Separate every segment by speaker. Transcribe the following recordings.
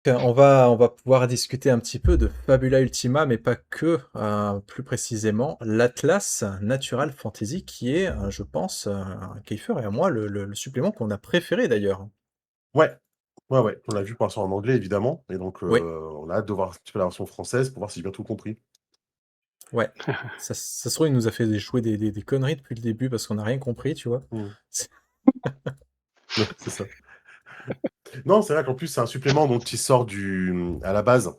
Speaker 1: On va pouvoir discuter un petit peu de Fabula Ultima, mais pas que, plus précisément, l'Atlas Natural Fantasy qui est, je pense, Kiefer et à moi, le supplément qu'on a préféré d'ailleurs.
Speaker 2: Ouais, ouais, on l'a vu pour l'instant en anglais évidemment et donc
Speaker 1: Oui,
Speaker 2: on a hâte de voir un petit peu la version française pour voir si j'ai bien tout compris.
Speaker 1: ouais. Ça se trouve, il nous a fait jouer des conneries depuis le début parce qu'on n'a rien compris, tu vois?
Speaker 2: Mmh.
Speaker 1: C'est
Speaker 2: Ouais, c'est ça. Non, c'est vrai qu'en plus, c'est un supplément donc qui sort à la base,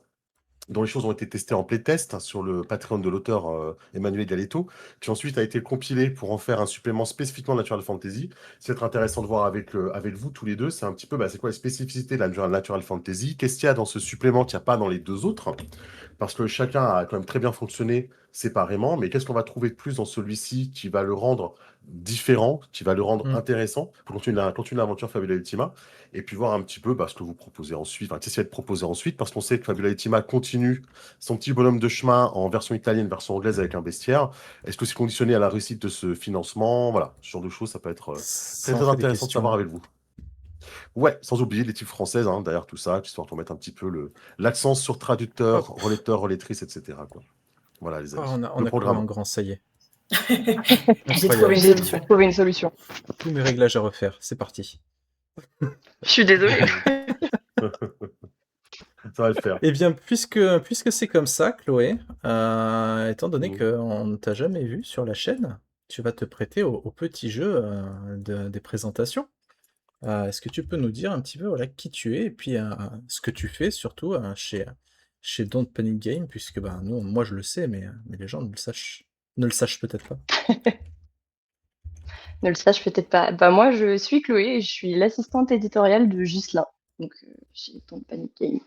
Speaker 2: dont les choses ont été testées en playtest sur le Patreon de l'auteur, Emmanuel Galetto, qui ensuite a été compilé pour en faire un supplément spécifiquement Natural Fantasy. C'est être intéressant de voir avec vous tous les 2, c'est un petit peu, c'est quoi les spécificités de la Natural Fantasy? Qu'est-ce qu'il y a dans ce supplément qu'il y a pas dans les 2 autres? Parce que chacun a quand même très bien fonctionné séparément, mais qu'est-ce qu'on va trouver de plus dans celui-ci qui va le rendre différent, qui va le rendre
Speaker 1: mmh,
Speaker 2: intéressant pour continuer l'aventure Fabula Ultima, et puis voir un petit peu ce que vous proposez ensuite, enfin, qu'est-ce qui va être proposé ensuite, parce qu'on sait que Fabula Ultima continue son petit bonhomme de chemin en version italienne, version anglaise avec un bestiaire. Est-ce que c'est conditionné à la réussite de ce financement? Voilà, ce genre de choses, ça peut être très
Speaker 1: ça en
Speaker 2: très
Speaker 1: fait des
Speaker 2: intéressant de
Speaker 1: questions,
Speaker 2: savoir
Speaker 1: hein.
Speaker 2: avec vous. Ouais, sans oublier l'équipe française, hein, derrière tout ça, histoire de remettre un petit peu l'accent sur traducteur,
Speaker 1: Hop!
Speaker 2: relecteur, relectrice, etc., quoi. Voilà, les
Speaker 1: Oh,
Speaker 2: amis.
Speaker 1: on
Speaker 2: Le
Speaker 1: a couru en
Speaker 2: programme.
Speaker 1: grand, ça y est.
Speaker 3: J'ai trouvé
Speaker 1: Incroyable.
Speaker 3: une
Speaker 4: J'ai
Speaker 3: solution.
Speaker 4: trouvé une solution.
Speaker 1: Tous mes réglages à refaire, c'est parti.
Speaker 4: Je suis désolée.
Speaker 2: Ça va le faire.
Speaker 1: Eh bien, puisque c'est comme ça, Chloé, étant donné
Speaker 2: Mhm.
Speaker 1: qu'on ne t'a jamais vu sur la chaîne, tu vas te prêter au petit jeu, des présentations. Est-ce que tu peux nous dire un petit peu, voilà, qui tu es et puis, ce que tu fais surtout, chez Don't Panic Game puisque, nous, moi je le sais, mais les gens ne le sachent peut-être pas?
Speaker 4: Ne le sache peut-être pas. Bah moi, je suis Chloé et je suis l'assistante éditoriale de Ghislain, donc chez Ton Panic Game.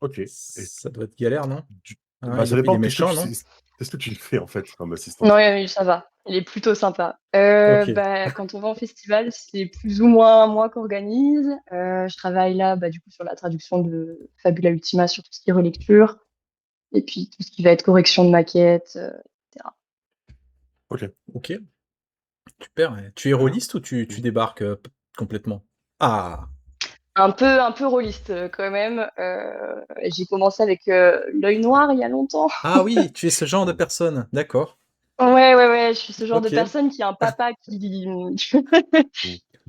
Speaker 2: Ok. Et
Speaker 1: Ça doit être galère, non? Hein,
Speaker 2: ça
Speaker 1: il
Speaker 2: dépend.
Speaker 1: est méchant, non?
Speaker 2: Qu'est-ce que tu fais en fait comme
Speaker 4: Non,
Speaker 2: assistante?
Speaker 4: ça va. Il est plutôt sympa.
Speaker 1: OK.
Speaker 4: Quand on va en festival, c'est plus ou moins moi qui organise. Je travaille là, du coup, sur la traduction de Fabula Ultima, sur tout ce qui est relecture, et puis tout ce qui va être correction de maquettes, etc.
Speaker 2: Ok.
Speaker 1: OK, super et tu es
Speaker 2: Très bien.
Speaker 1: rôliste ou tu débarques, p complètement? Ah!
Speaker 4: Un peu rôliste quand même. J'ai commencé avec l'œil noir il y a longtemps.
Speaker 1: Ah oui, tu es ce genre de
Speaker 2: Mhm.
Speaker 1: personne, d'accord.
Speaker 4: Ouais, ouais, ouais, je suis ce genre de
Speaker 1: OK,
Speaker 4: personne qui a un papa qui,
Speaker 2: Mhm.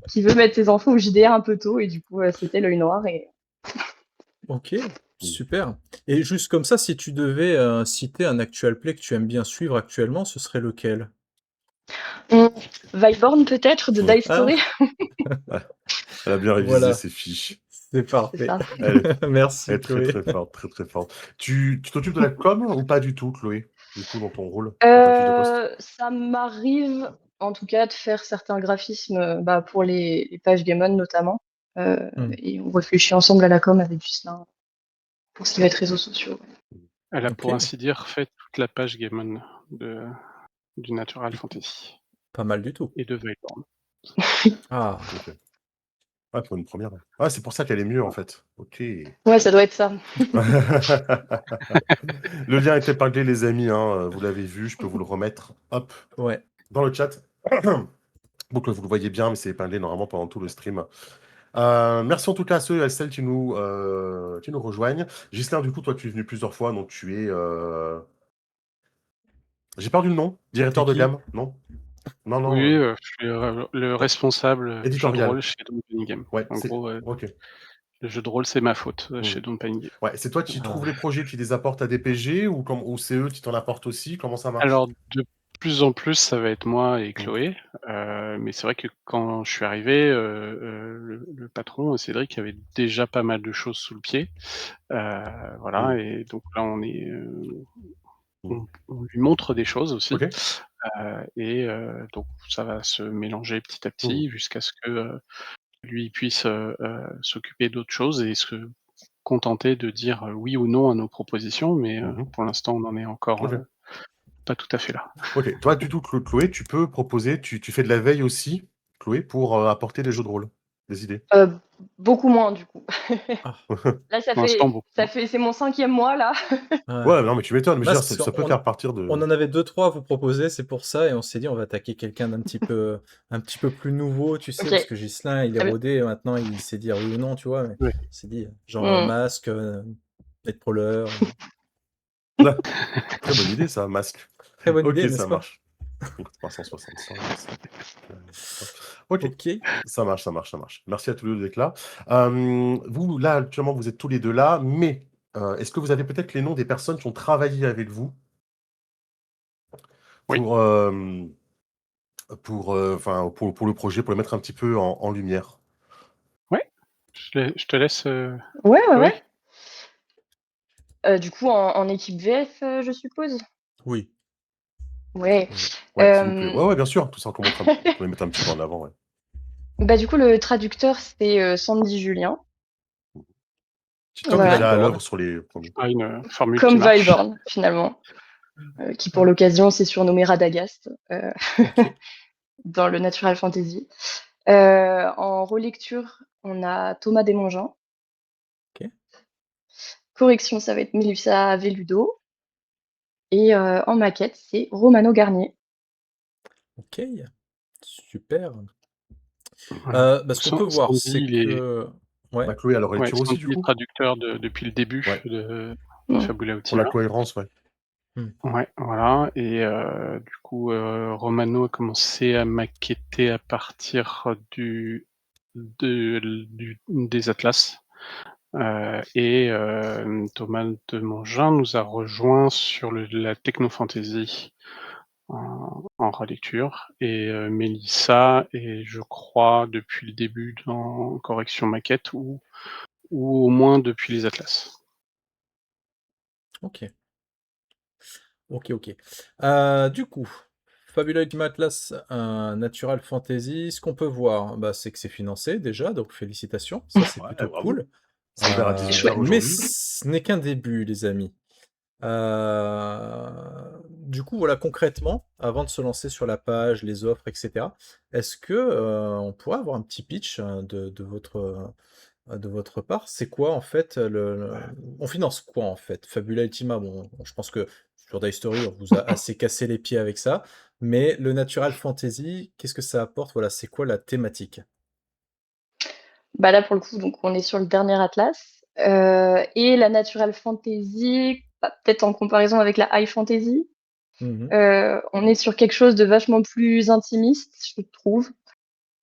Speaker 4: qui veut mettre ses enfants au JDR un peu tôt, et du coup, c'était l'œil noir. Et
Speaker 1: OK,
Speaker 2: Mhm.
Speaker 1: super et juste comme ça, si tu devais, citer un actual play que tu aimes bien suivre actuellement, ce serait lequel?
Speaker 4: Mmh, Vyborn peut-être, de
Speaker 2: Mhm.
Speaker 4: Dice
Speaker 1: Ah!
Speaker 4: Story,
Speaker 2: Ouais. Elle a bien révisé
Speaker 1: Voilà,
Speaker 2: ses fiches.
Speaker 1: c'est
Speaker 4: c'est
Speaker 1: parfait.
Speaker 4: ça.
Speaker 2: Elle
Speaker 1: Merci
Speaker 2: est très
Speaker 1: Chloé.
Speaker 2: très forte, très très forte. Tu t'occupes de la com ou pas du tout, Chloé? Du coup, dans ton rôle, dans ta fiche de poste?
Speaker 4: Ça m'arrive, en tout cas, de faire certains graphismes, pour les pages Game On notamment.
Speaker 1: Mmh,
Speaker 4: Et on réfléchit ensemble à la com avec Ghislain pour ce qui va être réseaux sociaux.
Speaker 5: Elle a pour
Speaker 1: OK,
Speaker 5: ainsi dire fait toute la page Game On du Natural Fantasy
Speaker 1: pas mal du tout.
Speaker 5: et de Veilborn.
Speaker 1: Ah!
Speaker 2: Ok. Ouais, pour une première. Ouais, c'est pour ça qu'elle est mieux en fait. Ok.
Speaker 4: Ouais, ça doit être ça.
Speaker 2: Le lien est épinglé, les amis, hein, vous l'avez vu, je peux vous le remettre, hop,
Speaker 1: Ouais.
Speaker 2: dans le chat. Donc vous le voyez bien, mais c'est épinglé normalement pendant tout le stream. Merci en tout cas à ceux et à celles qui nous rejoignent. Ghislain, du coup, toi, tu es venu plusieurs fois, donc tu es... J'ai perdu le nom.
Speaker 1: Tu es
Speaker 2: Directeur de
Speaker 1: qui?
Speaker 2: gamme, non? Non, non,
Speaker 5: Oui, je suis, le responsable, jeu de
Speaker 2: éditorial.
Speaker 5: rôle chez Don't Panic Game.
Speaker 2: Ouais,
Speaker 5: En
Speaker 2: c'est...
Speaker 5: gros,
Speaker 2: Ok.
Speaker 5: le jeu de rôle, c'est ma faute,
Speaker 2: Hmm.
Speaker 5: chez Don't Panic Game.
Speaker 2: Ouais, c'est toi qui trouves les
Speaker 1: Ah,
Speaker 2: projets, qui les apportent à DPG ou c'est eux qui t'en apportent aussi? Comment ça marche?
Speaker 5: Alors de plus en plus, ça va être moi et
Speaker 2: Hmm.
Speaker 5: Chloé, mais c'est vrai que quand je suis arrivé, le patron, Cédric, avait déjà pas mal de choses sous le pied.
Speaker 2: Hmm.
Speaker 5: Voilà et donc là,
Speaker 2: Hmm.
Speaker 5: on lui montre des choses aussi,
Speaker 2: Ok.
Speaker 5: donc ça va se mélanger petit à
Speaker 2: Hmm.
Speaker 5: petit jusqu'à ce que, lui puisse, s'occuper d'autres choses et se contenter de dire, oui ou non à nos propositions, mais
Speaker 2: Mhm.
Speaker 5: pour l'instant, on n'en est encore,
Speaker 2: Ok.
Speaker 5: pas tout à fait là.
Speaker 2: Ok. Toi, du tout, Chloé, tu peux proposer, tu fais de la veille aussi, Chloé, pour apporter des jeux de rôle, des idées.
Speaker 4: Beaucoup moins du coup.
Speaker 1: Ah,
Speaker 4: Là,
Speaker 5: Pour l'instant, beaucoup moins.
Speaker 4: c'est mon 5e mois là.
Speaker 1: ouais.
Speaker 2: Ouais, non, mais tu m'étonnes, mais je veux
Speaker 1: Bah,
Speaker 2: dire,
Speaker 1: c'est
Speaker 2: ça peut faire partir de.
Speaker 1: on en avait 2-3 à vous proposer, c'est pour ça, et on s'est dit on va attaquer quelqu'un un petit peu plus nouveau, tu sais, parce
Speaker 4: Ok.
Speaker 1: que Ghislain, il est
Speaker 4: Très bien.
Speaker 1: rodé, et maintenant il sait dire oui ou non, tu vois, mais
Speaker 5: Ouais.
Speaker 1: on s'est dit, genre
Speaker 4: Mm.
Speaker 1: masque, Nightcrawler,
Speaker 2: Là, très bonne idée, ça, masque.
Speaker 1: très bonne
Speaker 2: Ok,
Speaker 1: idée, n'est-ce
Speaker 2: ça
Speaker 1: pas?
Speaker 2: marche. 365. Ok,
Speaker 1: Ok.
Speaker 2: ça marche, ça marche, ça marche. Merci à tous les deux d'être là. Vous, là, actuellement, vous êtes tous les deux là, mais est-ce que vous avez peut-être les noms des personnes qui ont travaillé avec vous
Speaker 5: Oui.
Speaker 2: pour le projet, pour le mettre un petit peu en lumière?
Speaker 5: Ouais. Je te laisse,
Speaker 4: Ouais,
Speaker 5: Chloé.
Speaker 4: Du coup, en équipe VF, je suppose.
Speaker 1: Oui.
Speaker 4: Ouais.
Speaker 2: Ouais, s'il vous plaît.
Speaker 4: Euh,
Speaker 2: Ouais, bien sûr, tout ça, qu'on les mette un petit peu en avant, ouais.
Speaker 4: Bah, du coup, le traducteur, c'est Sandy Julien.
Speaker 2: Petit homme
Speaker 4: Voilà.
Speaker 2: déjà à
Speaker 1: Vyborn.
Speaker 2: l'œuvre sur les premiers.
Speaker 5: Ah, une formule qui
Speaker 4: Comme
Speaker 5: marche.
Speaker 4: Vyborn, finalement. Qui, pour l'occasion, s'est surnommé Radagast
Speaker 1: Ok.
Speaker 4: dans le Natural Fantasy. En relecture, on a Thomas Desmongeants.
Speaker 1: Ok.
Speaker 4: Correction, ça va être Melissa Velludo. Et en maquette, c'est Romano Garnier.
Speaker 1: Ok. Super.
Speaker 5: Voilà.
Speaker 1: Bah, ce qu'on peut voir,
Speaker 5: Sandy,
Speaker 1: c'est
Speaker 5: il est
Speaker 1: que ouais,
Speaker 2: Bah, Chloé à la
Speaker 5: ouais,
Speaker 2: relecture aussi,
Speaker 5: Sandy
Speaker 2: du
Speaker 5: est
Speaker 2: coup?
Speaker 5: traducteur depuis le début
Speaker 2: Ouais,
Speaker 5: de
Speaker 4: Mm.
Speaker 5: Fabula
Speaker 2: pour la
Speaker 5: Ultima.
Speaker 2: cohérence, ouais.
Speaker 5: Ouais, voilà. Et du coup, Romano a commencé à maqueter à partir des Atlas. Et Thomas Demongin nous a rejoint sur la techno-fantasy en relecture. Et Mélissa est, je crois, depuis le début dans correction maquette ou au moins depuis les Atlas.
Speaker 1: OK. OK, OK. Du coup, Fabula Ultima Atlas, Natural Fantasy, ce qu'on peut voir, bah, c'est que c'est financé déjà, donc félicitations, ça c'est
Speaker 2: Ouais,
Speaker 1: plutôt
Speaker 2: bravo.
Speaker 1: cool.
Speaker 2: C'est ouvert à
Speaker 4: C'est
Speaker 2: 18h
Speaker 4: chouette.
Speaker 1: Mais
Speaker 2: aujourd'hui.
Speaker 1: ce n'est qu'un début, les amis. Du coup, voilà, concrètement, avant de se lancer sur la page, les offres, et cetera, est-ce que, on pourrait avoir un petit pitch, de votre part? C'est quoi en fait, on finance quoi en fait? Fabula Ultima, bon, je pense que sur Die Story, on vous a assez cassé les pieds avec ça, mais le Natural Fantasy, qu'est-ce que ça apporte? Voilà, c'est quoi la thématique?
Speaker 4: Bah là, pour le coup, donc on est sur le dernier Atlas. Et la Natural Fantasy, bah, peut-être en comparaison avec la High Fantasy,
Speaker 1: Mmh.
Speaker 4: on est sur quelque chose de vachement plus intimiste, je trouve.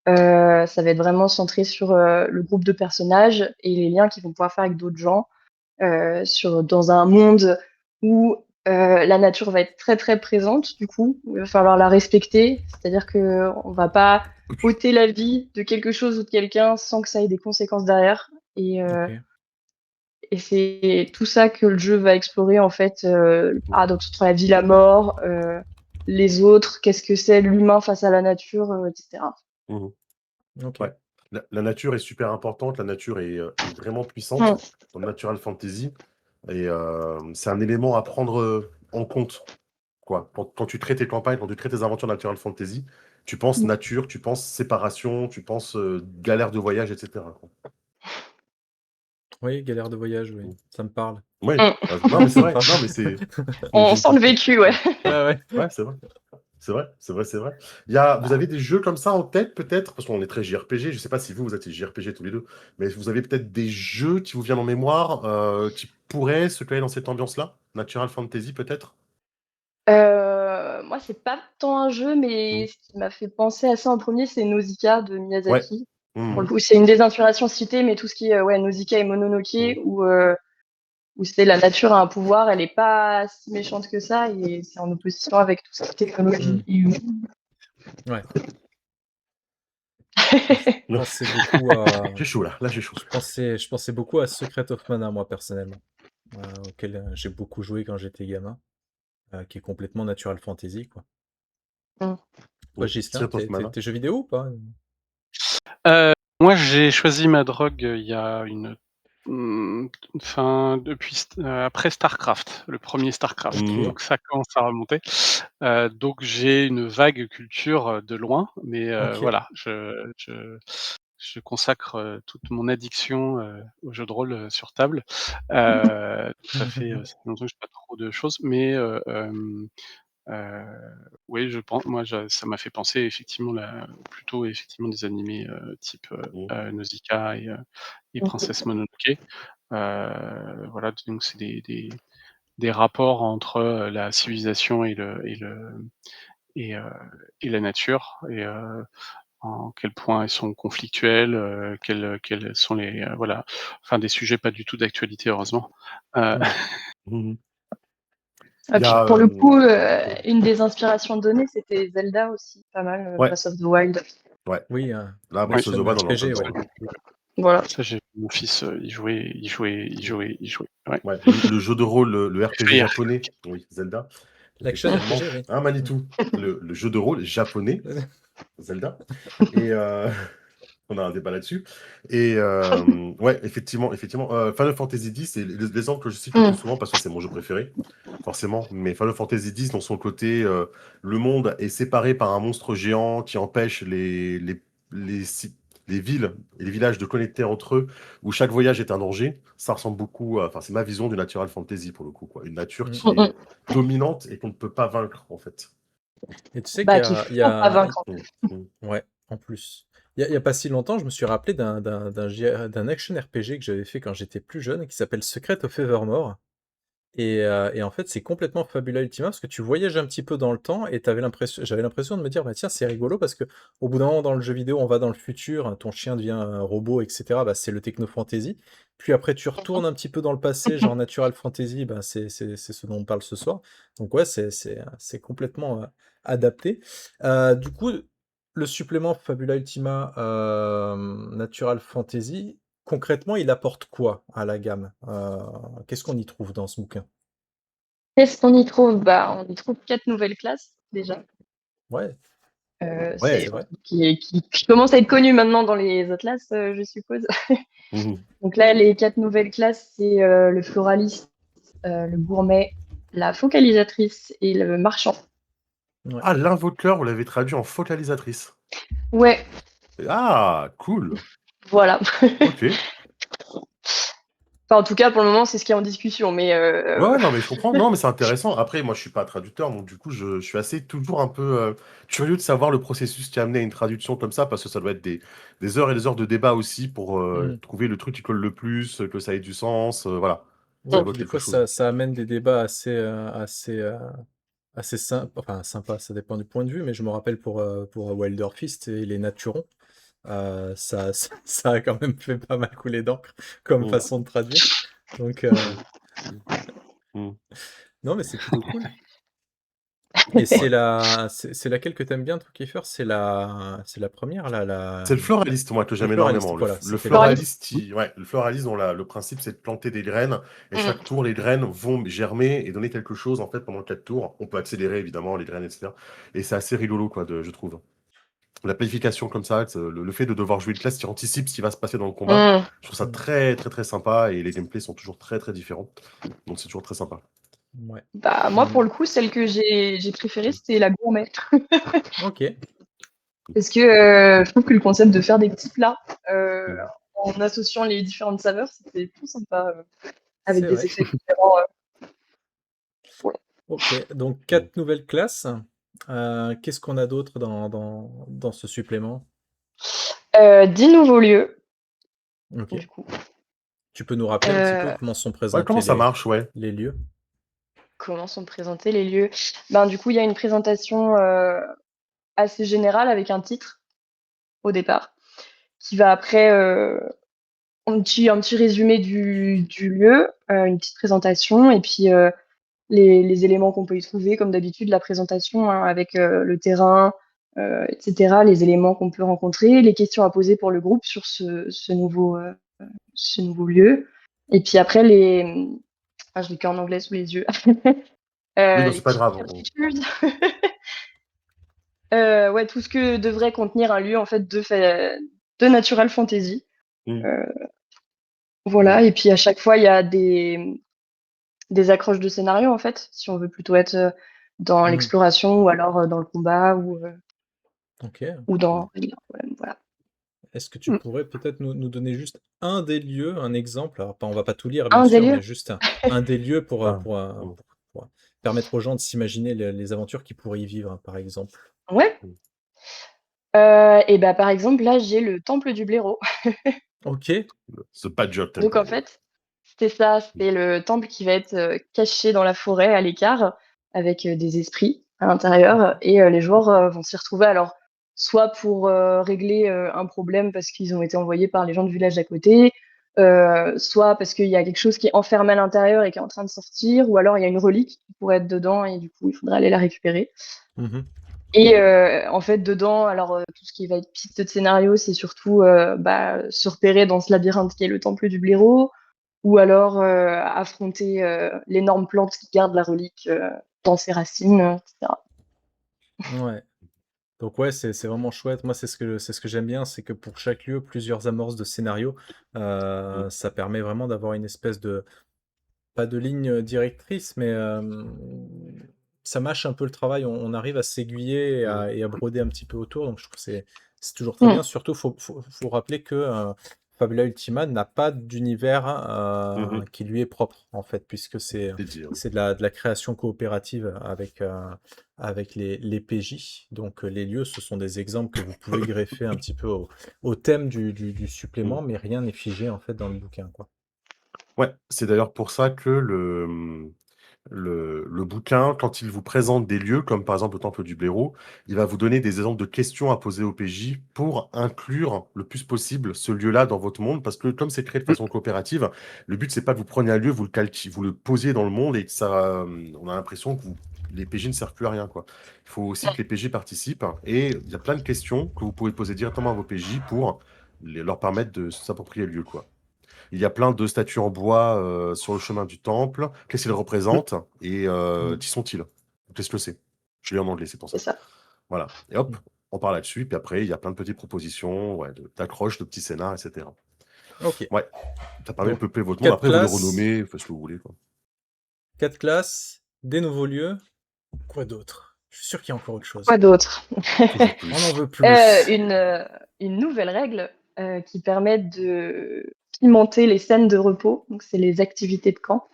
Speaker 4: Ça va être vraiment centré sur le groupe de personnages et les liens qu'ils vont pouvoir faire avec d'autres gens dans un monde où la nature va être très très présente. Du coup, il va falloir la respecter, c'est-à-dire que on va pas ôter la vie de quelque chose ou de quelqu'un sans que ça ait des conséquences derrière. Et, euh,
Speaker 1: OK.
Speaker 4: et c'est tout ça que le jeu va explorer en fait, le paradoxe entre la vie, la mort, les autres, qu'est-ce que c'est l'humain face à la nature, etc.
Speaker 2: Mmh.
Speaker 1: OK.
Speaker 2: Ouais. La nature est super importante, la nature est vraiment puissante
Speaker 4: Mm.
Speaker 2: dans le natural fantasy et c'est un élément à prendre, en compte, quoi. Quand tu crées tes campagnes, quand tu crées tes aventures natural fantasy, tu penses nature, tu penses séparation, tu penses, galère de voyage et cetera, quoi.
Speaker 1: Oui, galère de voyage, oui,
Speaker 2: Mmh.
Speaker 1: ça me parle.
Speaker 2: Ouais,
Speaker 4: Mm.
Speaker 2: non, mais c'est
Speaker 1: Ça me
Speaker 2: vrai,
Speaker 1: parle.
Speaker 2: non, mais c'est
Speaker 4: On sent le vécu, ouais.
Speaker 1: Ouais, ouais.
Speaker 2: ouais, c'est vrai. C'est vrai, c'est vrai, c'est vrai. Vous avez des jeux comme ça en tête, peut-être? Parce qu'on est très JRPG, je sais pas si vous êtes JRPG tous les deux, mais vous avez peut-être des jeux qui vous viennent en mémoire, qui pourraient se caler dans cette ambiance-là? Natural Fantasy, peut-être?
Speaker 4: Moi, c'est pas tant un jeu,
Speaker 2: Mmh.
Speaker 4: mais ce qui m'a fait penser à ça en premier, c'est Nausicaa de
Speaker 2: Ouais.
Speaker 4: Miyazaki. Pour
Speaker 2: Mmh.
Speaker 4: le coup, c'est une des inspirations citées, mais tout ce qui est ouais, Nausicaa et
Speaker 2: Mmh.
Speaker 4: Mononoke, où c'est la nature a un pouvoir, elle est pas si méchante que ça, et c'est en opposition avec tout ce qui est technologie
Speaker 1: Mmh.
Speaker 4: et humain.
Speaker 1: Ouais. Moi, je pensais beaucoup à
Speaker 2: J'ai chaud là, j'ai chaud.
Speaker 1: je pensais beaucoup à Secret of Mana, moi, personnellement, auquel, j'ai beaucoup joué quand j'étais gamin, qui est complètement natural fantasy, quoi.
Speaker 4: Mm.
Speaker 1: Toi,
Speaker 2: Mmh.
Speaker 1: Ghislain,
Speaker 2: Secret of Mana.
Speaker 1: tu jeux vidéo ou pas?
Speaker 5: Moi, j'ai choisi ma drogue il y a après StarCraft, le premier StarCraft.
Speaker 2: Mmh.
Speaker 1: OK.
Speaker 5: Donc ça commence à remonter. Donc j'ai une vague culture de loin, mais
Speaker 1: OK.
Speaker 5: voilà, je consacre toute mon addiction aux jeux de rôle sur table. Ça fait longtemps que je fais pas trop de choses, mais oui, ça m'a fait penser effectivement plutôt effectivement des animés type Nausicaa et Princesse Mononoke. Voilà, donc c'est des rapports entre la civilisation et, heu, et la nature en quel point elles sont conflictuelles, quels sont voilà, enfin des sujets pas du tout d'actualité heureusement. Heu,
Speaker 1: Ouais.
Speaker 2: Mmh.
Speaker 4: Ah,
Speaker 2: Il y
Speaker 4: puis
Speaker 2: a,
Speaker 4: pour le coup,
Speaker 2: ouais.
Speaker 4: une des inspirations données, c'était Zelda aussi, pas mal,
Speaker 2: Ouais,
Speaker 4: Breath of the Wild.
Speaker 2: ouais.
Speaker 1: Oui,
Speaker 2: Là,
Speaker 5: oui,
Speaker 2: Breath of the
Speaker 1: l'action
Speaker 2: Wild, on est en plein
Speaker 1: RPG,
Speaker 2: dedans,
Speaker 1: ouais.
Speaker 2: là.
Speaker 4: Voilà.
Speaker 5: ça j'ai mon fils, il jouait, ouais.
Speaker 2: Ouais, le jeu de rôle, le RPG
Speaker 5: Free
Speaker 2: japonais, oui, Zelda,
Speaker 1: L'action
Speaker 2: effectivement.
Speaker 1: RPG, oui.
Speaker 2: Hein, Manitou? Le jeu de rôle japonais, Zelda. Et on a un débat là-dessus. Et ouais, effectivement, Final Fantasy X, c'est l'exemple que je cite le plus souvent parce que c'est mon jeu préféré, forcément. Mais Final Fantasy X, dans son côté, le monde est séparé par un monstre géant qui empêche les villes et les villages de connecter entre eux, où chaque voyage est un danger. Ça ressemble beaucoup enfin, c'est ma vision du Natural Fantasy pour le coup, quoi. Une nature
Speaker 1: Mm.
Speaker 2: qui est dominante et qu'on ne peut pas vaincre, en fait.
Speaker 1: Et tu sais qu'il
Speaker 4: Bah,
Speaker 1: y
Speaker 4: qu'il
Speaker 1: a, il y
Speaker 4: faut pas
Speaker 1: a-
Speaker 4: vaincre.
Speaker 2: Mm, mm.
Speaker 1: Ouais, en plus. Il y a pas si longtemps, je me suis rappelé d'un action RPG que j'avais fait quand j'étais plus jeune, qui s'appelle Secret of Evermore. Et en fait, c'est complètement Fabula Ultima parce que tu voyages un petit peu dans le temps et j'avais l'impression de me dire, bah tiens, c'est rigolo parce que au bout d'un moment dans le jeu vidéo, on va dans le futur, ton chien devient un robot, etc. Bah, c'est le techno fantasy. Puis après, tu retournes un petit peu dans le passé, genre natural fantasy, bah, c'est ce dont on parle ce soir. Donc ouais, c'est complètement adapté. Du coup, le supplément Fabula Ultima Natural Fantasy, concrètement, il apporte quoi à la gamme? Qu'est-ce qu'on y trouve dans ce bouquin?
Speaker 4: Qu'est-ce qu'on y trouve? Bah, on y trouve 4 nouvelles classes, déjà.
Speaker 1: Ouais,
Speaker 2: Ouais.
Speaker 1: c'est vrai.
Speaker 4: Qui commencent à être connues maintenant dans les autres classes, je suppose.
Speaker 2: Mhm.
Speaker 4: Donc là, les 4 nouvelles classes, c'est le floraliste, le gourmet, la focalisatrice et le marchand.
Speaker 1: Ouais.
Speaker 2: Ah, l'invoqueur, vous l'avez traduit en focalisatrice.
Speaker 4: Ouais,
Speaker 2: Ah, cool.
Speaker 4: voilà.
Speaker 2: Ok.
Speaker 4: Enfin, en tout cas, pour le moment, c'est ce qui est en discussion. Mais
Speaker 2: Ouais, non, mais je comprends. Non, mais c'est intéressant. Après, moi, je suis pas traducteur, donc du coup, je suis assez toujours un peu curieux de savoir le processus qui a amené à une traduction comme ça, parce que ça doit être des heures et des heures de débat aussi pour
Speaker 1: Mm.
Speaker 2: trouver le truc qui colle le plus, que ça ait du sens. Voilà. Ça
Speaker 1: Ouais, puis
Speaker 2: évoque
Speaker 1: des
Speaker 2: quelque
Speaker 1: fois,
Speaker 2: chose.
Speaker 1: ça amène des débats assez sympas, ça dépend du point de vue, mais je me rappelle pour Wilder Fist et les Naturons, ça a quand même fait pas mal couler d'encre comme
Speaker 2: Mm.
Speaker 1: façon de traduire. Donc,
Speaker 2: Mm.
Speaker 1: non, mais c'est plutôt cool. Et c'est laquelle que t'aimes bien, toi, Kiefer? C'est la première, là,
Speaker 2: C'est le floraliste, moi, que
Speaker 1: le
Speaker 2: j'aime
Speaker 1: floraliste,
Speaker 2: énormément.
Speaker 1: voilà,
Speaker 2: Le
Speaker 1: c'était le nom.
Speaker 2: floraliste, ouais, le floraliste, dont le principe, c'est de planter des graines. Et
Speaker 4: Mm.
Speaker 2: chaque tour, les graines vont germer et donner quelque chose, en fait, pendant 4 tours. On peut accélérer, évidemment, les graines, etc. Et c'est assez rigolo, quoi, je trouve. La planification comme ça, le fait de devoir jouer une classe qui anticipe ce qui va se passer dans le combat,
Speaker 4: Mm.
Speaker 2: je trouve ça
Speaker 1: Mm.
Speaker 2: très, très, très sympa. Et les gameplays sont toujours très, très différents. Donc, c'est toujours très sympa.
Speaker 1: Ouais.
Speaker 4: Bah, moi, pour le coup, celle que j'ai préférée, c'était la gourmet.
Speaker 1: Ok.
Speaker 4: Parce que je trouve que le concept de faire des petits plats en associant les différentes saveurs, c'était tout sympa, avec
Speaker 1: C'est
Speaker 4: des
Speaker 1: vrai.
Speaker 4: effets différents. Voilà.
Speaker 1: Ok, donc 4 nouvelles classes. Qu'est-ce qu'on a d'autre dans ce supplément?
Speaker 4: 10 nouveaux lieux,
Speaker 1: Ok.
Speaker 4: du coup.
Speaker 1: Tu peux nous rappeler un petit peu
Speaker 4: Euh,
Speaker 1: comment sont
Speaker 2: Ouais, comment
Speaker 1: présentés
Speaker 2: ça marche, ouais.
Speaker 1: les lieux?
Speaker 4: Comment sont présentés les lieux? Ben, du coup, il y a une présentation assez générale avec un titre au départ, qui va après un petit résumé du lieu, une petite présentation, et puis les éléments qu'on peut y trouver, comme d'habitude, la présentation hein, avec le terrain, etc., les éléments qu'on peut rencontrer, les questions à poser pour le groupe sur ce nouveau lieu. Et puis après, je l'ai qu'en anglais sous les yeux.
Speaker 2: Oui, non,
Speaker 4: Les
Speaker 2: c'est pas grave.
Speaker 4: features. Ouais, tout ce que devrait contenir un lieu en fait de Natural Fantasy.
Speaker 2: Mm.
Speaker 4: Euh, voilà, et puis à chaque fois, il y a des accroches de scénario en fait, si on veut plutôt être dans
Speaker 1: Hmm.
Speaker 4: l'exploration ou alors dans le combat
Speaker 1: Ok.
Speaker 4: ou dans. Voilà.
Speaker 1: est-ce que tu
Speaker 5: Mmh.
Speaker 1: pourrais peut-être nous donner juste un des lieux, un exemple? Alors pas on va pas tout lire bien
Speaker 4: Un des
Speaker 1: sûr, mais
Speaker 4: lieux?
Speaker 1: juste un des lieux
Speaker 2: Ah,
Speaker 1: pour permettre aux gens de s'imaginer les aventures qu'ils pourraient y vivre, par exemple.
Speaker 4: Ouais.
Speaker 2: mmh.
Speaker 4: Et bah, par exemple, là, j'ai le temple du blaireau.
Speaker 1: OK.
Speaker 2: The Badger
Speaker 4: Donc en
Speaker 2: Temple.
Speaker 4: fait, c'est ça, c'est le temple qui va être, caché dans la forêt à l'écart avec, des esprits à l'intérieur et les joueurs, vont s'y retrouver alors soit pour, régler, un problème parce qu'ils ont été envoyés par les gens du village d'à côté, soit parce qu'il y a quelque chose qui est enfermé à l'intérieur et qui est en train de sortir ou alors il y a une relique qui pourrait être dedans et du coup, il faudrait aller la récupérer.
Speaker 1: Mmh.
Speaker 4: Et en fait, dedans, alors, tout ce qui va être piste de scénario, c'est surtout, bah, se repérer dans ce labyrinthe qui est le temple du blaireau ou alors, affronter, l'énorme plante qui garde la relique, dans ses racines, et cetera.
Speaker 1: Ouais. Donc ouais, c'est vraiment chouette. Moi, c'est ce que j'aime bien, c'est que pour chaque lieu, plusieurs amorces de scénario.
Speaker 2: Mmh.
Speaker 1: Ça permet vraiment d'avoir une espèce de pas de ligne directrice, mais ça mâche un peu le travail. On arrive à s'aiguiller
Speaker 2: Mmh.
Speaker 1: et à broder un petit peu autour, donc je trouve que c'est toujours très
Speaker 4: Mmh.
Speaker 1: bien. Surtout, faut rappeler que, Fabula Ultima n'a pas d'univers,
Speaker 2: Mmh.
Speaker 1: qui lui est propre, en fait, puisque c'est,
Speaker 2: Dédié, oui.
Speaker 1: c'est de la création coopérative avec les PJ. Donc, les lieux, ce sont des exemples que vous pouvez greffer un petit peu au thème du
Speaker 2: Mmh.
Speaker 1: supplément, mais rien n'est figé, en fait, dans le bouquin, quoi.
Speaker 2: Ouais, c'est d'ailleurs pour ça que le bouquin, quand il vous présente des lieux, comme par exemple le temple du blaireau, il va vous donner des exemples de questions à poser au PJ pour inclure le plus possible ce lieu-là dans votre monde, parce que comme c'est créé de
Speaker 5: Mmh.
Speaker 2: façon coopérative, le but c'est pas que vous preniez un lieu, vous le posiez dans le monde et que ça, on a l'impression que les PJ ne servent plus à rien, quoi. Il faut aussi que les PJ participent et il y a plein de questions que vous pouvez poser directement à vos PJ pour leur permettre de s'approprier le lieu, quoi. Il y a plein de statues en bois sur le chemin du temple. Qu'est-ce qu'ils
Speaker 5: Mmh.
Speaker 2: représentent et
Speaker 1: Mmh.
Speaker 2: qui sont-ils? Qu'est-ce que c'est? Je l'ai en anglais, c'est pour
Speaker 4: C'est
Speaker 2: ça.
Speaker 4: ça.
Speaker 2: Voilà. Et hop,
Speaker 1: Mmh.
Speaker 2: on part là-dessus. Puis après, il y a plein de petites propositions, ouais, d'accroches, de petits scénars, etc.
Speaker 1: OK.
Speaker 2: Ouais, ça permet de
Speaker 1: Donc
Speaker 2: peupler votre monde.
Speaker 1: 4
Speaker 2: Après, vous les
Speaker 1: classes
Speaker 2: renommez, faites ce que vous voulez, quoi.
Speaker 1: 4 classes, des nouveaux lieux. Quoi d'autre? Je suis sûr qu'il y a encore autre
Speaker 4: Quoi
Speaker 1: chose.
Speaker 4: d'autre?
Speaker 2: Toujours
Speaker 1: On en
Speaker 2: plus.
Speaker 1: veut plus.
Speaker 4: Une nouvelle règle, qui permet de pimenter les scènes de repos, donc c'est les activités de camp.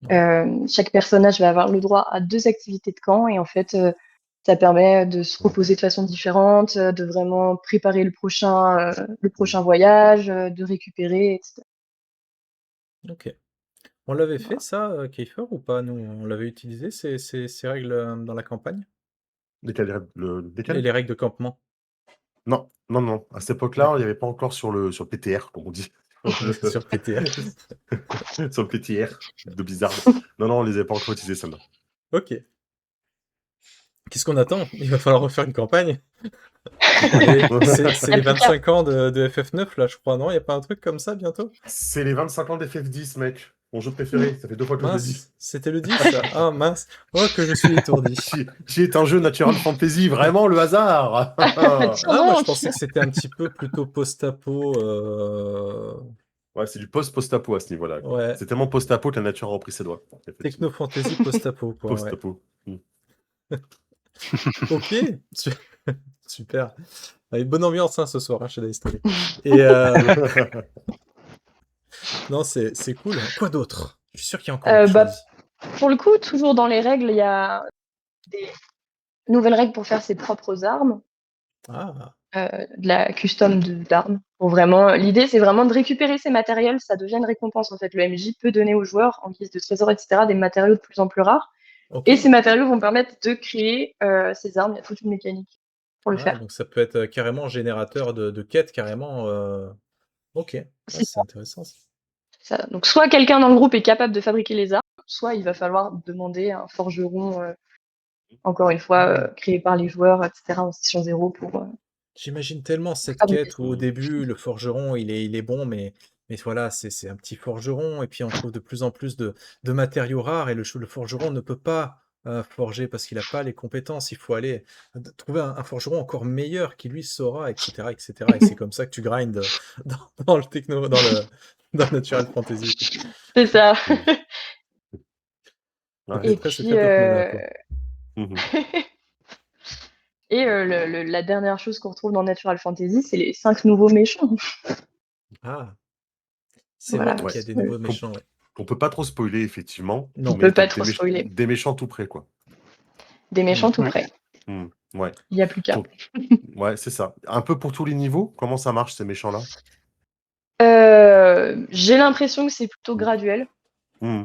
Speaker 1: Ouais.
Speaker 4: Chaque personnage va avoir le droit à 2 activités de camp et en fait, ça permet de se reposer de façon différente, de vraiment préparer le
Speaker 2: Mm.
Speaker 4: prochain voyage, de récupérer et cetera.
Speaker 1: OK. On l'avait fait
Speaker 4: Voilà.
Speaker 1: ça, Kiefer, ou pas? Nous, on l'avait utilisé ces règles, dans la campagne?
Speaker 2: Desquels?
Speaker 1: Les règles de campement?
Speaker 2: Non, non, non. À cette époque-là, il n'y avait pas encore sur le PTR, comme on dit.
Speaker 1: Sur PTR.
Speaker 2: Sur le PTR de Blizzard. Non, non, on les avait pas encore utilisés, celles-là.
Speaker 1: OK. Qu'est-ce qu'on attend? Il va falloir refaire une campagne. Allez, c'est
Speaker 4: Il y a
Speaker 1: les
Speaker 4: plus qu'à.
Speaker 1: 25 ans de FF9 là, je crois, non? Il y a pas un truc comme ça bientôt?
Speaker 2: C'est les 25 ans d'FF10, mec. Mon jeu préféré. Ça fait 2 fois que je le dis.
Speaker 1: Mince, c'était le 10? Ah mince, oh que je suis étourdi.
Speaker 2: Qui est un jeu Natural Fantasy. Vraiment le hasard.
Speaker 4: Tiens
Speaker 1: Ah moi je
Speaker 4: donc!
Speaker 1: pensais que c'était un petit peu plutôt post-apo,
Speaker 2: Ouais, c'est du post-apo à ce niveau-là, quoi.
Speaker 1: ouais,
Speaker 2: C'est tellement post-apo que la nature a repris ses doigts. Effectivement.
Speaker 1: techno-fantasy post-apo quoi, ouais.
Speaker 2: Post-apo. Mm.
Speaker 1: OK, su super. Ah, une bonne ambiance, hein, ce soir, hein, chez Dice Today. Et non, c'est cool. Quoi d'autre? Je suis sûr qu'il y a encore autre
Speaker 4: Bah,
Speaker 1: chose.
Speaker 4: pour le coup, toujours dans les règles, il y a des nouvelles règles pour faire ses propres armes,
Speaker 1: Ah!
Speaker 4: de la custom d'armes. Pour vraiment, l'idée, c'est vraiment de récupérer ces matériels, ça devient une récompense en fait. Le MJ peut donner aux joueurs, en guise de trésor, etc., des matériaux de plus en plus rares. Et ces
Speaker 1: OK.
Speaker 4: matériaux vont permettre de créer ces armes. Il y a toute une mécanique pour le
Speaker 1: Ah,
Speaker 4: faire.
Speaker 1: donc ça peut être, carrément générateur de quêtes carrément, OK. Ah,
Speaker 4: C'est
Speaker 1: c'est intéressant ça.
Speaker 4: ça. Donc, soit quelqu'un dans le groupe est capable de fabriquer les armes, soit il va falloir demander à un forgeron, encore une fois, créé par les joueurs, etc., en session 0 pour
Speaker 1: J'imagine tellement cette
Speaker 4: fabriquer
Speaker 1: quête
Speaker 4: ça.
Speaker 1: où au
Speaker 2: Mm.
Speaker 1: début le forgeron il est bon, mais voilà, c'est un petit forgeron et puis on trouve de plus en plus de matériaux rares et le forgeron ne peut pas, forger parce qu'il a pas les compétences. Il faut aller trouver un forgeron encore meilleur qui lui saura et cetera et c'est comme ça que tu grindes, dans le techno dans le natural fantasy, quoi.
Speaker 4: C'est ça.
Speaker 2: Mm.
Speaker 1: Pour
Speaker 2: Ouais.
Speaker 1: les
Speaker 4: Et
Speaker 1: très
Speaker 4: puis,
Speaker 1: secrètes of Mana, quoi.
Speaker 2: Mhm.
Speaker 4: Et la dernière chose qu'on retrouve dans Natural Fantasy, c'est les 5 nouveaux méchants.
Speaker 1: Ah, c'est
Speaker 4: Voilà.
Speaker 1: vrai qu'il y a des
Speaker 4: Ouais.
Speaker 1: nouveaux méchants, ouais.
Speaker 2: On peut pas trop spoiler, effectivement.
Speaker 1: Non.
Speaker 4: On peut pas
Speaker 2: t'as
Speaker 4: trop spoiler.
Speaker 2: des méchants tout près, quoi.
Speaker 4: Des méchants tout
Speaker 5: Ouais.
Speaker 4: près.
Speaker 2: Ouais.
Speaker 4: Il n'y a plus qu'à.
Speaker 2: Donc, ouais, c'est ça. Un peu pour tous les niveaux, comment ça marche, ces méchants-là?
Speaker 4: J'ai l'impression que c'est plutôt graduel.
Speaker 2: Hmm.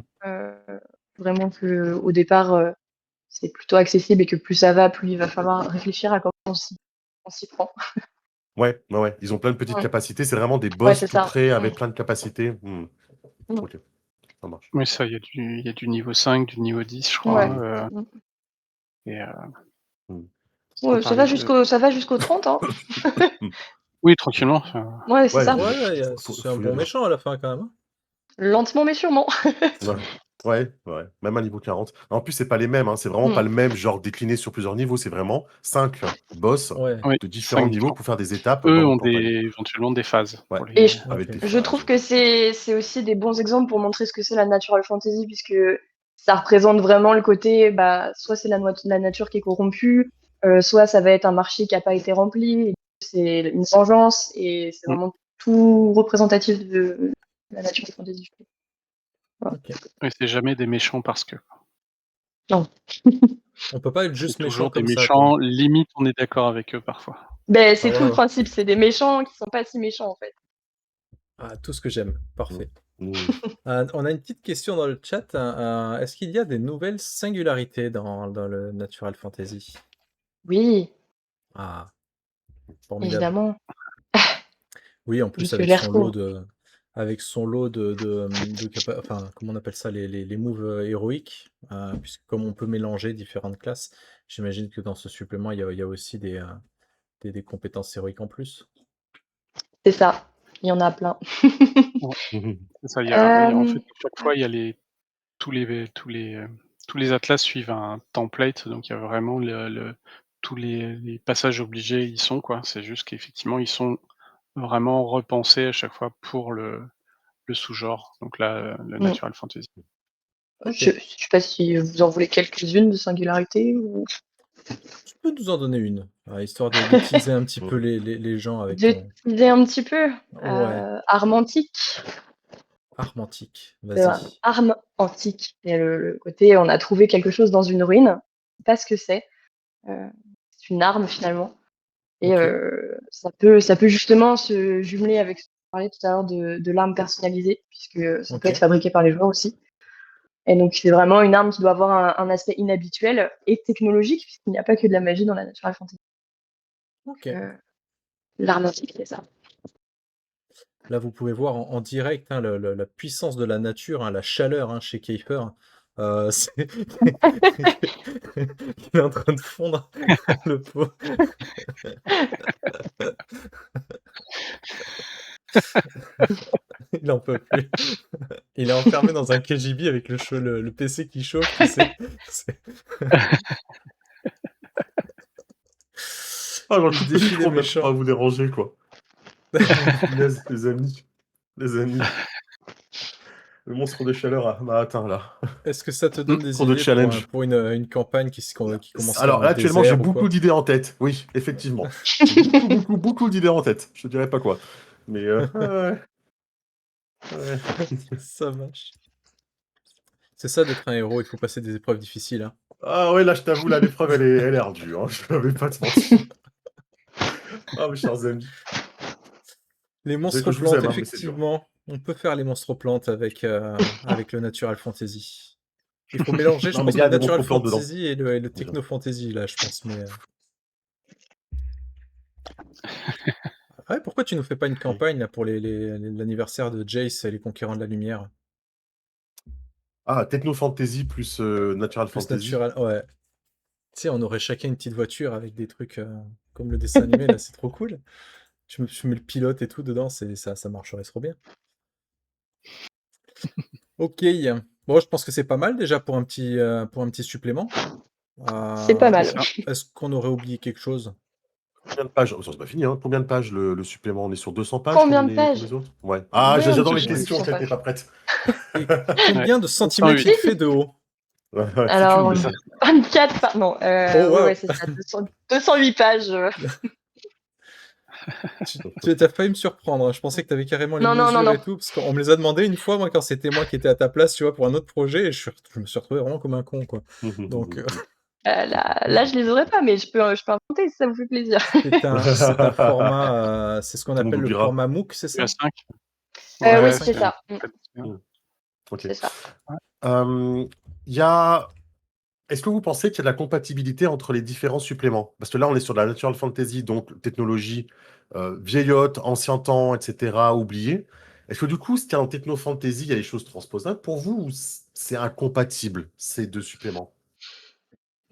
Speaker 4: Vraiment que au départ, c'est plutôt accessible et que plus ça va, plus il va falloir réfléchir à comment on s'y prend.
Speaker 2: Ouais. Ils ont plein de petites
Speaker 4: Ouais.
Speaker 2: capacités. C'est vraiment des
Speaker 4: Ouais,
Speaker 2: boss
Speaker 4: c'est
Speaker 2: tout
Speaker 4: ça.
Speaker 2: près avec plein de capacités. Ok, ça marche.
Speaker 5: Oui, ça, il y a du niveau 5, du niveau 10, je crois.
Speaker 4: Ouais.
Speaker 5: Et,
Speaker 4: Ouais, ça va jusqu'au 30, hein.
Speaker 5: oui, tranquillement.
Speaker 4: Ouais, c'est
Speaker 2: Ouais,
Speaker 4: ça.
Speaker 1: Ouais,
Speaker 2: faut
Speaker 1: c'est un
Speaker 2: y
Speaker 1: bon
Speaker 2: aller.
Speaker 1: méchant à la fin, quand même, hein.
Speaker 4: Lentement mais sûrement.
Speaker 2: Ouais. Même à niveau 40. En plus, c'est pas les mêmes, hein. C'est vraiment pas le même genre décliné sur plusieurs niveaux. C'est vraiment 5 boss
Speaker 1: Ouais.
Speaker 5: Oui,
Speaker 2: de différents
Speaker 5: 5
Speaker 2: niveaux pour faire des étapes
Speaker 5: Eux
Speaker 2: dans
Speaker 5: ont
Speaker 2: votre campagne.
Speaker 5: éventuellement des phases.
Speaker 2: Ouais.
Speaker 5: Pour les...
Speaker 4: Et
Speaker 2: Avec
Speaker 1: Ok.
Speaker 2: des
Speaker 4: je
Speaker 2: phases.
Speaker 4: trouve que c'est aussi des bons exemples pour montrer ce que c'est la natural fantasy, puisque ça représente vraiment le côté, soit c'est la nature qui est corrompue, soit ça va être un marché qui n'a pas été rempli, et c'est une vengeance, et c'est vraiment tout représentatif de la natural fantasy. Je trouve. Voilà.
Speaker 1: Ok.
Speaker 5: Oui, c'est jamais des méchants parce que.
Speaker 1: On peut pas être
Speaker 5: C'est
Speaker 1: juste méchant
Speaker 5: toujours des
Speaker 1: comme ça, quoi.
Speaker 5: méchants, limite on est d'accord avec eux parfois.
Speaker 4: C'est tout le principe, c'est des méchants qui sont pas si méchants en fait.
Speaker 1: Ah, tout ce que j'aime. Parfait.
Speaker 2: Mmh.
Speaker 1: On a une petite question dans le chat. Est-ce qu'il y a des nouvelles singularités dans le Natural Fantasy?
Speaker 4: Oui,
Speaker 1: Ah, formidable.
Speaker 4: évidemment.
Speaker 1: Oui, en plus
Speaker 4: Juste
Speaker 1: avec
Speaker 4: l'air
Speaker 1: son
Speaker 4: court.
Speaker 1: lot enfin, comment on appelle ça, les moves héroïques, puisque comme on peut mélanger différentes classes, j'imagine que dans ce supplément, il y a aussi des compétences héroïques en plus.
Speaker 4: C'est ça, il y en a plein.
Speaker 5: C'est ça, en fait, à chaque fois, il y a tous les atlas suivent un template, donc il y a vraiment tous les passages obligés y sont, quoi. C'est juste qu'effectivement, ils sont vraiment repensés à chaque fois pour le sous-genre, donc là, le Natural Fantasy.
Speaker 1: Ok.
Speaker 4: Je sais pas si vous en voulez quelques-unes de singularité ou...
Speaker 1: Tu peux nous en donner une, histoire de teaser un petit peu les gens avec
Speaker 4: De
Speaker 1: ton
Speaker 4: teaser un petit peu.
Speaker 1: Ouais.
Speaker 4: Arme antique.
Speaker 1: arme antique.
Speaker 4: C'est vrai,
Speaker 1: Vas-y.
Speaker 4: arme antique. Il y a le côté, on a trouvé quelque chose dans une ruine. On sait pas ce que c'est. C'est une arme finalement. Et
Speaker 1: Ok.
Speaker 4: ça peut justement se jumeler avec ce qu'on parlait tout à l'heure de l'arme personnalisée, puisque ça peut
Speaker 1: Ok.
Speaker 4: être fabriqué par les joueurs aussi. Et donc c'est vraiment une arme qui doit avoir un aspect inhabituel et technologique, puisqu'il n'y a pas que de la magie dans la Natural Fantasy.
Speaker 1: Ok.
Speaker 4: L'arme antique, c'est ça.
Speaker 1: Là, vous pouvez voir en direct, hein, la puissance de la nature, hein, la chaleur, hein, chez Kiefer. Il est en train de fondre, le pauvre. Il en peut plus. Il est enfermé dans un KGB avec le PC qui chauffe, tu sais.
Speaker 2: J'en
Speaker 1: Il
Speaker 2: coupe le
Speaker 1: défie
Speaker 2: micro
Speaker 1: les
Speaker 2: même pour
Speaker 1: méchants.
Speaker 2: pas vous déranger, quoi. Punaise, les amis. Le monstre de chaleur m'a atteint, là.
Speaker 1: Est-ce que ça te donne des
Speaker 2: Trop de
Speaker 1: idées
Speaker 2: challenge.
Speaker 1: pour une campagne qui commencerait
Speaker 2: Alors
Speaker 1: dans
Speaker 2: là,
Speaker 1: le
Speaker 2: actuellement, j'ai
Speaker 1: désert ou
Speaker 2: beaucoup
Speaker 1: quoi?
Speaker 2: d'idées en tête. Oui, effectivement. J'ai beaucoup d'idées en tête. Je te dirais pas quoi. Mais ouais.
Speaker 1: Ça marche. C'est ça d'être un héros, il faut passer des épreuves difficiles, hein.
Speaker 2: Ah ouais, là, je t'avoue, là, l'épreuve, elle est ardue. Hein. Je vais pas te mentir. Ah, mes chers amis.
Speaker 1: Les
Speaker 2: Vous savez
Speaker 1: monstres
Speaker 2: que je vous
Speaker 1: plantes,
Speaker 2: aime, hein, mais c'est dur.
Speaker 1: effectivement, on peut faire les monstres plantes avec le Natural Fantasy. Il faut mélanger, je
Speaker 2: Non, mais
Speaker 1: pense,
Speaker 2: il y
Speaker 1: le
Speaker 2: a des
Speaker 1: Natural
Speaker 2: monstres plantes dedans.
Speaker 1: Fantasy et le Techno Fantasy, là, je pense. Mais ouais, pourquoi tu nous fais pas une campagne là pour l'anniversaire de Jace et les Conquérants de la Lumière?
Speaker 2: Ah, Techno Fantasy plus Natural
Speaker 1: Plus
Speaker 2: Fantasy.
Speaker 1: naturel, ouais. Tu sais, on aurait chacun une petite voiture avec des trucs comme le dessin animé, là, c'est trop cool. Tu mets le pilote et tout dedans, ça marcherait trop bien. Ok. Bon, je pense que c'est pas mal déjà pour un petit supplément.
Speaker 4: C'est pas mal.
Speaker 1: Est-ce qu'on aurait oublié quelque chose?
Speaker 2: Combien de pages? Oh, c'est pas fini, hein. Combien de pages le supplément? On est sur 200 pages
Speaker 4: Combien
Speaker 2: comme
Speaker 4: de
Speaker 2: les,
Speaker 4: pages?
Speaker 2: comme les autres? Ouais. Ah,
Speaker 4: Ouais, un
Speaker 2: j'adore
Speaker 4: petit
Speaker 2: les
Speaker 4: peu plus de
Speaker 2: questions,
Speaker 4: 200
Speaker 2: qu'elle n'était
Speaker 4: pages.
Speaker 2: pas prête.
Speaker 1: Et combien de centimètres il fait de haut?
Speaker 2: Ouais, si tu le
Speaker 4: Alors,
Speaker 2: mets.
Speaker 5: C'est ça.
Speaker 4: 24 non,
Speaker 1: Oh
Speaker 4: ouais,
Speaker 1: waouh!
Speaker 4: ouais, c'est ça, 208 pages.
Speaker 1: Tu as failli me surprendre, hein. Je pensais que tu avais carrément les
Speaker 4: Non, non, non,
Speaker 1: mesures
Speaker 4: non.
Speaker 1: et tout, parce qu'on me les a demandé une fois, moi, quand c'était moi qui étais à ta place, tu vois, pour un autre projet et je me suis retrouvé vraiment comme un con, quoi. Donc
Speaker 4: Là, je les aurais pas, mais je peux inventer si ça vous fait plaisir.
Speaker 1: c'est un format, c'est ce qu'on
Speaker 2: Tout le monde
Speaker 1: appelle le
Speaker 2: oubliera.
Speaker 1: format MOOC, c'est ça?
Speaker 5: UA5. Ouais,
Speaker 4: Oui,
Speaker 5: ouais,
Speaker 1: UA5?
Speaker 4: c'est
Speaker 5: c'est
Speaker 4: ça.
Speaker 2: Mmh. OK.
Speaker 4: C'est ça.
Speaker 2: Il y a Est-ce que vous pensez qu'il y a de la compatibilité entre les différents suppléments? Parce que là, on est sur de la natural fantasy, donc technologie, vieillotte, ancien temps, et cetera, oubliée. Est-ce que du coup, si tu en techno fantasy, il y a des choses transposables pour vous ou c'est incompatible, ces 2 suppléments?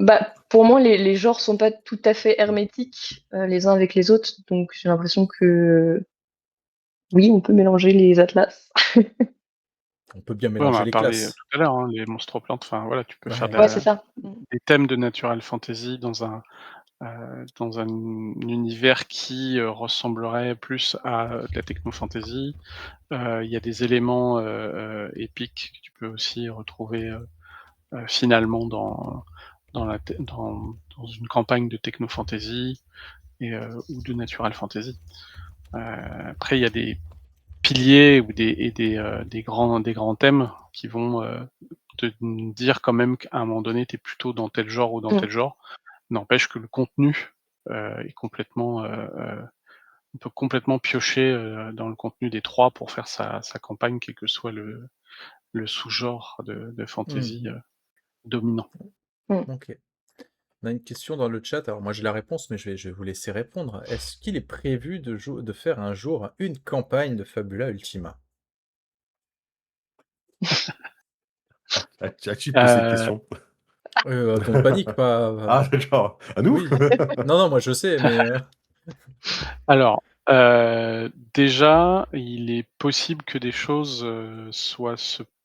Speaker 4: Bah, pour moi, les genres sont pas tout à fait hermétiques, les uns avec les autres, donc j'ai l'impression que oui, on peut mélanger les atlas.
Speaker 1: On peut bien
Speaker 5: Ouais, on en
Speaker 1: mélanger
Speaker 5: a
Speaker 1: les
Speaker 5: parlé,
Speaker 1: classes.
Speaker 5: tout à l'heure, hein, les monstroplantes, enfin voilà, tu peux faire
Speaker 1: Ouais.
Speaker 4: Ouais, c'est ça.
Speaker 5: des thèmes de natural fantasy dans un univers qui, ressemblerait plus à de la techno fantasy. Il y a des éléments, épiques que tu peux aussi retrouver, finalement dans une campagne de techno fantasy ou de natural fantasy. Après il y a des piliers ou des grands thèmes qui vont, te dire quand même qu'à un moment donné, tu es plutôt dans tel genre ou dans
Speaker 4: Mmh.
Speaker 5: tel genre. N'empêche que le contenu, est complètement, on peut complètement piocher, dans le contenu des 3 pour faire sa campagne, quel que soit le sous-genre de
Speaker 1: Mmh.
Speaker 5: fantasy, dominant.
Speaker 4: Mmh.
Speaker 1: OK. On a une question dans le chat, alors moi j'ai la réponse, mais je vais vous laisser répondre. Est-ce qu'il est prévu de faire un jour une campagne de Fabula Ultima?
Speaker 2: À qui poser cette
Speaker 5: Heu,
Speaker 2: question?
Speaker 1: À ton panique, pas
Speaker 2: Ah d'accord, à nous?
Speaker 1: oui. Non, non, moi je sais, mais
Speaker 5: alors, déjà, il est possible que des choses,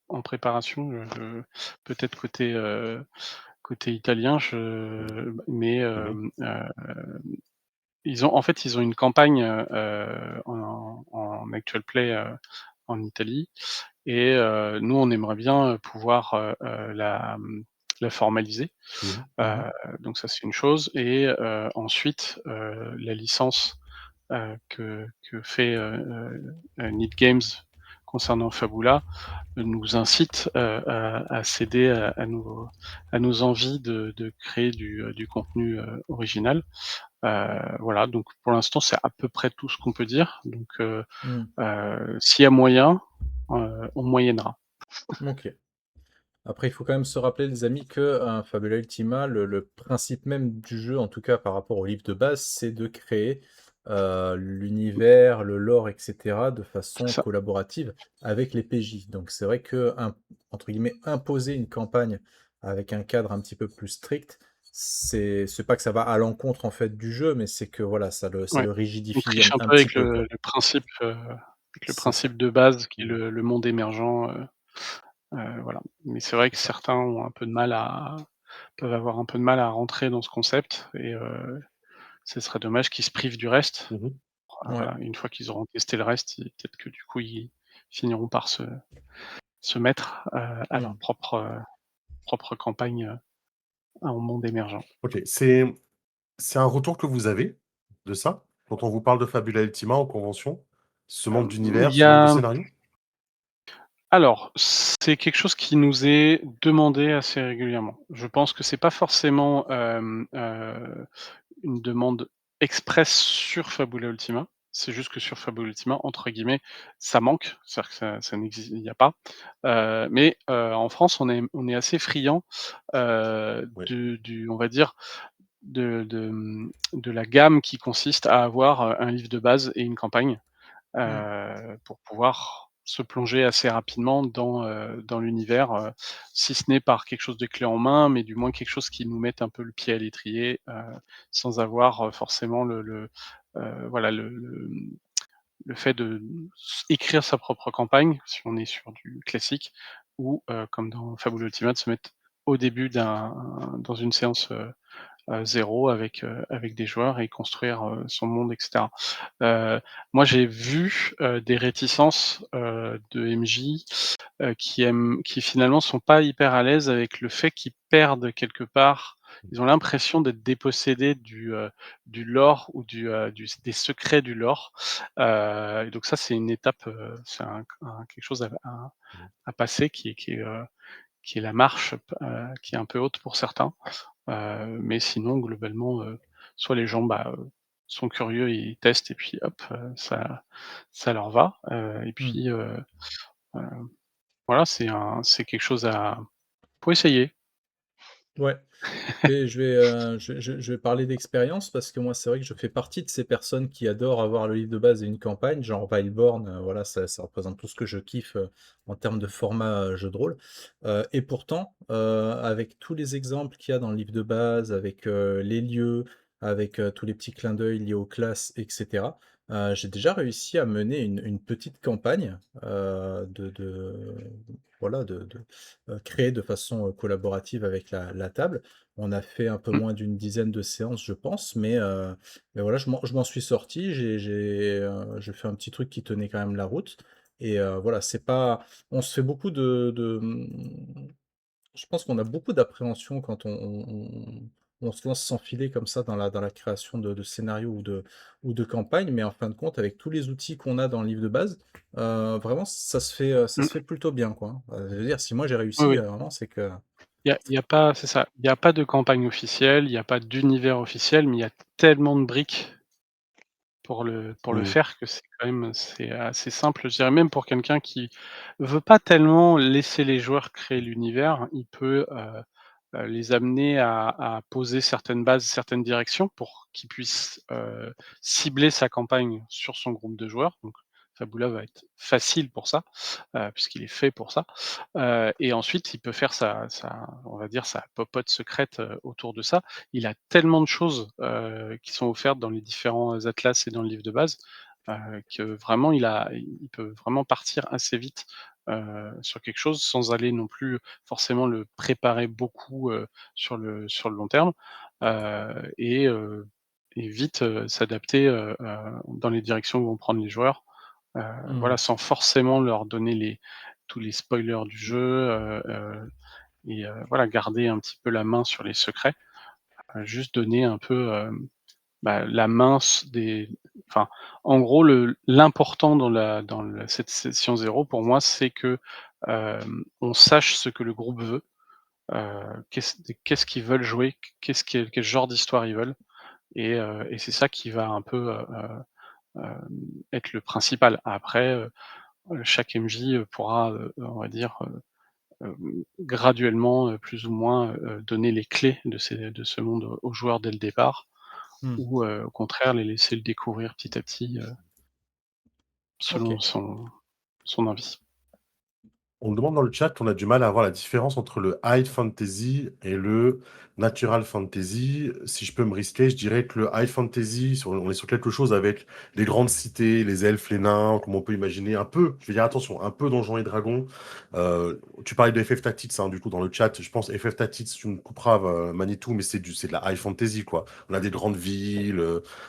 Speaker 5: en préparation, peut-être côté italien, mais
Speaker 2: Mmh.
Speaker 5: ils ont une campagne, en actual play, en Italie et nous, on aimerait bien, pouvoir, la formaliser.
Speaker 2: Mmh.
Speaker 5: Heu, donc ça, c'est une chose et ensuite, la licence, que fait, Need Games concernant Fabula, nous incite, à céder à nos envies de créer du contenu, original. Voilà, donc pour l'instant, c'est à peu près tout ce qu'on peut dire. Donc
Speaker 1: mmh,
Speaker 5: s'il y a moyen, on moyennera.
Speaker 1: OK. Après, il faut quand même se rappeler, les amis, que un Fabula Ultima, le principe même du jeu, en tout cas par rapport au livre de base, c'est de créer, l'univers, le lore et cetera, de
Speaker 5: C'est
Speaker 1: façon
Speaker 5: ça.
Speaker 1: collaborative avec les PJ. Donc c'est vrai que entre guillemets, «imposer» une campagne avec un cadre un petit peu plus strict, c'est pas que ça va à l'encontre, en fait, du jeu, mais c'est que voilà, ça
Speaker 5: Ouais.
Speaker 1: le
Speaker 5: On
Speaker 1: rigidifie
Speaker 5: triche un
Speaker 1: un
Speaker 5: peu
Speaker 1: petit
Speaker 5: avec
Speaker 1: peu, quoi.
Speaker 5: le
Speaker 1: C'est ça.
Speaker 5: principe de base qui est
Speaker 2: Mmh.
Speaker 5: le monde émergent, voilà. Mais c'est vrai
Speaker 1: C'est
Speaker 5: que
Speaker 1: ça.
Speaker 5: certains ont un peu de mal à peuvent avoir un peu de mal à rentrer dans ce concept et ce serait dommage qu'ils se privent du reste.
Speaker 2: Mmh.
Speaker 1: Ouais.
Speaker 5: Voilà, une fois qu'ils auront testé le reste, peut-être que du coup, ils finiront par se mettre, à leur
Speaker 1: Mmh.
Speaker 5: propre campagne, en monde émergent.
Speaker 2: OK, c'est un retour que vous avez de ça? Quand on vous parle de Fabula Ultima en convention? Ce manque
Speaker 5: Il
Speaker 2: d'univers,
Speaker 5: y
Speaker 2: ce manque de
Speaker 5: a
Speaker 2: scénario?
Speaker 5: alors, c'est quelque chose qui nous est demandé assez régulièrement. Je pense que c'est pas forcément, une demande express sur Fabula Ultima. C'est juste que sur Fabula Ultima, entre guillemets, «ça manque», c'est-à-dire que ça n'existe il y a pas. Mais en France, on est assez friand,
Speaker 2: Oui.
Speaker 5: on va dire, de la gamme qui consiste à avoir, un livre de base et une campagne.
Speaker 1: Mmh.
Speaker 5: Pour pouvoir se plonger assez rapidement dans l'univers, si ce n'est par quelque chose de clé en main, mais du moins quelque chose qui nous mette un peu le pied à l'étrier, sans avoir, forcément voilà le fait de écrire sa propre campagne, si on est sur du classique ou, comme dans Fable Ultima, de se mettre au début dans une séance, zéro avec des joueurs et construire son monde, etc. Moi, j'ai vu des réticences de MJ qui finalement sont pas hyper à l'aise avec le fait qu'ils perdent quelque part. Ils ont l'impression d'être dépossédés du lore ou des secrets du lore. Et donc ça, c'est une étape, c'est quelque chose à passer qui est la marche qui est un peu haute pour certains. Mais sinon, globalement, soit les gens sont curieux, ils testent et puis hop, ça leur va. Et
Speaker 1: Mmh.
Speaker 5: puis heu, voilà, c'est quelque chose à faut essayer.
Speaker 1: Ouais. Je vais parler d'expérience parce que moi, c'est vrai que je fais partie de ces personnes qui adorent avoir le livre de base et une campagne, genre Battleborn, voilà, ça représente tout ce que je kiffe, en termes de format, jeu de rôle. Et pourtant, avec tous les exemples qu'il y a dans le livre de base, avec, les lieux, avec, tous les petits clins d'œil liés aux classes et cetera, j'ai déjà réussi à mener une petite campagne, voilà, créée de façon, collaborative avec la table. On a fait un peu
Speaker 5: Mmh,
Speaker 1: moins d'une dizaine de séances, je pense, mais voilà, je m'en suis sorti. J'ai fait un petit truc qui tenait quand même la route et voilà, c'est pas on se fait beaucoup je pense qu'on a beaucoup d'appréhension quand on se lance sans filet comme ça dans la création de scénarios ou de campagnes, mais en fin de compte, avec tous les outils qu'on a dans le livre de base, vraiment ça se
Speaker 5: mmh.
Speaker 1: fait plutôt bien, quoi, hein. Je veux dire, si moi j'ai
Speaker 5: Oui,
Speaker 1: réussi,
Speaker 5: oui.
Speaker 1: vraiment, c'est que
Speaker 5: Il y a pas c'est ça, il y a pas de campagne officielle, il y a pas d'univers officiel, mais il y a tellement de briques pour le
Speaker 2: Mmh.
Speaker 5: faire que c'est assez simple. Je dirais même pour quelqu'un qui veut pas tellement laisser les joueurs créer l'univers, il peut, les amener à poser certaines bases, certaines directions pour qu'ils puissent, cibler sa campagne sur son groupe de joueurs. Donc Fabula va être facile pour ça, puisqu'il est fait pour ça. Et ensuite il peut faire on va dire sa popote secrète, autour de ça. Il a tellement de choses, qui sont offertes dans les différents atlas et dans le livre de base, que vraiment il peut vraiment partir assez vite, sur quelque chose sans aller non plus forcément le préparer beaucoup, sur le long terme, et vite, s'adapter, dans les directions que vont prendre les joueurs, voilà,
Speaker 1: mmh.
Speaker 5: sans forcément leur donner tous les spoilers du jeu, voilà, garder un petit peu la main sur les secrets, juste donner un peu, la main enfin, en gros, l'important dans cette session zéro pour moi, c'est que, on sache ce que le groupe veut, qu'est-ce qu'ils veulent jouer, quel genre d'histoire ils veulent et c'est ça qui va un peu, être le principal. Après, chaque MJ, pourra, on va dire, graduellement, plus ou moins, donner les clés de ce monde aux joueurs dès le départ
Speaker 1: Mmh.
Speaker 5: ou, au contraire les laisser le découvrir petit à petit, selon
Speaker 1: OK.
Speaker 5: son envie.
Speaker 2: On me demande dans le chat, on a du mal à voir la différence entre le high fantasy et le natural fantasy. Si je peux me risquer, je dirais que le high fantasy, on est sur quelque chose avec les grandes cités, les elfes, les nains, comme on peut imaginer, un peu, je vais dire attention, un peu Donjons et Dragons. Tu parlais de FF Tactics, hein, du coup, dans le chat. Je pense FF Tactics, tu me couperas, Manitou, mais c'est de la high fantasy, quoi. On a des grandes villes,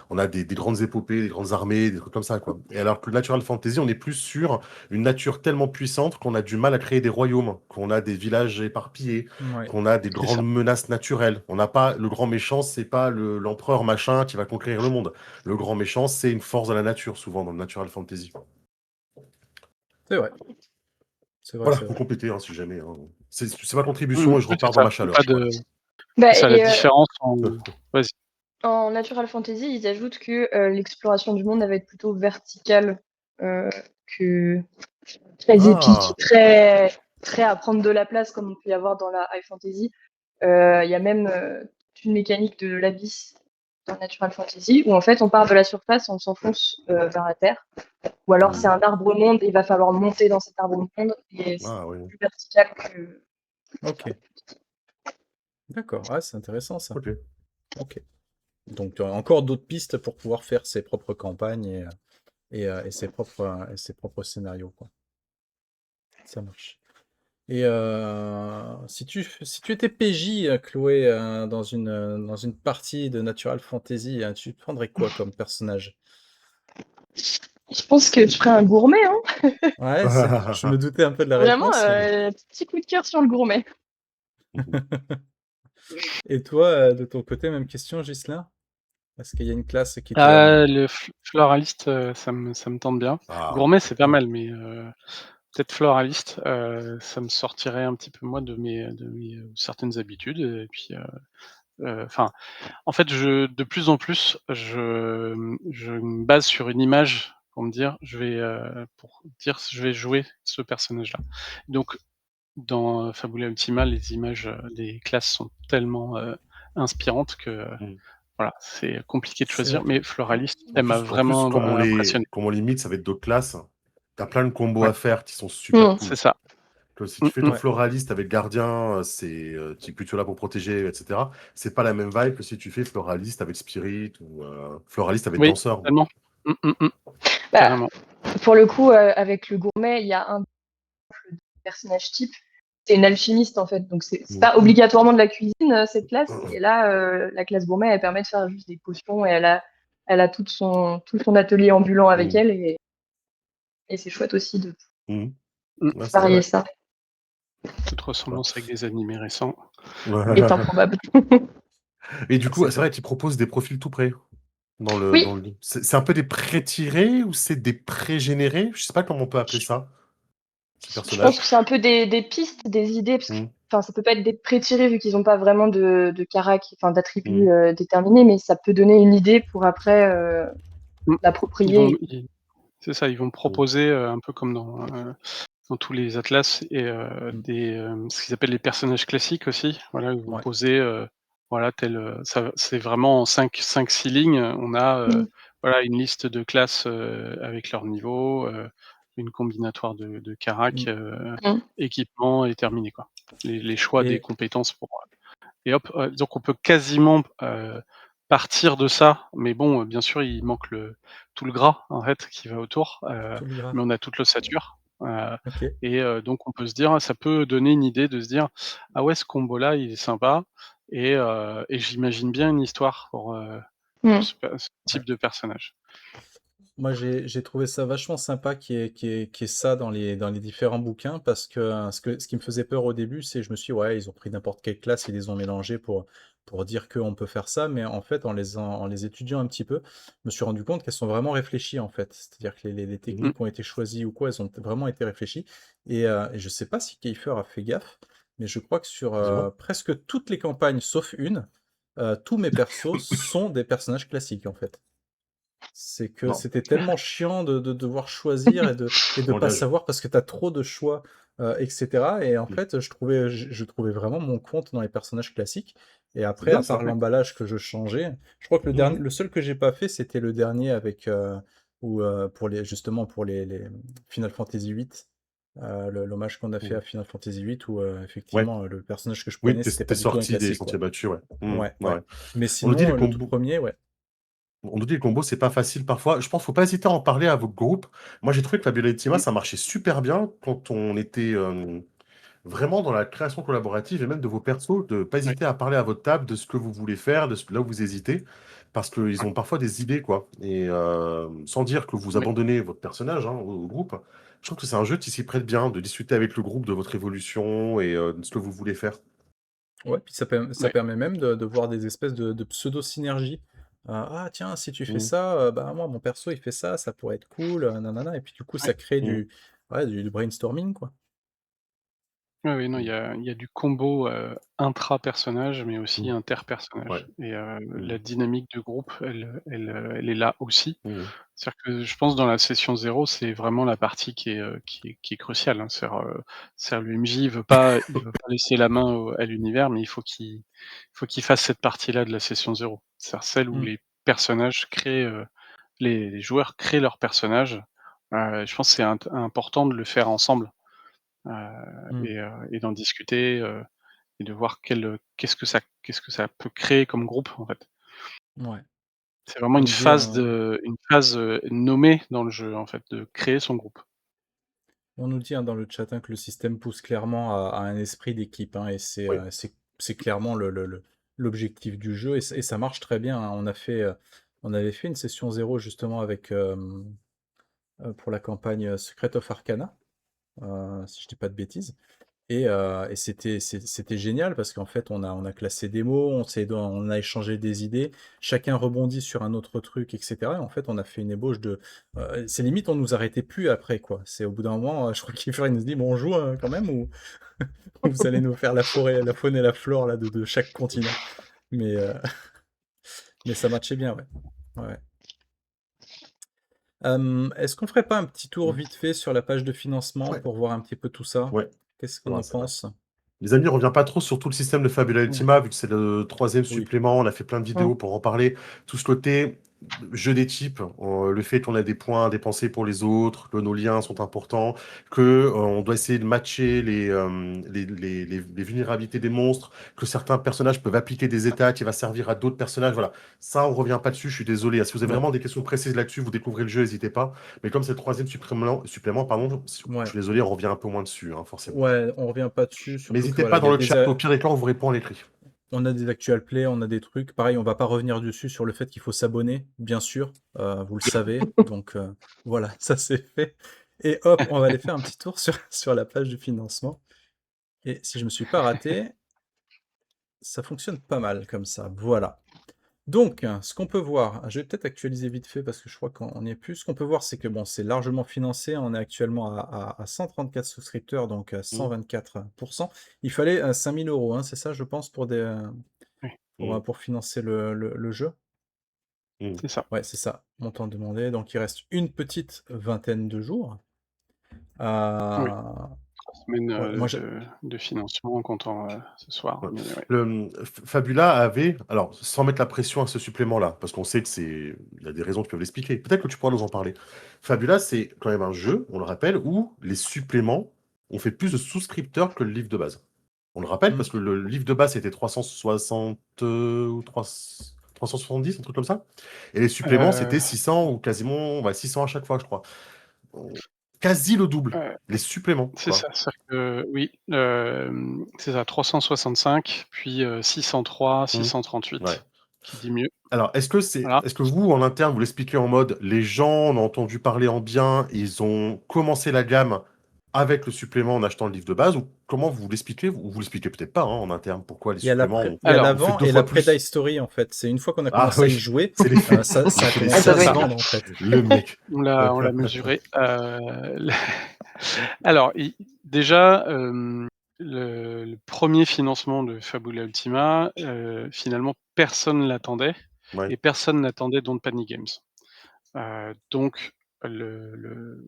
Speaker 2: on a des grandes épopées, des grandes armées, des trucs comme ça, quoi. Et alors que le natural fantasy, on est plus sur une nature tellement puissante qu'on a du mal à créer des royaumes, qu'on a des villages éparpillés,
Speaker 1: Ouais.
Speaker 2: qu'on a des
Speaker 5: C'est ça.
Speaker 2: grandes menaces naturelles. On n'a pas le grand méchant, c'est pas l'empereur machin qui va conquérir le monde. Le grand méchant, c'est une force de la nature, souvent dans le natural fantasy.
Speaker 1: C'est vrai. C'est vrai,
Speaker 2: Voilà,
Speaker 1: c'est
Speaker 2: vous
Speaker 1: vrai.
Speaker 2: complétez hein, si jamais. Hein. C'est ma
Speaker 5: Mmh,
Speaker 2: contribution et je
Speaker 5: oui, c'est
Speaker 2: repars dans
Speaker 5: ça.
Speaker 2: ma
Speaker 5: Il y a
Speaker 2: chaleur.
Speaker 5: pas
Speaker 2: Voilà.
Speaker 5: de
Speaker 4: Bah,
Speaker 5: c'est ça la
Speaker 4: et
Speaker 5: différence en vas-y.
Speaker 4: en Natural Fantasy, ils ajoutent que l'exploration du monde elle va être plutôt verticale que très épique,
Speaker 2: Ah,
Speaker 4: très à prendre de la place comme on peut y avoir dans la High Fantasy. Il y a même toute une mécanique de l'abysse dans Natural Fantasy où en fait on part de la surface, on s'enfonce vers la terre. Ou alors c'est
Speaker 2: hmm.
Speaker 4: un arbre monde et il va falloir monter dans cet arbre monde et c'est
Speaker 2: Ah oui.
Speaker 4: plus vertical que.
Speaker 1: OK. D'accord. Ah, c'est intéressant ça.
Speaker 2: Ok.
Speaker 1: OK. Donc, encore d'autres pistes pour pouvoir faire ses propres campagnes et ses propres scénarios, quoi. Ça marche. Et si tu étais PJ, Chloé, dans une partie de Natural Fantasy, tu prendrais quoi comme personnage?
Speaker 4: Je pense que je ferais un gourmet, hein.
Speaker 1: Ouais, c'est je me doutais un peu de la
Speaker 4: Vraiment,
Speaker 1: réponse, mais
Speaker 4: petit coup de cœur sur le gourmet.
Speaker 1: et toi, de ton côté, même question, Ghislain? Est-ce qu'il y a une classe qui te
Speaker 5: Le floraliste, ça me tente bien.
Speaker 2: Ah,
Speaker 5: Gourmet, c'est pas mal, mais peut-être floraliste, ça me sortirait un petit peu moi de mes, certaines habitudes et puis, enfin, en fait, de plus en plus, je me base sur une image pour me dire: pour dire je vais jouer ce personnage-là. Donc dans, Fabula Ultima, les images, des classes sont tellement, inspirantes que,
Speaker 2: mmh.
Speaker 5: voilà, c'est compliqué de
Speaker 1: c'est
Speaker 5: choisir,
Speaker 1: vrai.
Speaker 5: mais floraliste,
Speaker 2: En
Speaker 5: elle m'a
Speaker 2: plus en plus,
Speaker 5: vraiment, impressionné.
Speaker 2: comme on les mixe avec d'autres classes, tu as plein de combos
Speaker 5: Ouais,
Speaker 2: à faire qui sont super
Speaker 4: Mmh.
Speaker 2: cool.
Speaker 5: c'est ça.
Speaker 2: Que si
Speaker 5: Mmh
Speaker 2: tu fais
Speaker 5: mh.
Speaker 2: ton
Speaker 1: Ouais,
Speaker 2: floraliste avec gardien, c'est, tu es plutôt là pour protéger et cetera. C'est pas la même vibe que si tu fais floraliste avec spirit ou floraliste avec
Speaker 5: Oui,
Speaker 2: danseur.
Speaker 5: totalement. Mmh.
Speaker 4: Bah,
Speaker 5: Carrément.
Speaker 4: pour le coup, avec le gourmet, il y a un personnage type, c'est une alchimiste en fait. Donc c'est
Speaker 2: Mmh.
Speaker 4: pas obligatoirement de la cuisine cette classe. Et là, la classe gourmet, elle permet de faire juste des potions et elle a tout son atelier ambulant avec
Speaker 2: Mmh.
Speaker 4: elle et c'est chouette aussi de
Speaker 2: Mmh.
Speaker 5: Mmh.
Speaker 2: Ouais, c'est
Speaker 4: varier
Speaker 2: vrai.
Speaker 4: ça.
Speaker 5: Toute ressemblance avec des animés récents.
Speaker 4: Est improbable.
Speaker 2: Et du coup,
Speaker 1: c'est
Speaker 2: c'est
Speaker 1: clair.
Speaker 2: vrai, tu proposes des profils tout prêts
Speaker 4: Oui,
Speaker 2: dans le c'est un peu des pré-tirés ou c'est des pré-générés? Je sais pas comment on peut appeler ça, ces
Speaker 4: je pense
Speaker 2: personnages.
Speaker 4: que c'est un peu des pistes, des idées, parce que
Speaker 2: Mmh.
Speaker 4: enfin, ça peut pas être des pré-tirés vu qu'ils n'ont pas vraiment de carac, enfin
Speaker 2: Mmh.
Speaker 4: d'attributs déterminés, mais ça peut donner une idée pour après
Speaker 5: Mmh. Ils vont
Speaker 4: l'approprier.
Speaker 5: ils C'est ça, ils vont
Speaker 2: Mmh.
Speaker 5: proposer, un peu comme dans tous les atlas et
Speaker 1: Mmh.
Speaker 5: ce qu'ils appellent les personnages classiques aussi. Voilà, ils vont
Speaker 1: Ouais,
Speaker 5: poser, voilà tel, ça c'est vraiment en 5-6 lignes, on a,
Speaker 4: Mm.
Speaker 5: voilà une liste de classes, avec leur niveau, une combinatoire de carac,
Speaker 1: mmh
Speaker 4: Mm.
Speaker 5: équipement et terminé quoi. Les choix des
Speaker 1: et
Speaker 5: compétences pour, et hop, donc on peut quasiment, partir de ça, mais bon, bien sûr, il manque tout le gras, en fait, qui va autour,
Speaker 1: tout le gras.
Speaker 5: mais on a toute l'ossature,
Speaker 1: OK.
Speaker 5: et donc on peut se dire ça peut donner une idée de se dire: «Ah ouais, ce combo-là, il est sympa», et j'imagine bien une histoire pour
Speaker 4: Mm.
Speaker 5: ce
Speaker 1: Ouais.
Speaker 5: type de personnage.
Speaker 1: Moi, j'ai trouvé ça vachement sympa qu'il y ait ça dans les différents bouquins parce que, ce qui me faisait peur au début, c'est je me suis dit: «Ouais, ils ont pris n'importe quelle classe, ils les ont mélangés pour dire qu'on peut faire ça», mais en fait, en les étudiant un petit peu, je me suis rendu compte qu'elles sont vraiment réfléchies, en fait. C'est-à-dire que les
Speaker 2: Mmh.
Speaker 5: Mmh,
Speaker 1: techniques ont été choisies ou quoi, elles ont vraiment été réfléchies et je sais pas si Kiefer a fait gaffe, mais je crois que sur,
Speaker 2: Dis-moi?
Speaker 1: presque toutes les campagnes sauf une, tous mes persos sont des personnages classiques, en fait. C'est que
Speaker 2: Non,
Speaker 1: c'était tellement chiant de devoir choisir et de
Speaker 2: on
Speaker 1: pas
Speaker 2: engage.
Speaker 1: savoir parce que tu as trop de choix, et cetera et en
Speaker 2: Mmh.
Speaker 1: fait, je trouvais vraiment mon compte dans les personnages classiques et
Speaker 2: C'est
Speaker 1: après,
Speaker 2: bien
Speaker 1: à
Speaker 2: ça.
Speaker 1: part l'emballage que je changeais, je crois que
Speaker 2: Mmh.
Speaker 1: le seul que j'ai pas fait, c'était le dernier avec, pour les justement pour les Final Fantasy VIII, l'hommage qu'on a fait
Speaker 2: Mmh.
Speaker 1: à Final Fantasy VIII où,
Speaker 2: Ouais.
Speaker 1: effectivement, le personnage que je
Speaker 2: Oui,
Speaker 1: prenais, c'était
Speaker 2: tu
Speaker 1: pas du tout un
Speaker 2: sorti des
Speaker 1: classique,
Speaker 2: sentiers
Speaker 1: quoi.
Speaker 2: battus, ouais. Mmh.
Speaker 1: Ouais,
Speaker 2: Ouais,
Speaker 1: ouais.
Speaker 2: ouais.
Speaker 1: Mais
Speaker 2: On nous dit les
Speaker 1: sinon, le tout
Speaker 2: combos
Speaker 1: premier, ouais.
Speaker 2: on nous dit les combos, c'est pas facile parfois. Je pense qu'il faut pas hésiter à en parler à vos groupes. Moi, j'ai trouvé que Fabiola Ultima,
Speaker 5: mmh,
Speaker 2: ça marchait super bien quand on était, vraiment dans la création collaborative et même de vos persos, de pas
Speaker 5: ouais,
Speaker 2: hésiter à parler à votre table de ce que vous voulez faire, là où vous hésitez, parce qu'ils
Speaker 5: ouais,
Speaker 2: ont parfois des idées, quoi. Et sans dire que vous
Speaker 5: ouais.
Speaker 2: abandonnez votre personnage hein, au groupe, je trouve que c'est un jeu qui s'y prête bien, de discuter avec le groupe de votre évolution et de ce que vous voulez faire.
Speaker 1: Ouais, puis ça
Speaker 5: Ouais.
Speaker 1: permet même de voir des espèces de pseudo-synergies. «Ah tiens, si tu fais
Speaker 2: Mmh.
Speaker 1: ça, bah, moi mon perso il fait ça, ça pourrait être cool, nanana» et puis du coup
Speaker 5: Ouais.
Speaker 1: ça crée
Speaker 2: Mmh.
Speaker 1: du brainstorming, quoi.
Speaker 5: Oui, oui, non,
Speaker 2: Mmh.
Speaker 5: il y a du combo, intra-personnage, mais aussi
Speaker 2: Mmh. Ouais.
Speaker 5: inter-personnage et
Speaker 2: Mmh.
Speaker 5: la dynamique de groupe, elle est là aussi.
Speaker 2: Mmh.
Speaker 5: C'est-à-dire que je pense dans la session 0, c'est vraiment la partie qui est cruciale, hein. C'est-à-dire le MJ, il veut pas laisser la main à l'univers, mais il faut qu'il fasse cette partie-là de la session 0. C'est-à-dire celle où
Speaker 1: Mmh,
Speaker 5: les personnages créent, les joueurs créent leurs personnages. Je pense que c'est important de le faire ensemble.
Speaker 1: mmh,
Speaker 5: Et d'en discuter, et de voir qu'est-ce que ça peut créer comme groupe, en fait.
Speaker 1: ouais.
Speaker 5: C'est vraiment
Speaker 1: L'idée,
Speaker 5: une phase, nommée dans le jeu, en fait, de créer son groupe.
Speaker 1: On nous dit, hein, dans le chat, hein, que le système pousse clairement à un esprit d'équipe, hein, et
Speaker 2: Oui.
Speaker 1: c'est clairement l'objectif du jeu et ça marche très bien, hein. On avait fait une session 0 justement avec, pour la campagne, Secret of Arcana, si je dis pas de bêtises. Et c'était génial parce qu'en fait, on a classé des mots, on a échangé des idées, chacun rebondit sur un autre truc, et cetera. Et en fait, on a fait une ébauche de, c'est limite, on nous arrêtait plus après, quoi. C'est au bout d'un moment, je crois qu'il nous dit: «Bon, on joue, quand même ou vous allez nous faire la forêt, la faune et la flore là de chaque continent?» mais heu, mais ça matchait bien, ouais. Ouais. Est-ce qu'on ferait pas un petit tour
Speaker 2: Mmh.
Speaker 1: vite fait sur la page de financement
Speaker 2: Ouais,
Speaker 1: pour voir un petit peu tout ça?
Speaker 2: ouais,
Speaker 1: Qu'est-ce
Speaker 2: c'est
Speaker 1: qu'on
Speaker 2: vrai,
Speaker 1: en
Speaker 2: c'est vrai.
Speaker 1: pense?
Speaker 2: Les amis, on revient pas trop sur tout le système de Fabula
Speaker 1: Ouais.
Speaker 2: Ultima, vu que c'est le troisième
Speaker 1: Oui.
Speaker 2: supplément. On a fait plein de vidéos pour en parler. Tout ce côté jeu des types, le fait qu'on a des points à dépenser pour les autres, que nos liens sont importants, que on doit essayer de matcher les vulnérabilités des monstres, que certains personnages peuvent appliquer des états qui va servir à d'autres personnages. Voilà, ça, on revient pas dessus. Je suis désolé. Si vous avez
Speaker 1: Ouais.
Speaker 2: vraiment des questions précises là-dessus, vous découvrez le jeu, n'hésitez pas. Mais comme c'est le troisième supplément, pardon, je
Speaker 1: Ouais.
Speaker 2: suis désolé, on revient un peu moins dessus, hein, forcément.
Speaker 1: Ouais, on revient pas dessus,
Speaker 2: Mais
Speaker 1: surtout que
Speaker 2: n'hésitez
Speaker 1: voilà,
Speaker 2: pas
Speaker 1: il y
Speaker 2: dans
Speaker 1: a
Speaker 2: le
Speaker 1: des
Speaker 2: chat, au pire des cas, on vous répond à l'écrit.
Speaker 1: on a des actual play, on a des trucs. Pareil, on va pas revenir dessus sur le fait qu'il faut s'abonner, bien sûr, vous le savez, donc voilà, ça c'est fait. Et hop, on va aller faire un petit tour sur sur la page du financement et si je me suis pas raté, ça fonctionne pas mal comme ça, voilà. Donc, ce qu'on peut voir, je vais peut-être actualiser vite fait parce que je crois qu'on n'y est plus. Ce qu'on peut voir, c'est que bon, c'est largement financé. On est actuellement à 134 souscripteurs, donc
Speaker 2: Mmh,
Speaker 1: 124%. Il fallait 5 000 €, hein, c'est ça, je pense,
Speaker 5: Oui,
Speaker 2: mmh,
Speaker 1: pour financer le jeu?
Speaker 2: mmh.
Speaker 5: c'est ça.
Speaker 1: Ouais, c'est ça, montant demandé. Donc, il reste une petite vingtaine de jours. Euh,
Speaker 5: Oui, 3 semaines,
Speaker 1: ouais, moi,
Speaker 5: de financement en comptant, ce soir,
Speaker 2: Ouais.
Speaker 5: mais ouais.
Speaker 2: Fabula avait, alors sans mettre la pression à ce supplément-là, parce qu'on sait que il y a des raisons qui peuvent l'expliquer. Peut-être que tu pourras nous en parler. Fabula, c'est quand même un jeu, on le rappelle, où les suppléments ont fait plus de souscripteurs que le livre de base. On le rappelle
Speaker 1: Hmm.
Speaker 2: parce que le livre de base c'était 360 ou 370, un truc comme ça. Et les suppléments
Speaker 5: Heu
Speaker 2: c'était 600 ou quasiment 600 à chaque fois, je crois. Quasi le double.
Speaker 5: heu,
Speaker 2: Les suppléments,
Speaker 5: c'est ça,
Speaker 2: quoi.
Speaker 5: c'est-à-dire que oui, c'est ça, 365 puis, 603,
Speaker 2: Mmh. Ouais.
Speaker 5: 638 qui dit mieux.
Speaker 2: Alors,
Speaker 5: Voilà.
Speaker 2: est-ce que vous, en interne, vous l'expliquez en mode, les gens en ont entendu parler en bien, ils ont commencé la gamme avec le supplément en achetant le livre de base, ou comment vous l'expliquez? Ou vous l'expliquez peut-être pas, hein, en interne, pourquoi les suppléments
Speaker 1: Il y a
Speaker 5: Alors
Speaker 2: ont fait
Speaker 1: l'avant
Speaker 2: deux
Speaker 1: et
Speaker 2: fois
Speaker 1: l'après Die
Speaker 2: plus?
Speaker 1: Story, en fait. C'est une fois qu'on a
Speaker 2: Ah
Speaker 1: commencé à y
Speaker 2: oui,
Speaker 1: jouer,
Speaker 2: c'est l'effet,
Speaker 1: ça a
Speaker 2: l'effet
Speaker 1: commencé
Speaker 4: Ça
Speaker 1: à
Speaker 4: doit
Speaker 1: se
Speaker 4: être
Speaker 5: ça,
Speaker 4: ça.
Speaker 1: vendre, en fait.
Speaker 2: le mec.
Speaker 5: on l'a mesuré. Le alors i déjà, le 1er financement de Fabula Ultima, finalement personne l'attendait
Speaker 2: Ouais.
Speaker 5: et personne n'attendait Don't Panic Games. Donc le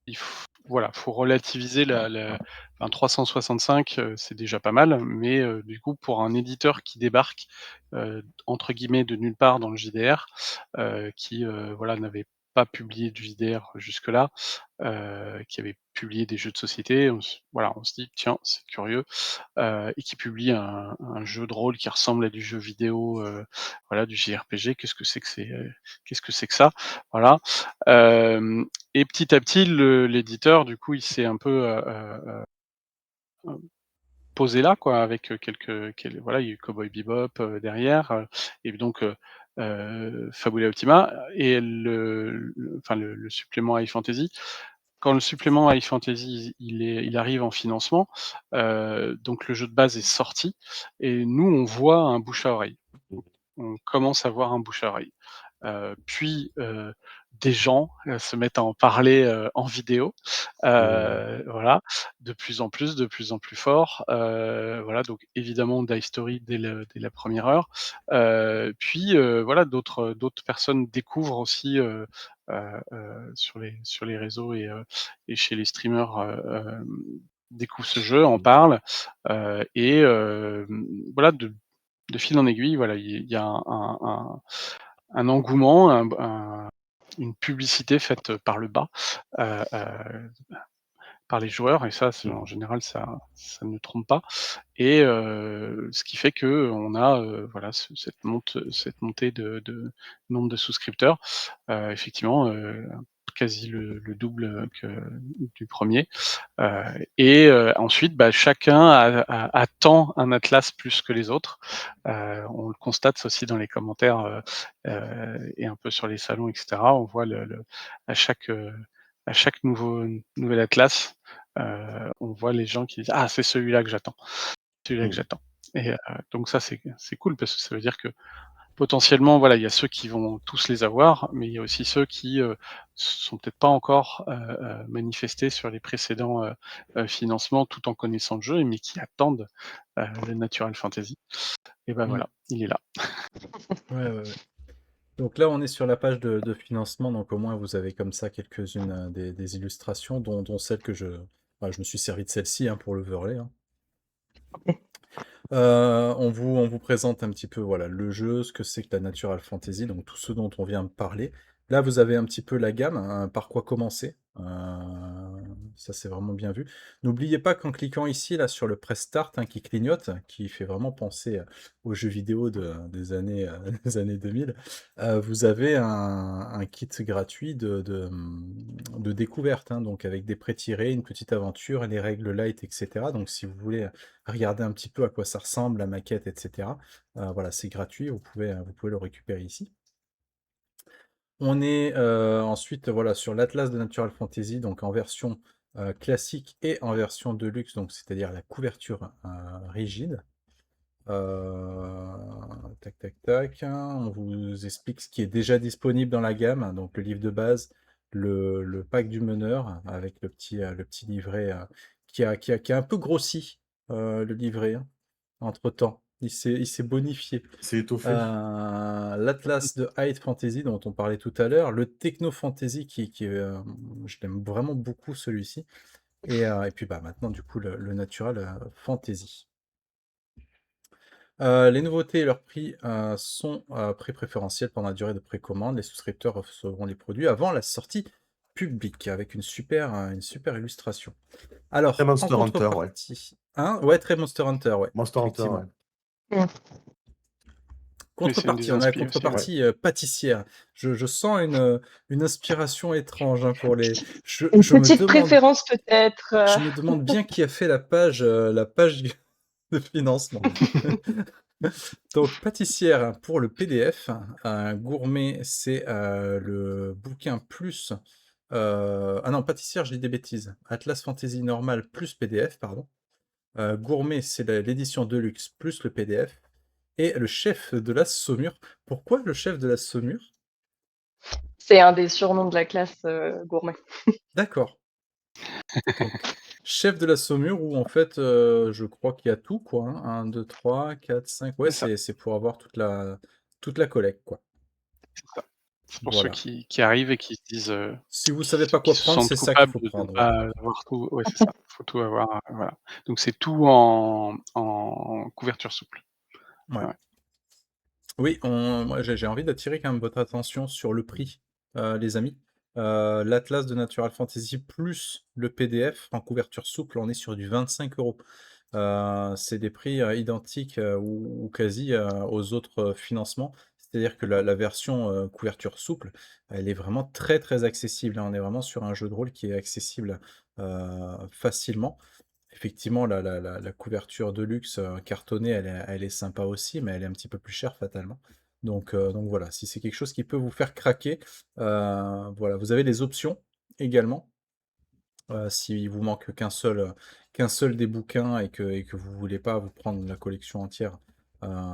Speaker 5: il f voilà, faut relativiser la enfin 365, c'est déjà pas mal, mais du coup, pour un éditeur qui débarque, entre guillemets «de nulle part» dans le JDR, qui, voilà, n'avait pas publié du JDR jusque-là, qui avait publié des jeux de société, on se dit: «Tiens, c'est curieux», et qui publie un jeu de rôle qui ressemble à du jeu vidéo, voilà, du JRPG. Qu'est-ce que c'est que ça? Voilà, hem et petit à petit, l'éditeur, du coup, il s'est un peu, posé là, quoi, avec, voilà, il y a eu Cowboy Bebop, derrière, et donc Fabula Ultima et enfin le supplément High Fantasy. Quand le supplément High Fantasy, il arrive en financement, donc le jeu de base est sorti et nous, on voit un bouche à oreille. On commence à voir un bouche à oreille. Puis, des gens, se mettent à en parler, en vidéo,
Speaker 2: Mmh.
Speaker 5: voilà, de plus en plus fort, voilà, donc évidemment Die Story dès la première heure, puis, voilà, d'autres personnes découvrent aussi, sur les réseaux et chez les streamers, découvrent ce jeu, en
Speaker 2: Mmh.
Speaker 5: parlent, et voilà, de fil en aiguille, voilà, il y a un engouement, une publicité faite par le bas, par les joueurs et ça, en
Speaker 2: Mmh.
Speaker 5: général, ça ne trompe pas et ce qui fait qu'on a, voilà, cette montée de nombre de souscripteurs. Effectivement, quasi le double du premier. Ensuite, chacun attend un atlas plus que les autres. On le constate aussi dans les commentaires et un peu sur les salons, etc. On voit à chaque nouvel atlas, on voit les gens qui disent ah c'est celui-là que j'attends, celui-là que j'attends. Et donc ça c'est cool parce que ça veut dire que potentiellement, voilà, il y a ceux qui vont tous les avoir, mais il y a aussi ceux qui sont peut-être pas encore manifestés sur les précédents financements, tout en connaissant le jeu, mais qui attendent le Natural Fantasy. Et voilà, il est là.
Speaker 1: Ouais. Donc là, on est sur la page de financement, donc au moins vous avez comme ça quelques-unes des illustrations, dont celle que je me suis servi de celle-ci pour l'overlay. On vous présente un petit peu voilà, le jeu, ce que c'est que la Natural Fantasy, donc tout ce dont on vient de parler. Là, vous avez un petit peu la gamme, par quoi commencer. Ça, c'est vraiment bien vu. N'oubliez pas qu'en cliquant ici, là, sur le Press Start, qui clignote, qui fait vraiment penser aux jeux vidéo des années, des années 2000, vous avez un kit gratuit de découverte, donc avec des pré-tirés, une petite aventure, les règles light, etc. Donc si vous voulez regarder un petit peu à quoi ça ressemble, la maquette, etc., voilà, c'est gratuit, vous pouvez le récupérer ici. On est ensuite voilà, sur l'Atlas de Natural Fantasy, donc en version classique et en version deluxe, donc c'est-à-dire la couverture rigide. Tac, tac, tac. On vous explique ce qui est déjà disponible dans la gamme, donc le livre de base, le pack du meneur, avec le petit livret qui a un peu grossi, le livret, entre-temps. Il s'est bonifié.
Speaker 2: C'est étoffé.
Speaker 1: L'Atlas de High Fantasy dont on parlait tout à l'heure, le Techno Fantasy je l'aime vraiment beaucoup celui-ci, et puis maintenant du coup le Natural Fantasy. Les nouveautés et leurs prix sont prix préférentiels pendant la durée de précommande. Les souscripteurs recevront les produits avant la sortie publique avec une super illustration. Alors,
Speaker 2: Très Monster
Speaker 1: en
Speaker 2: Hunter, ouais.
Speaker 1: contrepartie, ouais, très Monster Hunter, ouais.
Speaker 2: Monster Hunter,
Speaker 1: effectivement.
Speaker 2: ouais.
Speaker 1: Contrepartie, on a la contrepartie pâtissière. Je sens une inspiration étrange pour les.
Speaker 4: Une petite préférence peut-être.
Speaker 1: Je me demande bien qui a fait la page de financement. Donc, pâtissière pour le PDF. Gourmet, c'est le bouquin plus. Ah non, pâtissière, je dis des bêtises. Atlas Fantasy normal plus PDF, pardon. Gourmet, c'est l'édition Deluxe plus le PDF. Et le chef de la Saumure. Pourquoi le chef de la Saumure?
Speaker 4: C'est un des surnoms de la classe Gourmet.
Speaker 1: D'accord. Donc, chef de la Saumure, où en fait, je crois qu'il y a tout, quoi. 1, 2, 3, 4, 5. Ouais, c'est pour avoir toute la collecte, quoi.
Speaker 5: C'est ça. C'est pour
Speaker 1: Voilà.
Speaker 5: ceux qui arrivent et qui se disent.
Speaker 1: Si vous savez pas quoi prendre, c'est ça qu'il faut prendre.
Speaker 5: Pas avoir tout. Ouais, c'est ça. Il faut tout avoir. Voilà. Donc c'est tout en couverture souple.
Speaker 1: Ouais. Oui, moi j'ai envie d'attirer quand même votre attention sur le prix, les amis. L'Atlas de Natural Fantasy plus le PDF en couverture souple, on est sur du 25 €. C'est des prix identiques ou quasi aux autres financements. C'est-à-dire que la version couverture souple, elle est vraiment très très accessible. On est vraiment sur un jeu de rôle qui est accessible facilement. Effectivement, la couverture de luxe cartonnée, elle est sympa aussi, mais elle est un petit peu plus chère fatalement. Donc voilà, si c'est quelque chose qui peut vous faire craquer, voilà, vous avez les options également. S'il vous manque qu'un seul des bouquins et que vous voulez pas vous prendre la collection entière,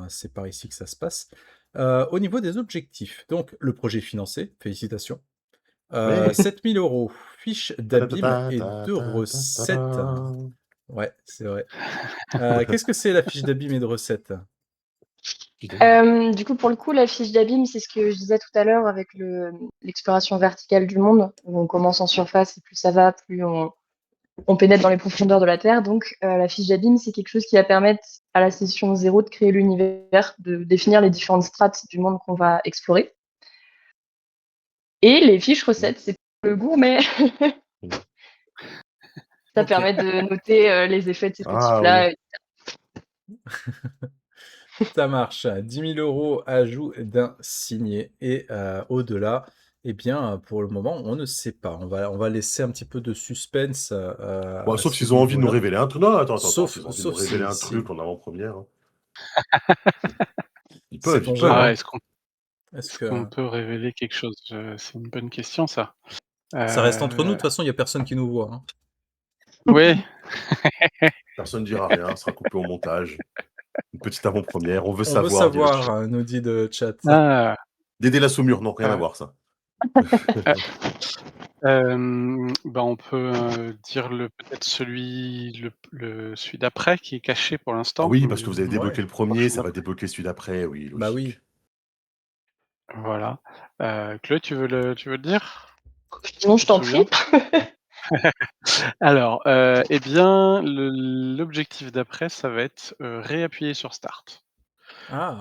Speaker 1: c'est par ici que ça se passe. Au niveau des objectifs, donc le projet financé, félicitations. 7 000 €, fiche d'abîme et de recettes. Ouais, c'est vrai. Qu'est-ce que c'est la fiche d'abîme et de recettes?
Speaker 4: Du coup, pour le coup, la fiche d'abîme, c'est ce que je disais tout à l'heure avec l'exploration verticale du monde, où on commence en surface et plus ça va, plus on pénètre dans les profondeurs de la Terre. Donc, la fiche d'abîme, c'est quelque chose qui va permettre à la session 0 de créer l'univers, de définir les différentes strates du monde qu'on va explorer. Et les fiches recettes, c'est pour le gourmet. Ça permet de noter les effets de ces petits plats.
Speaker 2: Oui.
Speaker 1: Ça marche. 10 000 € ajout d'un signé. Et au-delà, Eh bien, pour le moment, on ne sait pas. On va laisser un petit peu de suspense,
Speaker 2: Bon,
Speaker 1: à
Speaker 2: sauf
Speaker 1: ce
Speaker 2: s'ils ont envie de nous
Speaker 1: niveau-là.
Speaker 2: révéler un truc. Non, attends,
Speaker 1: Sauf
Speaker 2: s'ils ont envie de nous
Speaker 1: sauf
Speaker 2: révéler un
Speaker 1: si
Speaker 2: truc en avant-première, hein. Ils peuvent,
Speaker 1: sait-on
Speaker 2: ils peuvent,
Speaker 5: Ah,
Speaker 1: jamais.
Speaker 2: hein.
Speaker 1: Est-ce
Speaker 5: est-ce qu'on
Speaker 1: que
Speaker 5: peut révéler quelque chose? C'est une bonne question ça.
Speaker 1: ça reste entre nous, de
Speaker 5: Heu,
Speaker 1: toute façon, il y a personne qui nous voit, hein.
Speaker 5: oui.
Speaker 2: Personne ne dira rien, sera coupé au montage. Une petite avant-première, on veut
Speaker 1: On veut
Speaker 2: savoir, dit le
Speaker 1: savoir,
Speaker 2: chat.
Speaker 1: nous dit le chat.
Speaker 5: Ah,
Speaker 2: Dédé la Saumure, non, rien à
Speaker 5: heu,
Speaker 2: voir ça.
Speaker 5: heu, on peut, dire peut-être celui d'après qui est caché pour
Speaker 2: Ah
Speaker 5: l'instant,
Speaker 2: oui, parce que vous
Speaker 5: mais
Speaker 2: avez
Speaker 1: Ouais,
Speaker 2: débloqué le premier, ça
Speaker 5: franchement
Speaker 2: va débloquer celui d'après, oui,
Speaker 1: bah oui.
Speaker 2: logique.
Speaker 5: voilà. Chloé, tu veux le dire?
Speaker 4: Sinon, je
Speaker 5: Tu te
Speaker 4: t'en prie.
Speaker 5: souviens? Alors, eh bien, l'objectif d'après, ça va être, réappuyer sur start.
Speaker 1: Ah!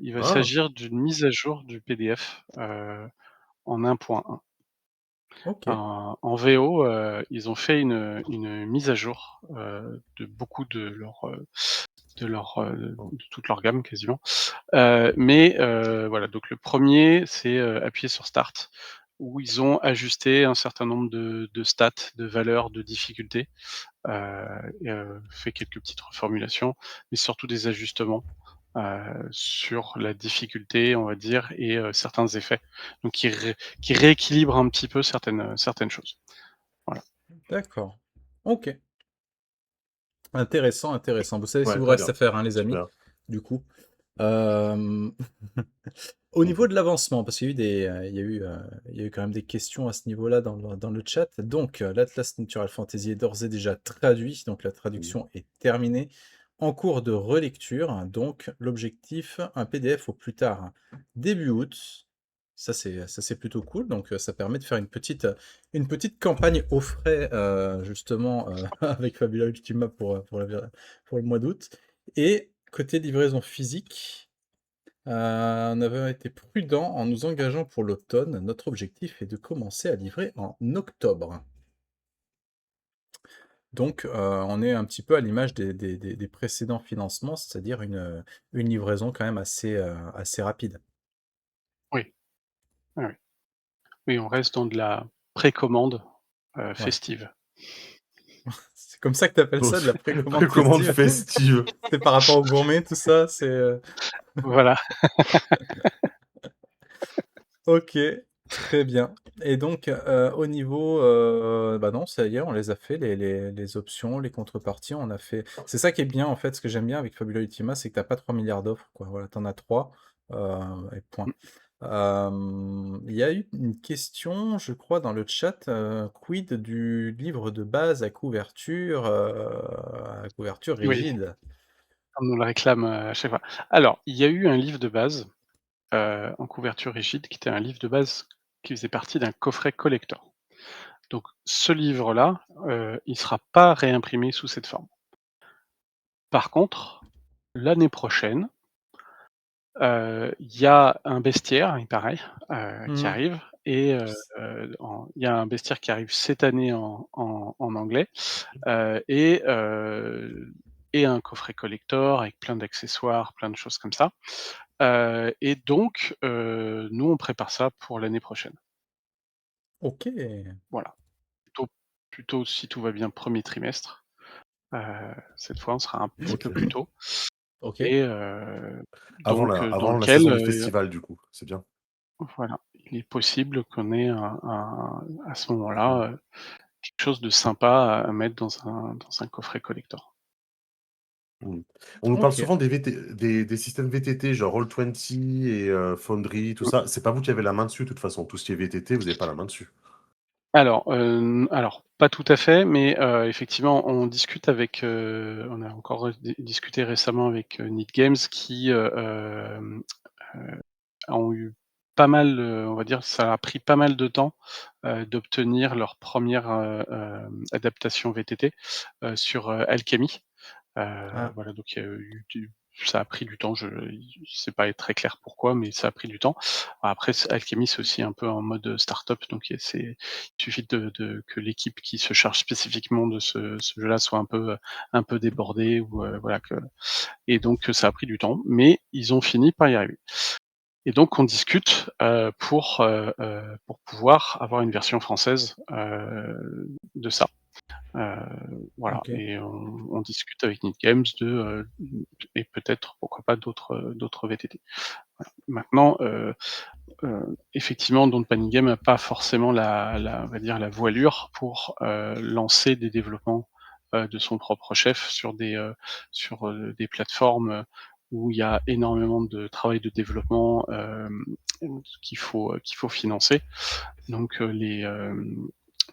Speaker 5: Il va
Speaker 2: Ah!
Speaker 5: s'agir d'une mise à jour du PDF, en 1.1.
Speaker 1: OK.
Speaker 5: En VO, ils ont fait une mise à jour, de beaucoup de toute leur gamme quasiment. Mais voilà, donc le premier, c'est, appuyer sur start, où ils ont ajusté un certain nombre de stats, de valeurs, de difficultés, et fait quelques petites reformulations, mais surtout des ajustements, sur la difficulté, on va dire, et certains effets. Donc qui rééquilibrent un petit peu certaines choses. Voilà.
Speaker 1: D'accord. OK. Intéressant, intéressant. Vous savez ce qu'il
Speaker 2: Ouais,
Speaker 1: vous
Speaker 2: très
Speaker 1: reste
Speaker 2: bien.
Speaker 1: à faire, hein, les amis,
Speaker 2: Super.
Speaker 1: du coup. Hem, au
Speaker 2: Mmh
Speaker 1: niveau
Speaker 2: mh.
Speaker 1: de l'avancement, parce qu'il y a eu il y a eu quand même des questions à ce niveau-là dans le chat. Donc, l'Atlas Natural Fantasy est d'ores et déjà traduit, donc la
Speaker 2: Mmh.
Speaker 1: traduction est terminée. En cours de relecture, donc l'objectif, un PDF au plus tard début août. Ça c'est plutôt cool, donc ça permet de faire une petite campagne au frais, justement, avec Fabula Ultima pour le mois d'août. Et côté livraison physique, on avait été prudent en nous engageant pour l'automne. Notre objectif est de commencer à livrer en octobre. Donc, on est un petit peu à l'image des précédents financements, c'est-à-dire une livraison quand même assez rapide.
Speaker 5: Oui, oui, oui. Oui, on reste dans de la précommande,
Speaker 1: Ouais.
Speaker 5: festive.
Speaker 1: C'est comme ça que tu appelles
Speaker 2: Donc
Speaker 1: ça, de la précommande
Speaker 2: précommande
Speaker 1: festive?
Speaker 2: festive.
Speaker 1: C'est par rapport aux gourmets, tout ça?
Speaker 5: Voilà.
Speaker 1: OK, très bien. Et donc, au niveau, bah, non, ça y est, on les a fait, les options, les contreparties, on a fait c'est ça qui est bien, en fait, ce que j'aime bien avec Fabula Ultima, c'est que tu as pas 3 000 000 d'offres, quoi. Voilà, tu en as 3, et point.
Speaker 5: Mmh.
Speaker 1: Il y a eu une question, je crois, dans le chat, quid du livre de base à couverture
Speaker 5: Oui,
Speaker 1: rigide?
Speaker 5: on nous le réclame, à chaque fois. Alors, il y a eu un livre de base, en couverture rigide, qui était un livre de base qui faisait partie d'un coffret collector. Donc ce livre-là, il sera pas réimprimé sous cette forme. Par contre, l'année prochaine, il y a un bestiaire, il paraît, qui
Speaker 1: Mmh.
Speaker 5: arrive, et il y a un bestiaire qui arrive cette année en anglais, et un coffret collector avec plein d'accessoires, plein de choses comme ça. Et donc, nous on prépare ça pour l'année prochaine.
Speaker 1: OK.
Speaker 5: Voilà. Plutôt si tout va bien, premier trimestre. Cette fois, on sera un petit peu
Speaker 2: OK.
Speaker 5: plus tôt,
Speaker 1: OK.
Speaker 5: et dans
Speaker 2: Avant la
Speaker 5: lequel,
Speaker 2: saison du festival, du coup, c'est bien.
Speaker 5: voilà, il est possible qu'on ait à ce
Speaker 2: Mmh.
Speaker 5: moment-là, quelque chose de sympa à mettre dans un coffret collector.
Speaker 2: Mmh. On nous parle
Speaker 1: OK.
Speaker 2: souvent des systèmes VTT, genre Roll20 et Foundry, tout
Speaker 5: Mmh.
Speaker 2: ça. C'est pas vous qui avez la main dessus, de toute façon. Tout ce qui est VTT, vous avez pas la main dessus.
Speaker 5: Alors pas tout à fait, mais effectivement, on a encore discuté récemment avec, Neat Games qui, ont eu pas mal, on va dire, ça a pris pas mal de temps, d'obtenir leur première adaptation VTT, sur, Alchemy.
Speaker 1: Ah,
Speaker 5: Voilà, donc il y a eu du ça a pris du temps, c'est pas très clair pourquoi, mais ça a pris du temps. Après Alchemy, c'est aussi un peu en mode start-up, donc il suffit que l'équipe qui se charge spécifiquement de ce jeu-là soit un peu débordée, ou voilà, et donc ça a pris du temps, mais ils ont fini par y arriver. Et donc on discute, pour pouvoir avoir une version française, de ça. Heu, voilà
Speaker 1: OK.
Speaker 5: et on discute avec Need Games et peut-être, pourquoi pas, d'autres VTT. Voilà. Maintenant, effectivement, Don't Panic Game n'a pas forcément on va dire la voilure pour, lancer des développements, de son propre chef sur des plateformes, où il y a énormément de travail de développement, qu'il faut financer. Donc,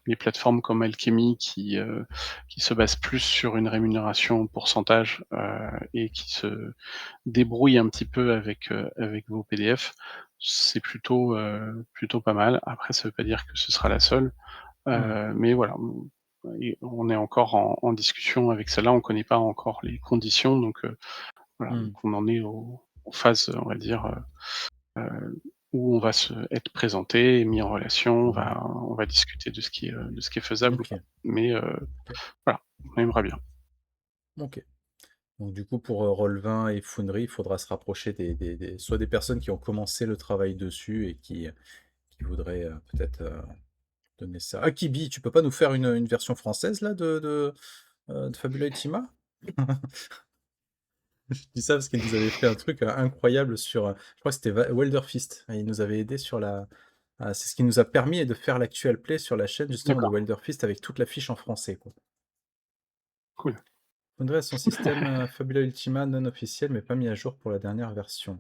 Speaker 5: les plateformes comme Alchemy qui se basent plus sur une rémunération au pourcentage, et qui se débrouillent un petit peu avec vos PDF, c'est plutôt pas mal. Après, ça veut pas dire que ce sera la seule,
Speaker 1: Mmh.
Speaker 5: mais voilà, et on est encore en discussion avec celle-là. On connaît pas encore les conditions, donc voilà, donc
Speaker 1: Mmh.
Speaker 5: on en est aux phases, on va dire, où on va être présenté et mis en relation. On
Speaker 2: Mmh.
Speaker 5: va on va discuter de ce qui est faisable ou pas.
Speaker 1: OK.
Speaker 5: Mais
Speaker 1: OK.
Speaker 5: voilà, on aimerait bien.
Speaker 1: OK. Donc du coup, pour, Roll20 et Foundry, il faudra se rapprocher des soit des personnes qui ont commencé le travail dessus et qui voudraient, peut-être, donner ça. Ah Kibi, tu peux pas nous faire une version française là de Fabula Ultima? Je dis ça parce qu'il nous avait fait un truc, incroyable sur, je crois que c'était Va Wilder Fist. Il nous avait aidé sur c'est ce qui nous a permis de faire l'actual play sur la chaîne justement de
Speaker 5: D'accord,
Speaker 1: Wilder Fist avec toute la fiche en français, quoi.
Speaker 5: cool.
Speaker 1: Foundry a son système, Fabula Ultima non officiel, mais pas mis à jour pour la dernière version.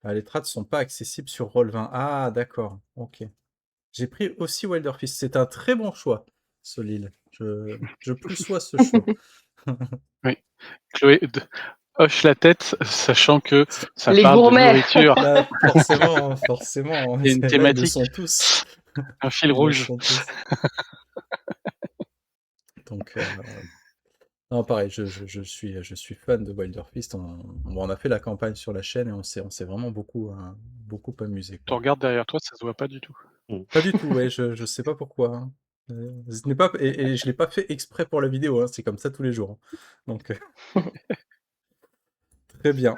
Speaker 1: Ah, les trades sont pas accessibles sur Roll20. Ah d'accord, OK. J'ai pris aussi Wilder Fist. C'est un très bon choix, Solil. Je plus sois ce choix.
Speaker 5: Oui, Chloé hoche la tête, sachant que ça
Speaker 4: Les
Speaker 5: parle de
Speaker 4: gourmets.
Speaker 5: nourriture.
Speaker 1: Bah, forcément, forcément,
Speaker 5: Il y a une
Speaker 1: là, ils le
Speaker 5: thématique,
Speaker 1: sont tous.
Speaker 5: un fil
Speaker 1: Ils le
Speaker 5: rouge.
Speaker 1: sont tous. Donc, non, pareil, je suis fan de Wilder Fist. On a fait la campagne sur la chaîne et on s'est vraiment beaucoup amusé,
Speaker 5: Tu
Speaker 1: quoi.
Speaker 5: regardes derrière toi, ça se voit pas du tout.
Speaker 2: Mmh.
Speaker 1: Pas du tout, ouais, je sais pas pourquoi, hein. Ce n'est pas et je l'ai pas fait exprès pour la vidéo, hein, c'est comme ça tous les jours, hein. Donc, très bien.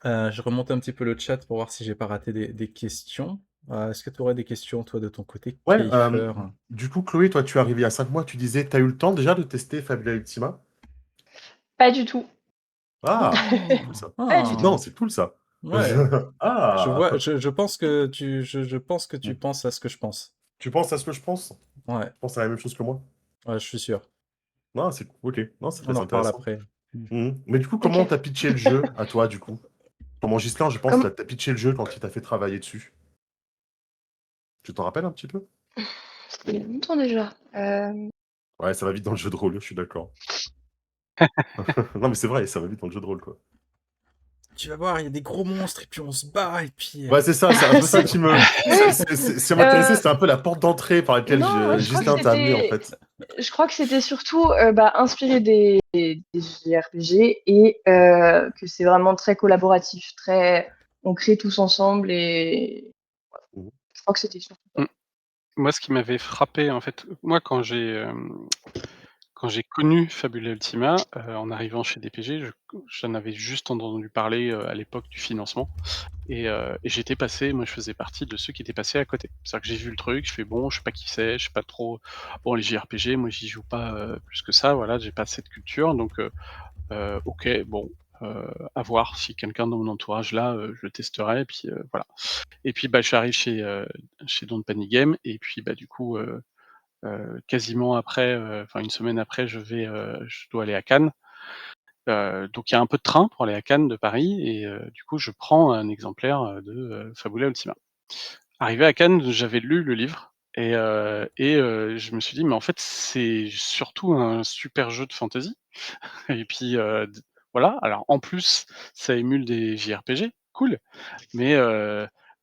Speaker 1: Je remonte un petit peu le chat pour voir si j'ai pas raté des questions. Est-ce que tu aurais des questions, toi, de ton côté,
Speaker 2: Ouais,
Speaker 1: Kiefer?
Speaker 2: du coup, Chloé, toi, tu es arrivée il y a 5 mois, tu disais, tu as eu le temps déjà de tester Fabula Ultima?
Speaker 4: Pas du tout.
Speaker 2: Ah! C'est cool
Speaker 1: Oh!
Speaker 2: ça.
Speaker 4: Pas du
Speaker 2: Non,
Speaker 1: Ah!
Speaker 4: tout.
Speaker 2: c'est cool ça.
Speaker 1: Ouais, je
Speaker 2: Ah!
Speaker 1: vois, je pense que je pense que tu
Speaker 2: Mmh.
Speaker 1: penses à ce que je pense.
Speaker 2: Tu penses à ce que je pense?
Speaker 1: Ouais,
Speaker 2: Tu penses à la même chose que moi?
Speaker 1: ouais, je suis sûr.
Speaker 2: Non, c'est OK. Non, c'est
Speaker 1: On
Speaker 2: très
Speaker 1: en reparle
Speaker 2: intéressant.
Speaker 1: après. Mmh.
Speaker 2: Mais du coup, comment
Speaker 4: Ok.
Speaker 2: tu pitché le jeu à toi, du coup? Comment Ghislain, je pense,
Speaker 4: Comme...
Speaker 2: tu pitché le jeu quand il t'a fait travailler dessus. Tu t'en rappelles un petit peu?
Speaker 4: C'était il y a longtemps déjà.
Speaker 2: Ouais, ça va vite dans le jeu de rôle, je suis d'accord. Non, mais c'est vrai, ça va vite dans le jeu de rôle, quoi.
Speaker 1: Tu vas voir, il y a des gros monstres et puis on se bat et puis,
Speaker 2: Ouais, c'est ça, c'est un peu ça
Speaker 4: C'est-
Speaker 2: qui me.
Speaker 4: Oui.
Speaker 2: Ça m'intéressait, c'était un peu la porte d'entrée par laquelle
Speaker 4: Non, je crois que
Speaker 2: Ghislain t'a amené, en
Speaker 4: c'était.
Speaker 2: fait.
Speaker 4: Je crois que c'était surtout inspiré des JRPG et que c'est vraiment très collaboratif, très. On crée tous ensemble et
Speaker 2: Mhm.
Speaker 4: je crois que c'était surtout ça.
Speaker 5: Mmh. Moi, ce qui m'avait frappé, en fait, moi, quand j'ai connu Fabula Ultima, en arrivant chez DPG, j'en avais juste entendu parler, à l'époque du financement et j'étais passé, moi, je faisais partie de ceux qui étaient passés à côté. C'est-à-dire que j'ai vu le truc, je fais: «Bon, je sais pas qui c'est, je sais pas trop». Bon, les JRPG, moi, j'y joue pas, plus que ça, voilà, j'ai pas cette culture donc OK, bon, à voir si quelqu'un dans mon entourage là, je le testerai et puis, voilà. Et puis, bah, je suis arrivé chez Don't Panic Game et puis, bah, du coup, quasiment après, enfin une semaine après, je dois aller à Cannes. Donc il y a un peu de train pour aller à Cannes de Paris et du coup, je prends un exemplaire, de Fabula Ultima. Arrivé à Cannes, j'avais lu le livre et je me suis dit: «Mais en fait, c'est surtout un super jeu de fantasy» et puis, d voilà. Alors en plus, ça émule des JRPG, cool. Mais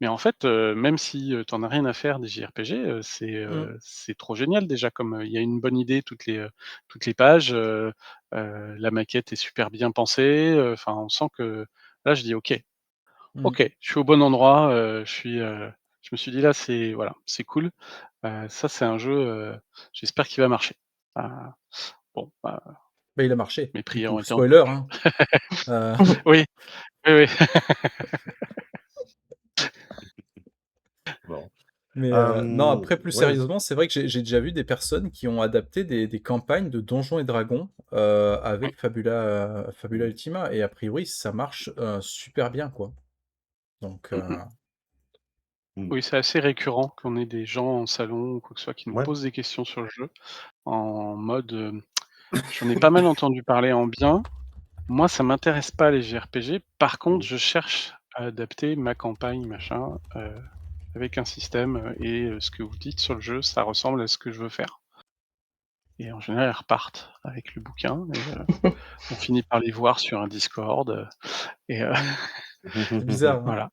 Speaker 5: en fait, même si, tu en as rien à faire des JRPG,
Speaker 1: Mmh.
Speaker 5: c'est trop génial déjà comme, il y a une bonne idée toutes les pages, la maquette est super bien pensée, enfin on sent que là je dis: «OK,
Speaker 1: Mmh.
Speaker 5: OK, je suis au bon endroit», je me suis dit: «Là c'est voilà, c'est cool, ça c'est un jeu, j'espère qu'il va marcher». Ah, bon, bah,
Speaker 1: Bah, il a marché,
Speaker 5: mes
Speaker 1: du
Speaker 5: prières
Speaker 1: coup.
Speaker 5: ont été
Speaker 1: Spoiler,
Speaker 5: entendues.
Speaker 1: hein. Heu,
Speaker 5: Oui, oui, oui.
Speaker 1: Mais non,
Speaker 2: Hem,
Speaker 1: après plus
Speaker 2: ouais, vas-y.
Speaker 1: sérieusement, c'est vrai que j'ai déjà vu des personnes qui ont adapté des campagnes de Donjons& et Dragons,
Speaker 5: Oui.
Speaker 1: avec Fabula
Speaker 2: Mmh.
Speaker 1: Ultima et a priori ça marche, super bien, quoi. Donc
Speaker 5: Mmh mh.
Speaker 2: Mmh.
Speaker 5: Oui, c'est assez récurrent qu'on ait des gens en salon ou quoi que ce soit qui nous
Speaker 2: Ouais.
Speaker 5: posent des questions sur le jeu en mode, «J'en ai pas mal entendu parler en bien, moi ça m'intéresse pas les JRPG, par contre
Speaker 2: Mmh.
Speaker 5: je cherche à adapter ma campagne machin, avec un système, ce que vous dites sur le jeu, ça ressemble à ce que je veux faire». Et en général, ils repartent avec le bouquin et on finit par les voir sur un Discord, et
Speaker 1: c'est bizarre, hein?
Speaker 5: voilà.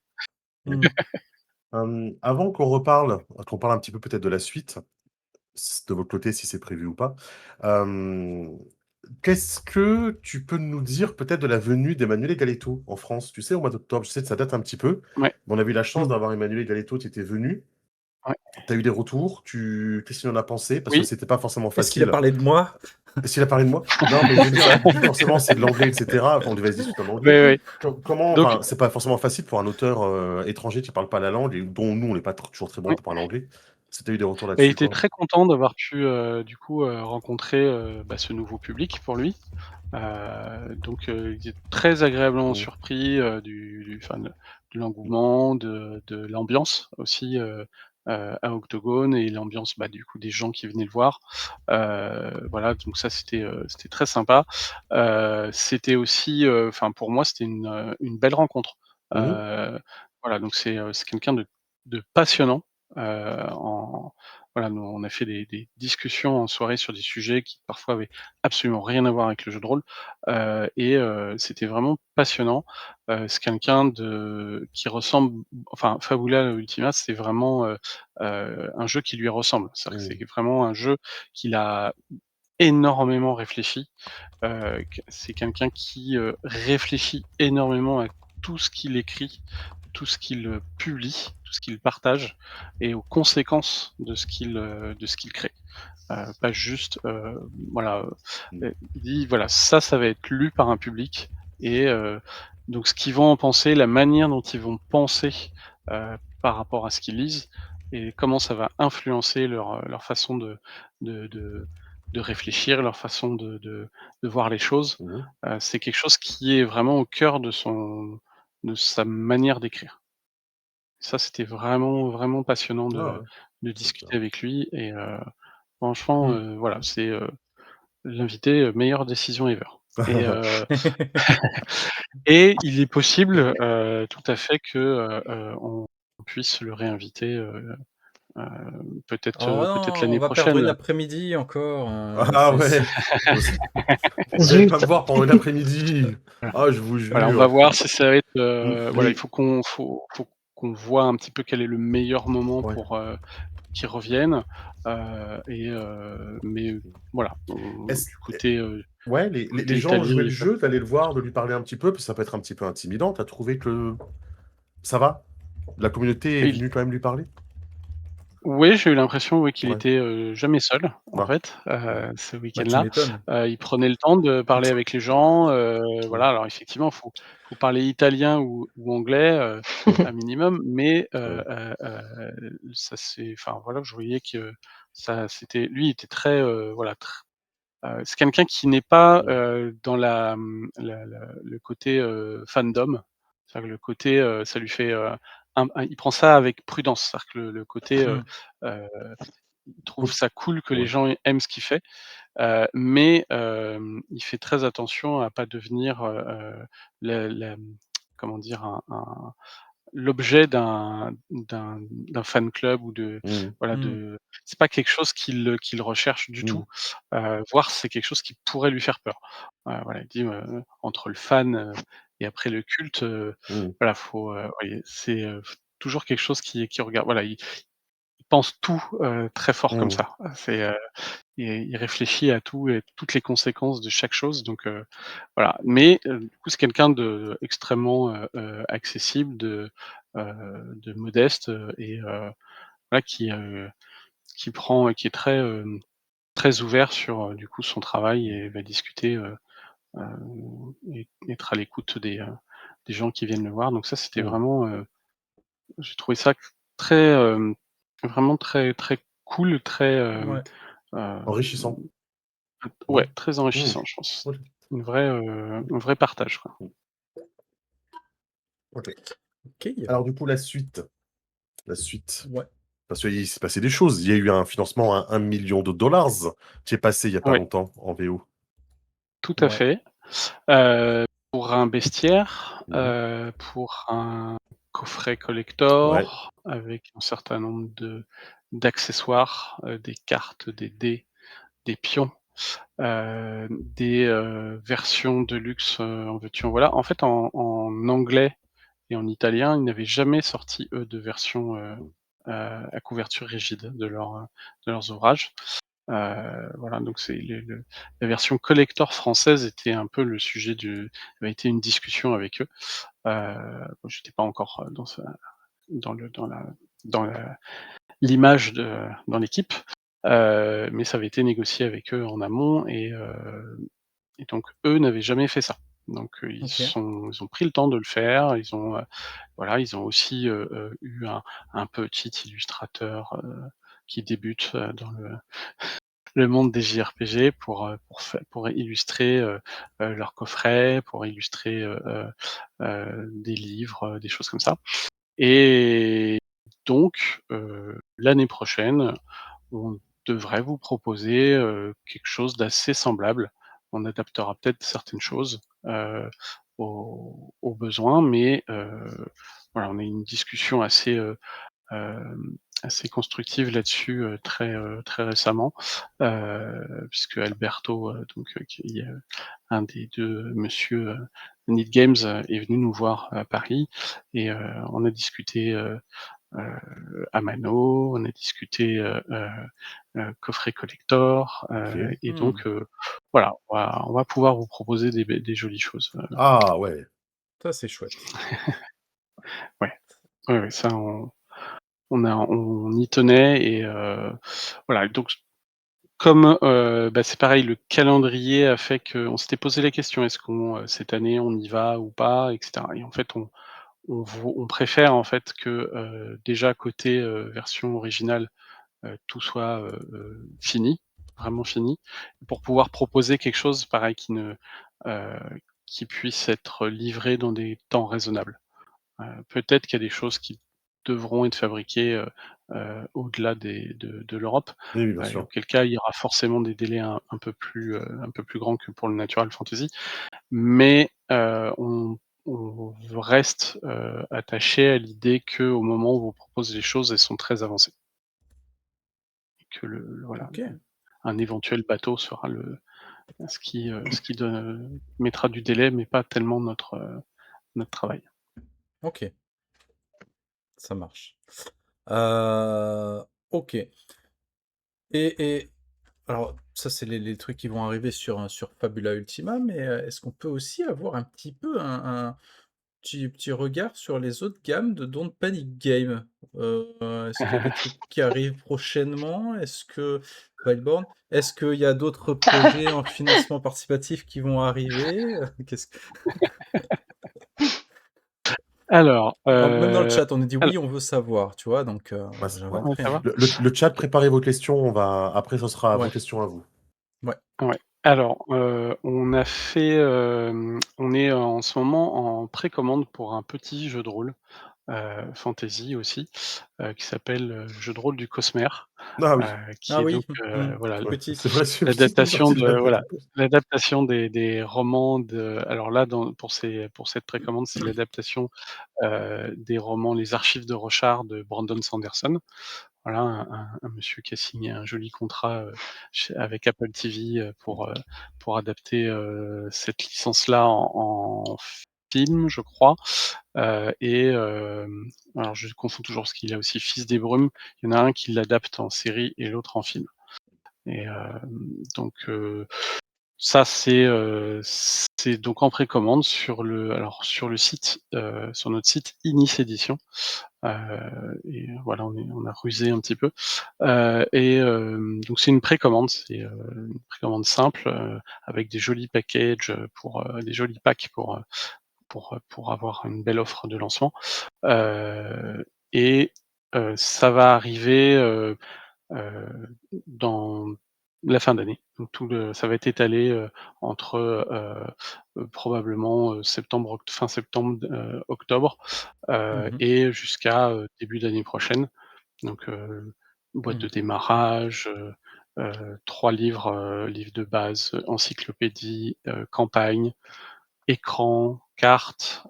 Speaker 1: Mmh.
Speaker 2: Avant qu'on parle un petit peu peut-être de la suite, de votre côté, si c'est prévu ou pas. Hem, Qu'est-ce que tu peux nous dire peut-être de la venue d'Emanuele Galetto en France? Tu sais, au mois d'octobre, je sais que ça date un petit peu,
Speaker 5: Ouais,
Speaker 2: mais on a eu la chance
Speaker 1: Mmh.
Speaker 2: d'avoir Emanuele Galetto qui était venu.
Speaker 5: ouais.
Speaker 2: Tu as eu des retours? Qu'est-ce que tu en as pensé? Parce que
Speaker 5: Oui,
Speaker 2: c'était pas forcément
Speaker 1: Est-ce qu'il a
Speaker 2: facile.
Speaker 1: parlé de moi?
Speaker 2: Est-ce qu'il a parlé de moi? Non, mais je veux
Speaker 1: C'est
Speaker 2: dire,
Speaker 1: ça?
Speaker 2: vu que forcément c'est de l'anglais et cetera, enfin on devait se discuter en
Speaker 5: oui,
Speaker 2: anglais.
Speaker 5: oui.
Speaker 2: Comment
Speaker 5: Donc
Speaker 2: enfin, c'est pas forcément facile pour un auteur, étranger qui parle pas la langue et dont nous on n'est pas toujours très bon
Speaker 5: oui,
Speaker 2: pour parler anglais. Est-ce que tu as eu des retours
Speaker 5: il
Speaker 2: là-dessus,
Speaker 5: était
Speaker 2: quoi?
Speaker 5: très content d'avoir pu, du coup, rencontrer, ce nouveau public pour lui. Il est très agréablement
Speaker 2: Mmh.
Speaker 5: surpris, du enfin de l'engouement, de l'ambiance aussi, à Octogone et l'ambiance, du coup des gens qui venaient le voir. Voilà, donc ça c'était très sympa. C'était aussi, enfin pour moi c'était une belle rencontre.
Speaker 2: Mmh mh.
Speaker 5: Voilà, donc c'est quelqu'un de passionnant, en voilà, nous on a fait des discussions en soirée sur des sujets qui parfois avaient absolument rien à voir avec le jeu de rôle, c'était vraiment passionnant. C'est quelqu'un qui ressemble, enfin Fabula Ultima, c'est vraiment, un jeu qui lui ressemble. C'est-à-dire que
Speaker 2: Mmh.
Speaker 5: c'est vraiment un jeu qu'il a énormément réfléchi. Q C'est quelqu'un qui, réfléchit énormément à tout ce qu'il écrit, tout ce qu'il, publie, tout ce qu'il partage et aux conséquences de ce qu'il crée. Pas juste, voilà,
Speaker 2: Mmh.
Speaker 5: il dit: «Voilà, ça va être lu par un public et donc ce qu'ils vont en penser, la manière dont ils vont penser, par rapport à ce qu'ils lisent et comment ça va influencer leur façon de de de réfléchir, leur façon de voir les choses».
Speaker 2: Mmh mh.
Speaker 5: C'est quelque chose qui est vraiment au cœur de sa manière d'écrire. Ça, c'était vraiment, vraiment passionnant
Speaker 2: Ah ouais,
Speaker 5: de
Speaker 2: c'est
Speaker 5: discuter
Speaker 2: bien.
Speaker 5: avec lui et franchement,
Speaker 1: Mmh.
Speaker 5: voilà, c'est, l'invité, meilleure décision ever et il est possible, tout à fait que, on puisse le réinviter, heu,
Speaker 1: Oh
Speaker 5: peut-être
Speaker 1: non, on
Speaker 5: l'année
Speaker 1: va perdre
Speaker 5: prochaine
Speaker 1: une
Speaker 5: là.
Speaker 1: après-midi encore,
Speaker 2: Ah
Speaker 1: c'est
Speaker 2: ouais! Vous vous allez pas
Speaker 4: Zut.
Speaker 2: me voir pendant une après-midi. Ah, je vous
Speaker 5: Voilà, on va
Speaker 2: jure.
Speaker 5: voir si ça va être,
Speaker 2: Mmh,
Speaker 5: voilà, il
Speaker 2: mais
Speaker 5: faut qu'on voit un petit peu quel est le meilleur moment
Speaker 2: ouais.
Speaker 5: pour, qu'il revienne, mais voilà,
Speaker 2: Est-ce
Speaker 5: du côté,
Speaker 2: ouais, les gens ont
Speaker 5: italien,
Speaker 2: joué
Speaker 5: il
Speaker 2: le
Speaker 5: est pas.
Speaker 2: jeu, d'aller le voir, de lui parler un petit peu, parce que ça peut être un petit peu intimidant. Tu as trouvé que ça va? La communauté est
Speaker 5: il
Speaker 2: venue quand même lui parler?
Speaker 5: Oui, j'ai eu l'impression, oui, qu'il
Speaker 2: Ouais.
Speaker 5: était, jamais seul, en
Speaker 2: Ah.
Speaker 5: fait,
Speaker 2: Mmh.
Speaker 5: ce
Speaker 1: bah, tu
Speaker 5: week-end-là.
Speaker 1: m'étonnes.
Speaker 5: Il prenait le temps de parler avec les gens,
Speaker 2: Mmh.
Speaker 5: voilà, alors effectivement, faut parler italien ou anglais, un minimum, mais
Speaker 2: Ouais.
Speaker 5: ça c'est enfin, voilà, je voyais que ça c'était lui, il était très, voilà, c'est quelqu'un qui n'est pas,
Speaker 2: Mmh.
Speaker 5: dans le côté, fandom. C'est-à-dire que le côté, ça lui fait, il prend ça avec prudence. C'est-à-dire que le côté,
Speaker 1: Mmh.
Speaker 5: heu, il trouve
Speaker 2: Donc
Speaker 5: ça cool que les
Speaker 2: ouais.
Speaker 5: gens aiment ce qu'il fait, mais il fait très attention à pas devenir, comment dire? L'objet d'un fan club ou de
Speaker 2: Mmh.
Speaker 5: voilà,
Speaker 1: Mmh.
Speaker 5: c'est pas quelque chose qu'il recherche du tout,
Speaker 2: Mmh.
Speaker 5: voire c'est quelque chose qui pourrait lui faire peur. Voilà, il dit, entre le fan, et après le culte,
Speaker 2: Mmh.
Speaker 5: voilà, faut, oui, c'est, toujours quelque chose qui regarde voilà, il pense tout, très fort comme
Speaker 2: Mmh.
Speaker 5: ça. C'est, il réfléchit à tout et toutes les conséquences de chaque chose donc voilà, mais du coup, c'est quelqu'un d'extrêmement, accessible, de modeste, voilà, qui est très, très ouvert sur, du coup, son travail
Speaker 2: Mmh.
Speaker 5: et va discuter, heu et être à l'écoute des gens qui viennent le voir donc ça, c'était
Speaker 2: Mmh.
Speaker 5: vraiment, j'ai trouvé ça très, Vraiment très, très cool, très,
Speaker 1: Ouais.
Speaker 2: Enrichissant.
Speaker 5: ouais,
Speaker 2: Mmh.
Speaker 5: très
Speaker 2: Mmh.
Speaker 5: enrichissant, je pense.
Speaker 2: OK.
Speaker 5: Un vrai partage, quoi.
Speaker 2: Mmh. OK.
Speaker 1: OK.
Speaker 2: Alors du coup, la suite,
Speaker 1: Ouais.
Speaker 2: parce qu'il s'est passé des choses. Il y a eu un financement à 1 000 000 $ qui est passé il y a pas
Speaker 5: Ouais,
Speaker 2: longtemps en VO.
Speaker 5: tout à
Speaker 1: Ouais.
Speaker 5: fait. Pour un bestiaire,
Speaker 2: Mmh.
Speaker 5: pour un coffret
Speaker 2: Ouais,
Speaker 5: collector avec un certain nombre d'accessoires, des cartes, des dés, des pions, des, versions de luxe, en veux-tu en voilà. En fait, en anglais et en italien, ils n'avaient jamais sorti, eux, de version, à couverture rigide de leurs ouvrages. Voilà, donc c'est la version collector française était un peu le sujet avait été une discussion avec eux. Moi, j'étais pas encore, dans le dans la l'image dans l'équipe, mais ça avait été négocié avec eux en amont et donc eux n'avaient jamais fait ça. Donc
Speaker 1: OK.
Speaker 5: ils ont pris le temps de le faire, voilà, ils ont aussi, eu un petit illustrateur, qui débute, dans le monde des JRPG pour illustrer, leurs coffrets, pour illustrer, des livres, des choses comme ça et donc l'année prochaine, on devrait vous proposer, quelque chose d'assez semblable. On adaptera peut-être certaines choses, aux besoins, mais voilà, on a eu une discussion assez constructive là-dessus, très récemment, puisque Alberto, donc qui est, un des 2 monsieur, Need Games, est venu nous voir à Paris et on a discuté, à mano, on a discuté, coffret collector,
Speaker 2: OK.
Speaker 5: et
Speaker 1: Mmh.
Speaker 5: donc voilà, on va pouvoir vous proposer des jolies choses,
Speaker 2: Ah ouais!
Speaker 1: Ça, c'est chouette.
Speaker 5: ouais, ouais, ouais, ça on y tenait et voilà donc comme, bah, c'est pareil, le calendrier a fait qu'on s'était posé la question: «Est-ce qu'on, cette année, on y va ou pas?» et cetera et en fait, on préfère en fait que, déjà côté, version originale, tout soit, fini, vraiment fini, pour pouvoir proposer quelque chose pareil heu, qui puisse être livré dans des temps raisonnables. Peut-être qu'il y a des choses qui devront être fabriquées, au-delà de l'Europe,
Speaker 2: Oui, oui, bien
Speaker 5: et
Speaker 2: sûr.
Speaker 5: auquel cas il y aura forcément des délais un peu plus grands que pour le Natural Fantasy. Mais, on reste, attaché à l'idée qu'au moment où on vous propose les choses, elles sont très avancées et que voilà,
Speaker 1: OK.
Speaker 5: un éventuel bateau sera ce qui mettra du délai, mais pas tellement notre travail.
Speaker 1: OK, ça marche. Heu, OK et alors ça, c'est les trucs qui vont arriver sur Fabula Ultima, mais, est-ce qu'on peut aussi avoir un petit peu un petit regard sur les autres gammes de Don't Panic Games? Est-ce qu'il y a des trucs qui arrivent prochainement? Est-ce que Wildborn? Est-ce qu'il y a d'autres projets en financement participatif qui vont arriver? Qu'est-ce que
Speaker 5: Alors,
Speaker 1: même dans le chat, on nous dit: «Oui, on veut savoir», tu vois? Donc,
Speaker 2: Bah, c ouais.
Speaker 1: j'inventerai,
Speaker 5: ça
Speaker 1: hein.
Speaker 5: va?
Speaker 2: Le chat, préparez vos questions, on va après ce sera vos
Speaker 1: Ouais,
Speaker 2: questions à vous.
Speaker 1: ouais.
Speaker 5: Ouais. Alors, on a fait, on est en ce moment en précommande pour un petit jeu de rôle, fantasy aussi, qui s'appelle, le jeu de rôle du Cosmer,
Speaker 2: Ah oui,
Speaker 5: qui
Speaker 1: Ah
Speaker 5: est donc,
Speaker 1: oui, mmh,
Speaker 5: voilà,
Speaker 1: tout
Speaker 2: ouais,
Speaker 1: petit.
Speaker 2: c'est vrai, c'est
Speaker 5: l'adaptation
Speaker 2: sorti de
Speaker 5: de
Speaker 2: la
Speaker 5: voilà, l'adaptation des romans alors là, pour cette précommande, c'est l'adaptation, des romans Les Archives de Rochard de Brandon Sanderson. Voilà, un monsieur qui a signé un joli contrat, chez avec Apple TV, pour adapter, cette licence-là en film, je crois, et alors je confonds toujours parce qu'il y a aussi Fils des Brumes. Il y en a un qui l'adapte en série et l'autre en film et donc ça c'est donc en précommande sur le site, sur notre site Inis Éditions. Et voilà, on a rusé un petit peu, et donc c'est une précommande, une précommande simple, avec des jolis packages, des jolis packs pour avoir une belle offre de lancement, et ça va arriver, heu, dans la fin d'année. Donc ça va être étalé, entre, probablement, fin septembre, octobre,
Speaker 1: Mmh.
Speaker 5: et jusqu'à, début d'année prochaine. Donc, boîte de
Speaker 1: Mmh.
Speaker 5: démarrage, 3 livres, livres de base, encyclopédie, campagne, écran, carte,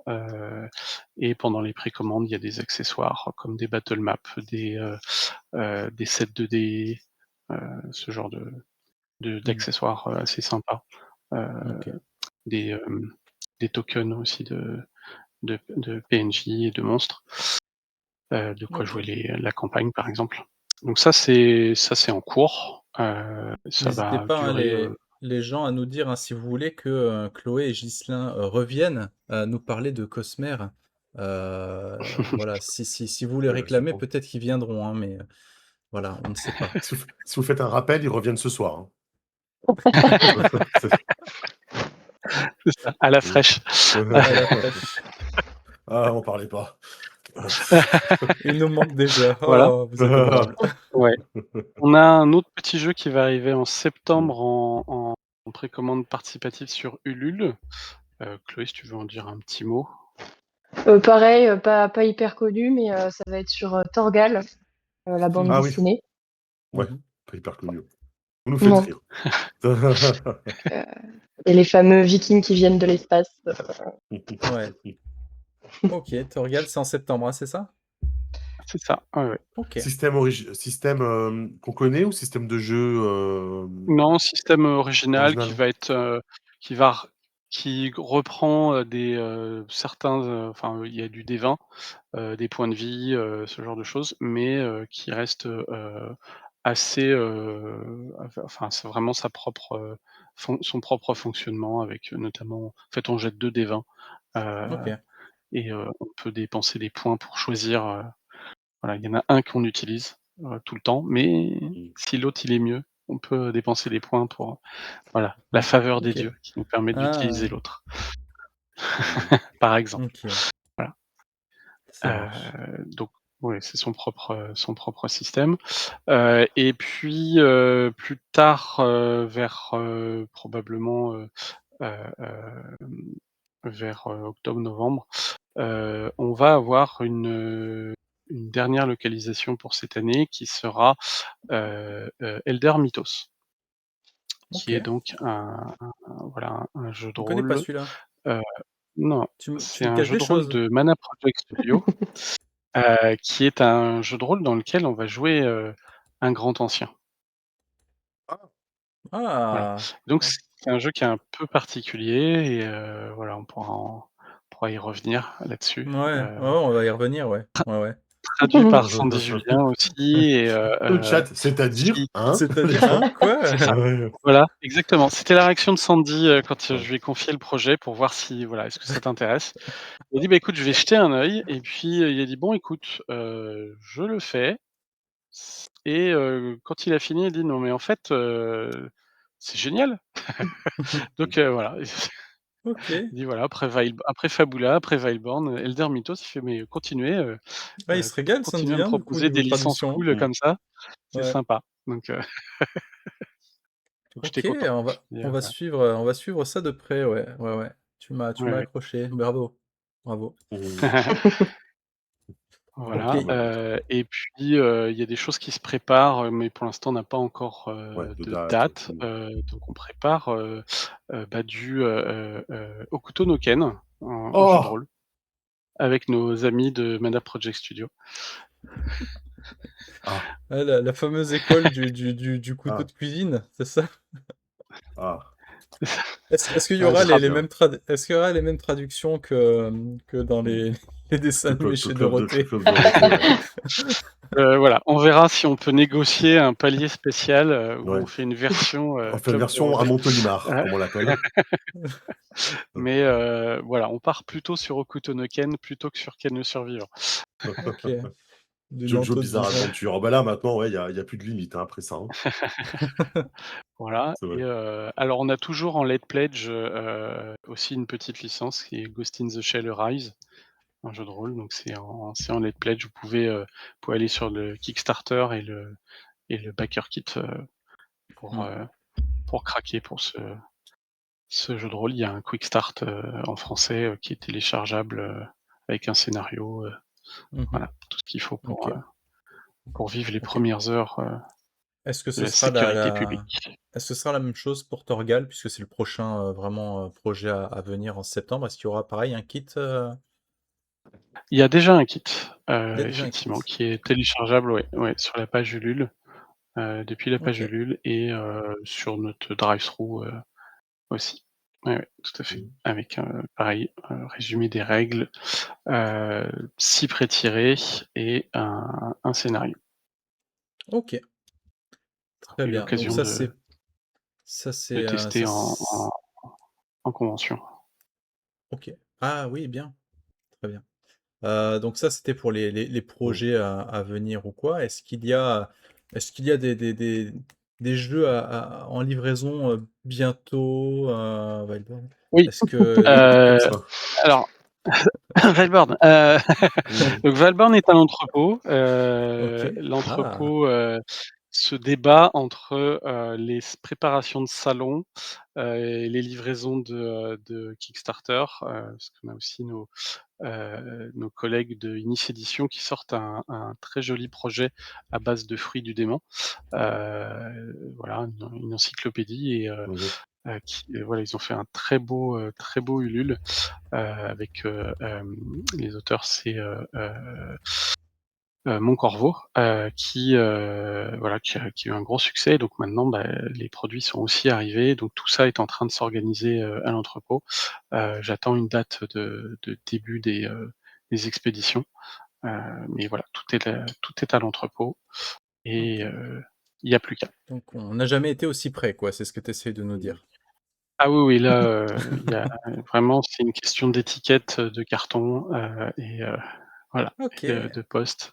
Speaker 5: et pendant les précommandes, il y a des accessoires comme des battle maps, des sets 2D, heu, ce genre
Speaker 1: Mmh.
Speaker 5: d'accessoires, assez sympas. Heu,
Speaker 1: OK.
Speaker 5: des, des tokens aussi de PNJ et de monstres, de quoi jouer
Speaker 1: OK.
Speaker 5: la campagne, par exemple. Donc ça c'est en cours, ça
Speaker 1: N'hésitez
Speaker 5: va
Speaker 1: pas, hein,
Speaker 5: durer,
Speaker 1: les gens à nous dire, hein, si vous voulez que, Chloé et Ghislain, reviennent, nous parler de Cosmer. Voilà, si vous les
Speaker 2: Ouais, c'est
Speaker 1: réclamez,
Speaker 2: bon.
Speaker 1: peut-être qu'ils viendront, hein, mais voilà, on ne sait pas.
Speaker 2: Si vous faites un rappel, ils reviennent ce soir, hein.
Speaker 5: c'est ça, à la
Speaker 2: Mmh.
Speaker 5: fraîche.
Speaker 1: À la fraîche.
Speaker 2: Ah, m'en parlez pas.
Speaker 1: Il nous manque déjà.
Speaker 5: Voilà,
Speaker 1: Oh, vous êtes adorables.
Speaker 5: ouais. On a un autre petit jeu qui va arriver en septembre en précommande participative sur Ulule. Chloé, si tu veux en dire un petit mot?
Speaker 4: Pareil, pas hyper connu, mais ça va être sur Torgal, la bande
Speaker 2: Ah
Speaker 1: Mmh.
Speaker 2: oui,
Speaker 4: dessinée.
Speaker 2: ouais,
Speaker 1: Mmh.
Speaker 2: pas hyper connu. Vous nous faites
Speaker 4: Non.
Speaker 2: rire.
Speaker 4: Euh, et les fameux Vikings qui viennent de l'espace.
Speaker 1: Ouais. OK, Torgal, c'est en septembre, hein, c'est ça?
Speaker 5: C'est ça, ouais, ouais.
Speaker 1: OK.
Speaker 2: Système, qu'on connaît ou système de jeu,
Speaker 5: Non, système original
Speaker 2: original?
Speaker 5: qui va r qui reprend, certains, enfin, il y a du D20, des points de vie, ce genre de choses, mais qui reste, assez, enfin, c'est vraiment sa propre, son propre fonctionnement avec, notamment en fait, on jette 2 dés 20, heu
Speaker 1: OK.
Speaker 5: et on peut dépenser des points pour choisir, voilà, il y en a un qu'on utilise, tout le temps, mais
Speaker 2: Mmh.
Speaker 5: si l'autre il est mieux, on peut dépenser des points pour, voilà, la faveur des
Speaker 1: OK.
Speaker 5: dieux qui nous permet d'utiliser
Speaker 1: Ah!
Speaker 5: l'autre,
Speaker 2: Mmh.
Speaker 5: par exemple.
Speaker 1: OK,
Speaker 5: Voilà,
Speaker 1: ça marche.
Speaker 5: donc ouais, c'est son propre système, et puis, plus tard, vers, probablement, vers, octobre-novembre, on va avoir une dernière localisation pour cette année qui sera, Elder Mythos, qui est
Speaker 1: OK.
Speaker 5: donc voilà, un jeu de
Speaker 1: On connaît pas
Speaker 5: rôle,
Speaker 1: celui-là.
Speaker 5: heu non,
Speaker 1: Tu
Speaker 5: c'est
Speaker 1: me
Speaker 5: un
Speaker 1: caches
Speaker 5: jeu
Speaker 1: des
Speaker 5: de rôle
Speaker 1: choses.
Speaker 5: de Mana Project Studio, qui est un jeu de rôle dans lequel on va jouer, un grand ancien.
Speaker 2: Ah!
Speaker 5: Voilà.
Speaker 1: Ah!
Speaker 5: Donc c'est un jeu qui est un peu particulier et voilà, on pourra y revenir là-dessus,
Speaker 1: Ouais, ouais, ouais, on va y revenir, ouais. Ouais, ouais.
Speaker 5: traduit par Sandy Julien aussi et
Speaker 2: Le chat, c'est-à-dire,
Speaker 5: qui
Speaker 2: hein?
Speaker 1: C'est-à-dire, hein? Quoi?
Speaker 5: c'est ça,
Speaker 2: Ouais.
Speaker 5: voilà, exactement. C'était la réaction de Sandy, quand,
Speaker 2: Ouais.
Speaker 5: je lui ai confié le projet pour voir si voilà, est-ce que ça t'intéresse? Il a dit: «Bah, écoute, je vais jeter un œil» et puis, il a dit: «Bon écoute, je le fais» et quand il a fini, il dit: «Non mais en fait, c'est génial!» Donc voilà.
Speaker 1: OK.
Speaker 5: Il dit voilà, après Fabula, après Veilborn, Elder Mythos, il fait: «Mais continuez,
Speaker 1: Ah, il se régale
Speaker 5: continuez à
Speaker 1: Sandy,
Speaker 5: me
Speaker 1: hein, du coup,
Speaker 5: proposer
Speaker 1: niveau
Speaker 5: des licences
Speaker 1: traduction, hein?
Speaker 5: cool
Speaker 2: Mmh.
Speaker 5: comme ça, c'est
Speaker 1: Ouais.
Speaker 5: sympa». Donc j'étais
Speaker 1: OK,
Speaker 5: content. Et voilà.
Speaker 1: on va suivre ça de près, ouais, ouais, ouais. Tu
Speaker 5: Ouais,
Speaker 1: m'as
Speaker 5: ouais.
Speaker 1: accroché, bravo, bravo.
Speaker 2: Mmh.
Speaker 1: OK.
Speaker 5: Voilà,
Speaker 2: Bah, écoute,
Speaker 5: et puis, il y a des choses qui se préparent, mais pour l'instant on n'a pas encore,
Speaker 2: ouais, de
Speaker 5: de
Speaker 2: date,
Speaker 5: date, donc on prépare, du, Hokuto no Ken en jeu de
Speaker 2: Oh!
Speaker 5: rôle avec nos amis de Mana Project Studio.
Speaker 2: Ah,
Speaker 1: Ah, la fameuse école du couteau
Speaker 2: ah,
Speaker 1: de cuisine, c'est ça?
Speaker 2: ah,
Speaker 1: Est-ce qu'il y
Speaker 5: Ah,
Speaker 1: aura
Speaker 2: très
Speaker 1: les
Speaker 2: bien.
Speaker 1: mêmes est-ce qu'il y aura les mêmes traductions que dans
Speaker 2: Mmh.
Speaker 1: les dessins animés
Speaker 2: Que
Speaker 1: chez
Speaker 2: que
Speaker 1: Dorothée?
Speaker 2: Club Dorothée, ouais.
Speaker 5: Voilà, on verra si on peut négocier un palier spécial, où on
Speaker 2: Ouais.
Speaker 5: fait une version,
Speaker 2: On fait une
Speaker 5: Club
Speaker 2: version à
Speaker 5: Dorothée.
Speaker 2: Montelimar,
Speaker 5: Heu,
Speaker 2: comme on l'appelle.
Speaker 5: mais voilà, on part plutôt sur Hokuto no Ken plutôt que sur Ken le Survivant.
Speaker 1: OK, du
Speaker 2: JoJo
Speaker 1: Nanto de
Speaker 2: Bizarre
Speaker 1: vivant.
Speaker 2: Adventure. Ah bah là, maintenant, ouais, il y a plus de limite, hein, après ça, hein.
Speaker 5: Voilà
Speaker 2: C'est
Speaker 5: et
Speaker 2: vrai.
Speaker 5: alors on a toujours en late pledge, aussi une petite licence qui est Ghost in the Shell Arise, un jeu de rôle, donc c'est en let's pledge. Vous pouvez aller sur le Kickstarter et le backer kit pour craquer pour ce jeu de rôle. Il y a un quick start en français qui est téléchargeable avec un scénario, voilà, tout ce qu'il faut
Speaker 1: OK.
Speaker 5: pour vivre les
Speaker 1: OK.
Speaker 5: premières heures
Speaker 1: Est-ce que
Speaker 5: de
Speaker 1: ce
Speaker 5: la
Speaker 1: sera
Speaker 5: sécurité publique.
Speaker 1: est-ce que ce sera la même chose pour Torgal puisque c'est le prochain, vraiment, projet à venir en septembre? Est-ce qu'il y aura pareil un kit,
Speaker 5: Il y a déjà un kit,
Speaker 1: Il y a déjà un kit?
Speaker 5: effectivement, qui est téléchargeable, ouais, sur la page Ulule, depuis la page
Speaker 1: OK.
Speaker 5: Ulule et sur notre drive-through, aussi. Ouais, tout à fait.
Speaker 2: Mmh.
Speaker 5: Avec, pareil, résumé des règles, 6 pré-tirés et un scénario.
Speaker 1: OK. Très
Speaker 5: J'ai eu
Speaker 1: bien. Donc
Speaker 5: l'occasion
Speaker 1: ça
Speaker 5: de
Speaker 1: c'est, ça
Speaker 5: tester
Speaker 1: c
Speaker 5: en convention.
Speaker 1: OK. Ah oui, bien, très bien. Donc ça, c'était pour les
Speaker 2: Mmh.
Speaker 1: projets à venir ou quoi. Est-ce qu'il y a des jeux en livraison, bientôt, Wildborn?
Speaker 5: Oui,
Speaker 1: Est-ce qu'il y a des trucs comme
Speaker 5: heu,
Speaker 1: ça?
Speaker 5: alors Valborn,
Speaker 2: Mmh.
Speaker 5: donc Valborn est un entrepôt,
Speaker 1: OK. Ah!
Speaker 5: l'entrepôt, se débat entre, les préparations de salon, et les livraisons de Kickstarter, parce qu'on a aussi nos collègues de Inis Éditions qui sortent un très joli projet à base de fruits du dément. Voilà, une encyclopédie et
Speaker 2: Mmh.
Speaker 5: voilà, ils ont fait un très beau Ulule, avec, les auteurs, c'est, Mon Corveau, voilà, qui a eu un gros succès. Donc maintenant, bah, les produits sont aussi arrivés, donc tout ça est en train de s'organiser, à l'entrepôt. J'attends une date de début des expéditions, heu, mais voilà, tout est à l'entrepôt et
Speaker 1: OK.
Speaker 5: il y a plus qu'à.
Speaker 1: Donc on n'a jamais été aussi près, quoi, c'est ce que tu essayes de nous
Speaker 2: Mmh.
Speaker 1: dire?
Speaker 5: Ah oui, oui, là, il y a vraiment c'est une question d'étiquette, de carton, et voilà, et
Speaker 1: OK,
Speaker 5: de poste.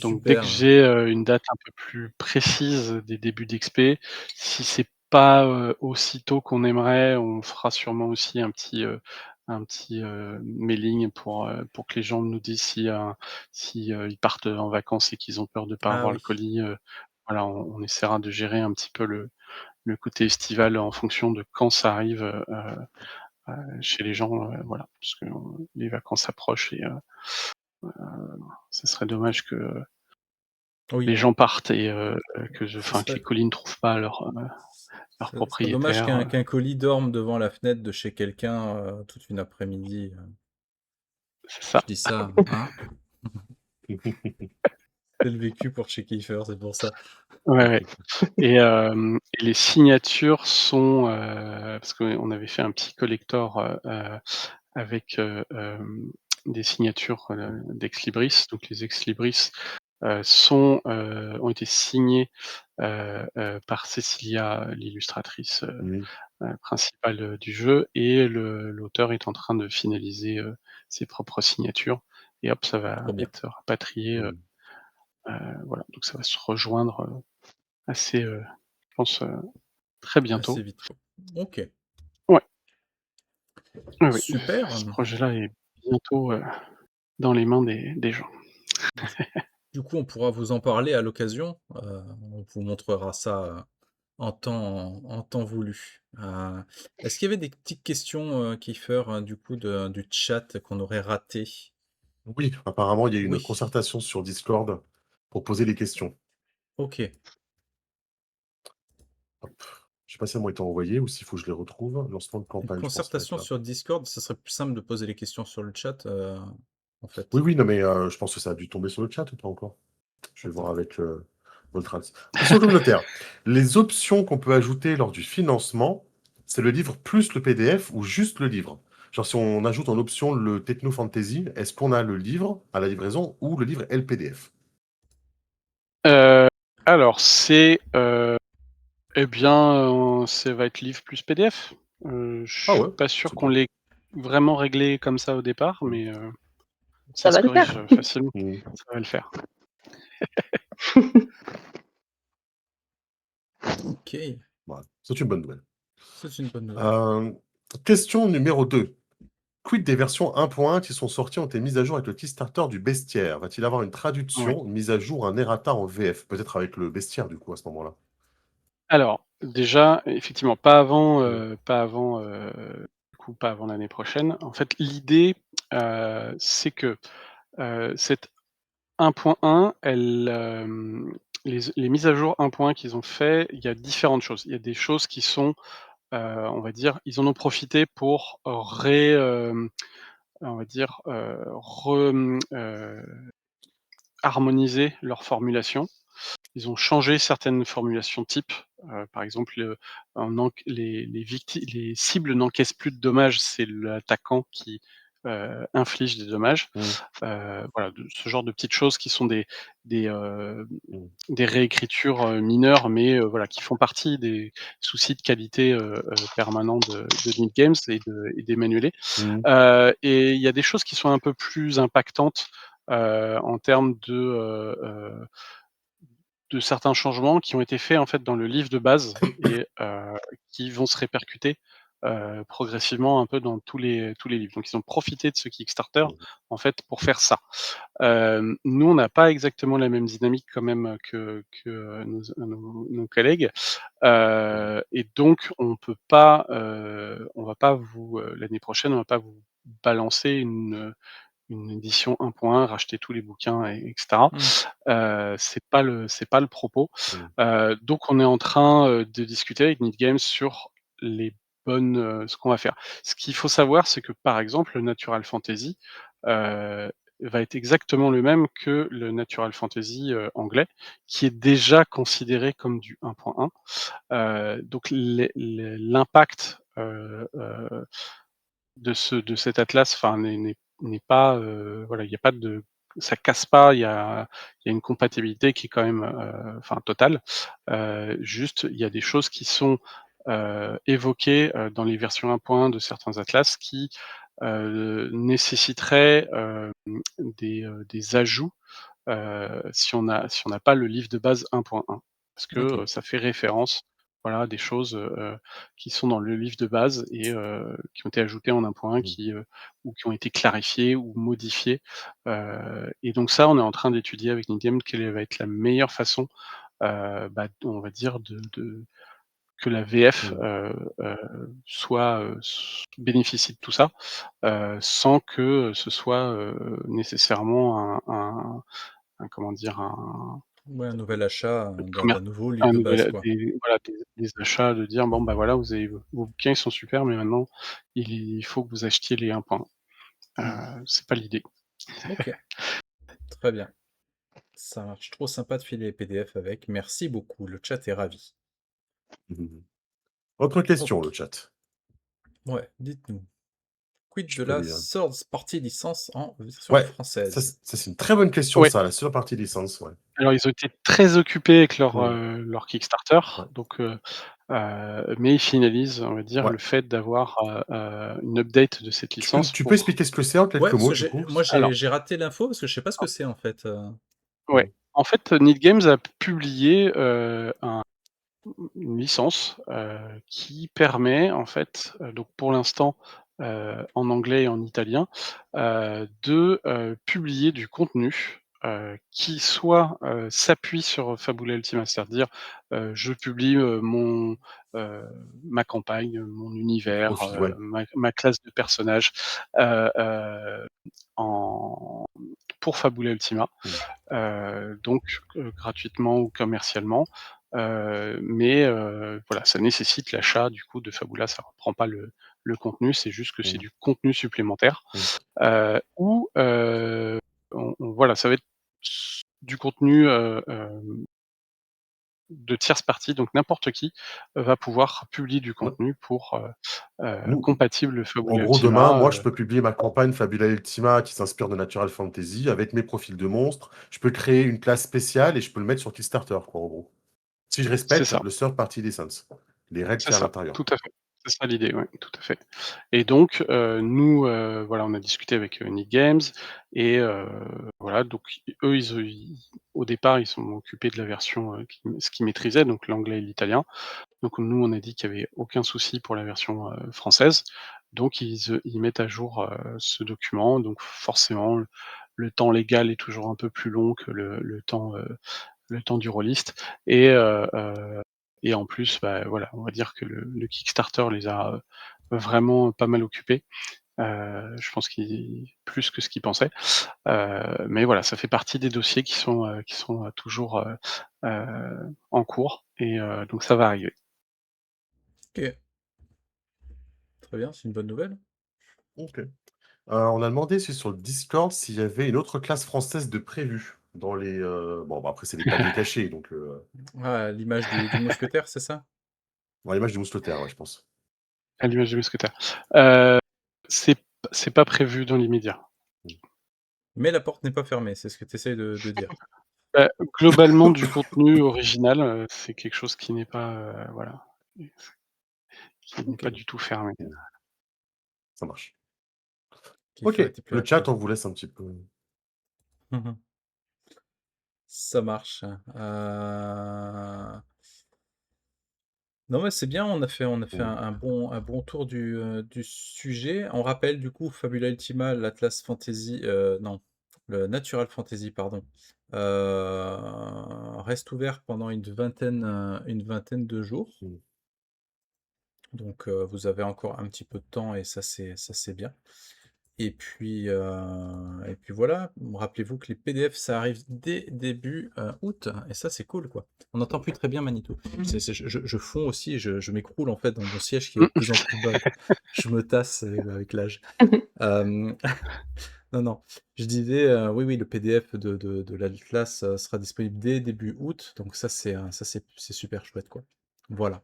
Speaker 5: Donc dès que
Speaker 1: super.
Speaker 5: j'ai, une date un peu plus précise des débuts d'expé, si c'est pas, aussitôt qu'on aimerait, on fera sûrement aussi un petit, mailing pour que les gens nous disent si, ils partent en vacances et qu'ils ont peur de pas
Speaker 1: Ah
Speaker 5: avoir le
Speaker 1: oui,
Speaker 5: colis, voilà, on essaiera de gérer un petit peu le côté estival en fonction de quand ça arrive, chez les gens, voilà. Parce que, les vacances approchent et ce serait dommage que les
Speaker 1: oui,
Speaker 5: gens partent et
Speaker 1: ce
Speaker 5: que les
Speaker 1: serait
Speaker 5: colis ne trouvent pas leur
Speaker 1: ce serait dommage
Speaker 5: propriétaire,
Speaker 1: qu'un colis dorme devant la fenêtre de chez quelqu'un, toute une après-midi,
Speaker 5: c'est
Speaker 1: je
Speaker 5: ça.
Speaker 1: dis ça, hein? C'est le vécu pour chez Kiefer, c'est pour ça.
Speaker 5: Ouais, ouais, et les signatures sont, parce qu'on avait fait un petit collector, avec, des signatures, d'ex libris. Donc les ex libris, ont été signés, par Cecilia, l'illustratrice,
Speaker 2: Mmh.
Speaker 5: principale, du jeu, et l'auteur est en train de finaliser, ses propres signatures et hop, ça va
Speaker 1: Trop bien,
Speaker 5: être rapatrié,
Speaker 2: Mmh.
Speaker 5: voilà, donc ça va se rejoindre, assez, je pense, très
Speaker 1: assez
Speaker 5: bientôt.
Speaker 1: vite, quoi. OK,
Speaker 5: Ouais, oui, oui,
Speaker 1: super,
Speaker 5: ce projet-là est bientôt, dans les mains des gens.
Speaker 1: du coup, on pourra vous en parler à l'occasion, on vous montrera ça, en temps voulu. Est-ce qu'il y avait des petites questions, Kiefer, du coup du chat qu'on aurait ratées?
Speaker 2: Oui, apparemment, il y a eu une
Speaker 1: Oui,
Speaker 2: concertation sur Discord pour poser les questions.
Speaker 1: OK.
Speaker 2: Hop. Je sais pas si elles m'ont été envoyées ou s'il faut que je les retrouve. Lancement de
Speaker 1: Une
Speaker 2: campagne, je pense que ça va être
Speaker 1: concertation
Speaker 2: là.
Speaker 1: sur Discord, ça serait plus simple de poser les questions sur le chat, en
Speaker 2: Oui,
Speaker 1: fait.
Speaker 2: oui, non, mais je pense que ça a dû tomber sur le chat ou pas encore? Je vais voir
Speaker 1: Attends.
Speaker 2: avec, Voltraz. Question communautaire. Les options qu'on peut ajouter lors du financement, c'est le livre plus le PDF ou juste le livre? Genre, si on ajoute en option le Techno Fantasy, est-ce qu'on a le livre à la livraison ou le livre et le PDF?
Speaker 5: Heu, alors c'est, eh bien, ça va être livre plus PDF. Je
Speaker 2: Ah
Speaker 5: suis
Speaker 2: ouais,
Speaker 5: pas sûr
Speaker 2: c'est
Speaker 5: qu'on
Speaker 2: bien.
Speaker 5: l'ait vraiment réglé comme ça au départ,
Speaker 2: Mmh.
Speaker 5: mais ça
Speaker 4: Ça
Speaker 5: se
Speaker 4: va le
Speaker 5: corrige,
Speaker 4: faire.
Speaker 5: facilement.
Speaker 2: Mmh.
Speaker 5: Ça va le faire.
Speaker 1: OK,
Speaker 2: Voilà, c'est une bonne nouvelle.
Speaker 1: c'est une bonne nouvelle.
Speaker 2: Heu, question numéro 2. Quid des versions 1.1 qui sont sorties ont été mises à jour avec le Kickstarter du bestiaire? Va-t-il avoir une
Speaker 5: Ouais.
Speaker 2: traduction, une mise à jour, un errata en VF? Peut-être avec le bestiaire du coup à ce moment-là?
Speaker 5: Alors, déjà, effectivement, pas avant,
Speaker 2: Mmh.
Speaker 5: du coup, pas avant l'année prochaine. En fait, l'idée, c'est que, cette 1.1, les mises à jour 1.1 qu'ils ont fait, il y a différentes choses. Il y a des choses qui sont, on va dire, ils en ont profité pour on va dire, harmoniser leur formulation. Ils ont changé certaines formulations types, par exemple, en enc les cibles n'encaissent plus de dommages, c'est l'attaquant qui, inflige des dommages.
Speaker 2: Mmh.
Speaker 5: Voilà, de ce genre de petites choses qui sont des, heu,
Speaker 2: Mmh.
Speaker 5: des réécritures, mineures, mais voilà, qui font partie des soucis de qualité, permanents de Neat Games et d'Emmanuelé.
Speaker 2: Mmh.
Speaker 5: Et il y a des choses qui sont un peu plus impactantes, en termes de certains changements qui ont été faits, en fait, dans le livre de base et qui vont se répercuter, progressivement un peu dans tous les livres. Donc ils ont profité de ce Kickstarter,
Speaker 2: Mmh.
Speaker 5: en fait, pour faire ça. Nous, on n'a pas exactement la même dynamique quand même que nos collègues,
Speaker 2: Mmh.
Speaker 5: et donc on va pas l'année prochaine, on va pas vous balancer une édition 1.1, racheter tous les bouquins et etc.
Speaker 1: Mmh.
Speaker 5: C'est pas le propos.
Speaker 2: Mmh.
Speaker 5: Donc on est en train, de discuter avec Neat Games sur ce qu'on va faire. Ce qu'il faut savoir, c'est que, par exemple, le Natural Fantasy, va être exactement le même que le Natural Fantasy, anglais, qui est déjà considéré comme du 1.1. Donc l'impact, de cet atlas, enfin, n'est pas, voilà, il y a pas de ça casse pas, il y a une compatibilité qui est quand même, enfin, totale. Juste, il y a des choses qui sont, évoquées, dans les versions 1.1 de certains atlas qui, nécessiteraient, des ajouts, si on n'a pas le livre de base 1.1. Parce que,
Speaker 1: OK.
Speaker 5: ça fait référence, voilà, à des choses, qui sont dans le livre de base et qui ont été ajoutées en 1.1
Speaker 2: Mmh.
Speaker 5: ou qui ont été clarifiées ou modifiées. Et donc ça, on est en train d'étudier avec Nitgame quelle va être la meilleure façon, on va dire que la VF,
Speaker 2: Mmh.
Speaker 5: soit, bénéficie de tout ça, sans que ce soit, nécessairement un comment dire?
Speaker 1: Ouais, un nouvel achat, d'un
Speaker 5: Commer
Speaker 1: nouveau livre
Speaker 5: un
Speaker 1: de
Speaker 5: nouvel
Speaker 1: base, quoi.
Speaker 5: des achats, de dire: «Bon, bah, voilà, vous avez vos bouquins, ils sont super, mais maintenant il faut que vous achetiez les 1.1».
Speaker 1: Mmh.
Speaker 5: C'est pas l'idée.
Speaker 1: OK, très bien. Ça marche. Trop sympa de filer les PDF avec. Merci beaucoup. Le chat est ravi.
Speaker 2: Mmh. Autre question, le
Speaker 1: OK.
Speaker 2: chat.
Speaker 1: Ouais, dites-nous. Quid
Speaker 2: Je
Speaker 1: de
Speaker 2: peux
Speaker 1: la
Speaker 2: lire.
Speaker 1: Swords partie licence en version
Speaker 2: Ouais, ça
Speaker 1: française?
Speaker 2: c'est une très bonne question
Speaker 5: Ouais,
Speaker 2: ça, la seule partie licence, ouais.
Speaker 5: alors ils ont été très occupés avec
Speaker 2: Mmh.
Speaker 5: leur Kickstarter,
Speaker 2: Ouais.
Speaker 5: donc mais ils finalisent, on va dire,
Speaker 2: Ouais.
Speaker 5: le fait d'avoir, une update de cette
Speaker 2: Tu peux
Speaker 5: licence
Speaker 2: tu peux
Speaker 5: pour
Speaker 2: expliquer ce que c'est en
Speaker 1: Ouais,
Speaker 2: quelques
Speaker 1: parce
Speaker 2: mots
Speaker 1: que
Speaker 2: du coup?
Speaker 5: alors,
Speaker 1: j'ai raté l'info parce que je sais pas ce que c'est en fait.
Speaker 5: ouais,
Speaker 2: Mmh.
Speaker 5: en fait, Neat Games a publié, une licence, qui permet en fait, donc pour l'instant, en anglais et en italien, de, publier du contenu, qui soit, s'appuie sur Fabula Ultima. C'est-à-dire, je publie, heu, ma campagne, mon univers,
Speaker 2: Profil, ouais.
Speaker 5: ma classe de personnage, heu, en pour Fabula Ultima.
Speaker 2: Mmh.
Speaker 5: Donc gratuitement ou commercialement, mais voilà, ça nécessite l'achat du coup de Fabula. Ça reprend pas le contenu, c'est juste que c'est
Speaker 2: Mmh.
Speaker 5: du contenu supplémentaire,
Speaker 2: Mmh.
Speaker 5: ou voilà, ça va être du contenu, de tierce partie, donc n'importe qui va pouvoir publier du
Speaker 2: Ouais.
Speaker 5: contenu pour,
Speaker 2: Nous
Speaker 5: compatible
Speaker 2: En
Speaker 5: Fabula
Speaker 2: gros, demain,
Speaker 5: Ultima,
Speaker 2: moi, je peux publier ma campagne Fabula Ultima qui s'inspire de Natural Fantasy avec mes profils de monstres. Je peux créer une classe spéciale et je peux le mettre sur Kickstarter, quoi, en gros. Si je
Speaker 5: c'est
Speaker 2: respecte
Speaker 5: ça.
Speaker 2: le third party license, les règles
Speaker 5: C'est
Speaker 2: qu'il y a à
Speaker 5: ça,
Speaker 2: l'intérieur.
Speaker 5: tout à fait. C'est ça l'idée, ouais, tout à fait. Et donc, nous, voilà, on a discuté avec, Neat Games et voilà, donc eux, au départ, ils sont occupés de la version, ce qu'ils maîtrisaient, donc l'anglais et l'italien. Donc nous, on a dit qu'il y avait aucun souci pour la version, française. Donc ils mettent à jour, ce document, donc forcément le temps légal est toujours un peu plus long que le temps du rôliste et en plus, bah, voilà, on va dire que le Kickstarter les a, vraiment pas mal occupés. Je pense qu'ils plus que ce qu'ils pensaient. Mais voilà, ça fait partie des dossiers qui sont, toujours, en cours et donc ça va arriver.
Speaker 1: OK. Très bien, c'est une bonne nouvelle.
Speaker 2: OK. On a demandé aussi sur le Discord s'il y avait une autre classe française de prévue dans les, bon, bah, après c'est les paliers cachés donc
Speaker 1: Ah, l'image du mousquetaire, c'est ça?
Speaker 2: dans l'image du mousquetaire, ouais, je pense.
Speaker 5: À l'image du mousquetaire. Heu, c'est c'est pas prévu dans l'immédiat.
Speaker 2: Mmh.
Speaker 1: Mais la porte n'est pas fermée, c'est ce que tu essayes de dire?
Speaker 5: Bah, globalement du contenu original, c'est quelque chose qui n'est pas, voilà, qui n'est pas
Speaker 1: OK.
Speaker 5: du tout fermé.
Speaker 2: Mmh. Ça marche.
Speaker 1: Kiefer
Speaker 2: OK,
Speaker 1: était plus
Speaker 2: le chat,
Speaker 1: actif.
Speaker 2: on vous laisse un petit peu.
Speaker 1: Mmh. Ça marche. Non, mais c'est bien, on a fait
Speaker 2: Mmh.
Speaker 1: un bon tour du sujet. On rappelle du coup Fabula Ultima, l'Atlas Fantasy, non, le Natural Fantasy pardon, reste ouvert pendant une vingtaine de jours.
Speaker 2: Mmh.
Speaker 1: Donc vous avez encore un petit peu de temps et ça c'est bien. Et puis voilà, rappelez-vous que les PDF ça arrive dès début, août et ça c'est cool quoi. On n'entend plus très bien Manitou. Je fonds aussi, je m'écroule en fait dans mon siège qui va de
Speaker 5: Mmh.
Speaker 1: plus en plus bas quoi. Je me tasse avec l'âge. Hem, non, non, je disais, oui, oui, le PDF de l'Atlas, sera disponible dès début août, donc ça c'est super chouette quoi. Voilà.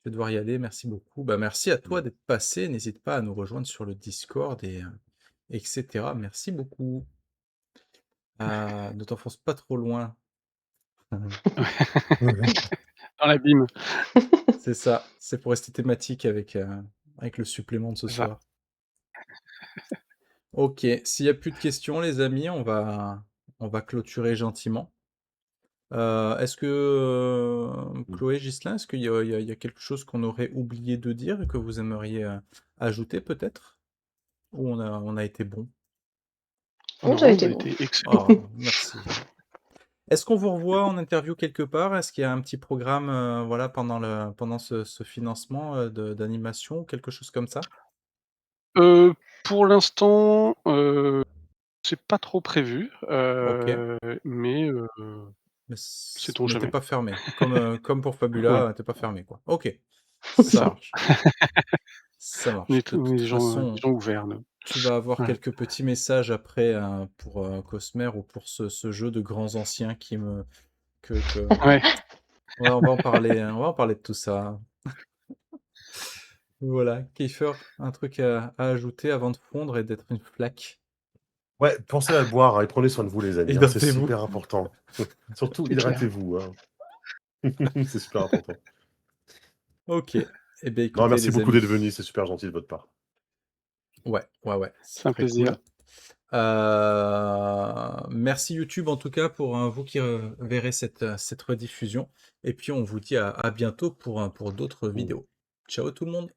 Speaker 1: Je vais devoir y aller, merci beaucoup. Bah, merci à toi
Speaker 2: Mmh.
Speaker 1: d'être passé. N'hésite pas à nous rejoindre sur le Discord et cetera. Merci beaucoup. Ne t'enfonce pas trop loin.
Speaker 5: Dans l'abîme,
Speaker 1: C'est ça, c'est pour rester thématique avec le supplément de ce
Speaker 5: c'est ça.
Speaker 1: soir. OK, s'il y a plus de questions les amis, on va clôturer gentiment. Est-ce que,
Speaker 2: Mmh.
Speaker 1: Chloé, Ghislain, est-ce qu'il y a quelque chose qu'on aurait oublié de dire et que vous aimeriez, ajouter peut-être? Ou on a été bon?
Speaker 4: Oh, ça a
Speaker 5: Non,
Speaker 4: été
Speaker 5: ça a
Speaker 4: bon.
Speaker 5: été excellent.
Speaker 1: Ah, merci. Est-ce qu'on vous revoit en interview quelque part? Est-ce qu'il y a un petit programme, voilà, pendant ce financement, d'animation ou quelque chose comme ça?
Speaker 5: Pour l'instant, c'est pas trop prévu,
Speaker 1: OK,
Speaker 5: mais
Speaker 1: mais
Speaker 5: sait-on
Speaker 1: mais tu
Speaker 5: jamais.
Speaker 1: pas fermé? Comme pour
Speaker 5: Ouais,
Speaker 1: Fabula, tu pas fermé, quoi. OK,
Speaker 5: c'est
Speaker 1: ça
Speaker 5: ça.
Speaker 1: marche, ça
Speaker 5: On
Speaker 1: marche.
Speaker 5: est
Speaker 1: De
Speaker 5: on est
Speaker 1: toute
Speaker 5: des
Speaker 1: façon,
Speaker 5: gens ouverts, nous.
Speaker 1: tu vas avoir
Speaker 5: Ouais.
Speaker 1: quelques petits messages après, pour, Cosmer ou pour ce jeu de grands anciens qui me que
Speaker 5: Ouais,
Speaker 1: on va en parler, hein, on va en parler de tout ça. Voilà, Kiefer, un truc à ajouter avant de fondre et d'être une flaque?
Speaker 2: Ouais, pensez à boire, hein, et prenez soin de vous les amis, hein, c'est
Speaker 1: Hydratez-vous.
Speaker 2: super important. Surtout
Speaker 5: c'est clair.
Speaker 2: hydratez-vous, hein. C'est super important.
Speaker 1: OK. Eh bien,
Speaker 2: Non,
Speaker 1: écoutez
Speaker 2: merci
Speaker 1: les
Speaker 2: beaucoup d'être venu,
Speaker 1: amis,
Speaker 2: c'est super gentil de votre part.
Speaker 1: ouais, ouais, ouais, c'est
Speaker 5: C'est un
Speaker 1: très
Speaker 5: plaisir.
Speaker 1: cool. Merci YouTube en tout cas pour, vous qui, verrez cette rediffusion et puis on vous dit à bientôt pour d'autres
Speaker 2: Mmh.
Speaker 1: vidéos. Ciao tout le monde.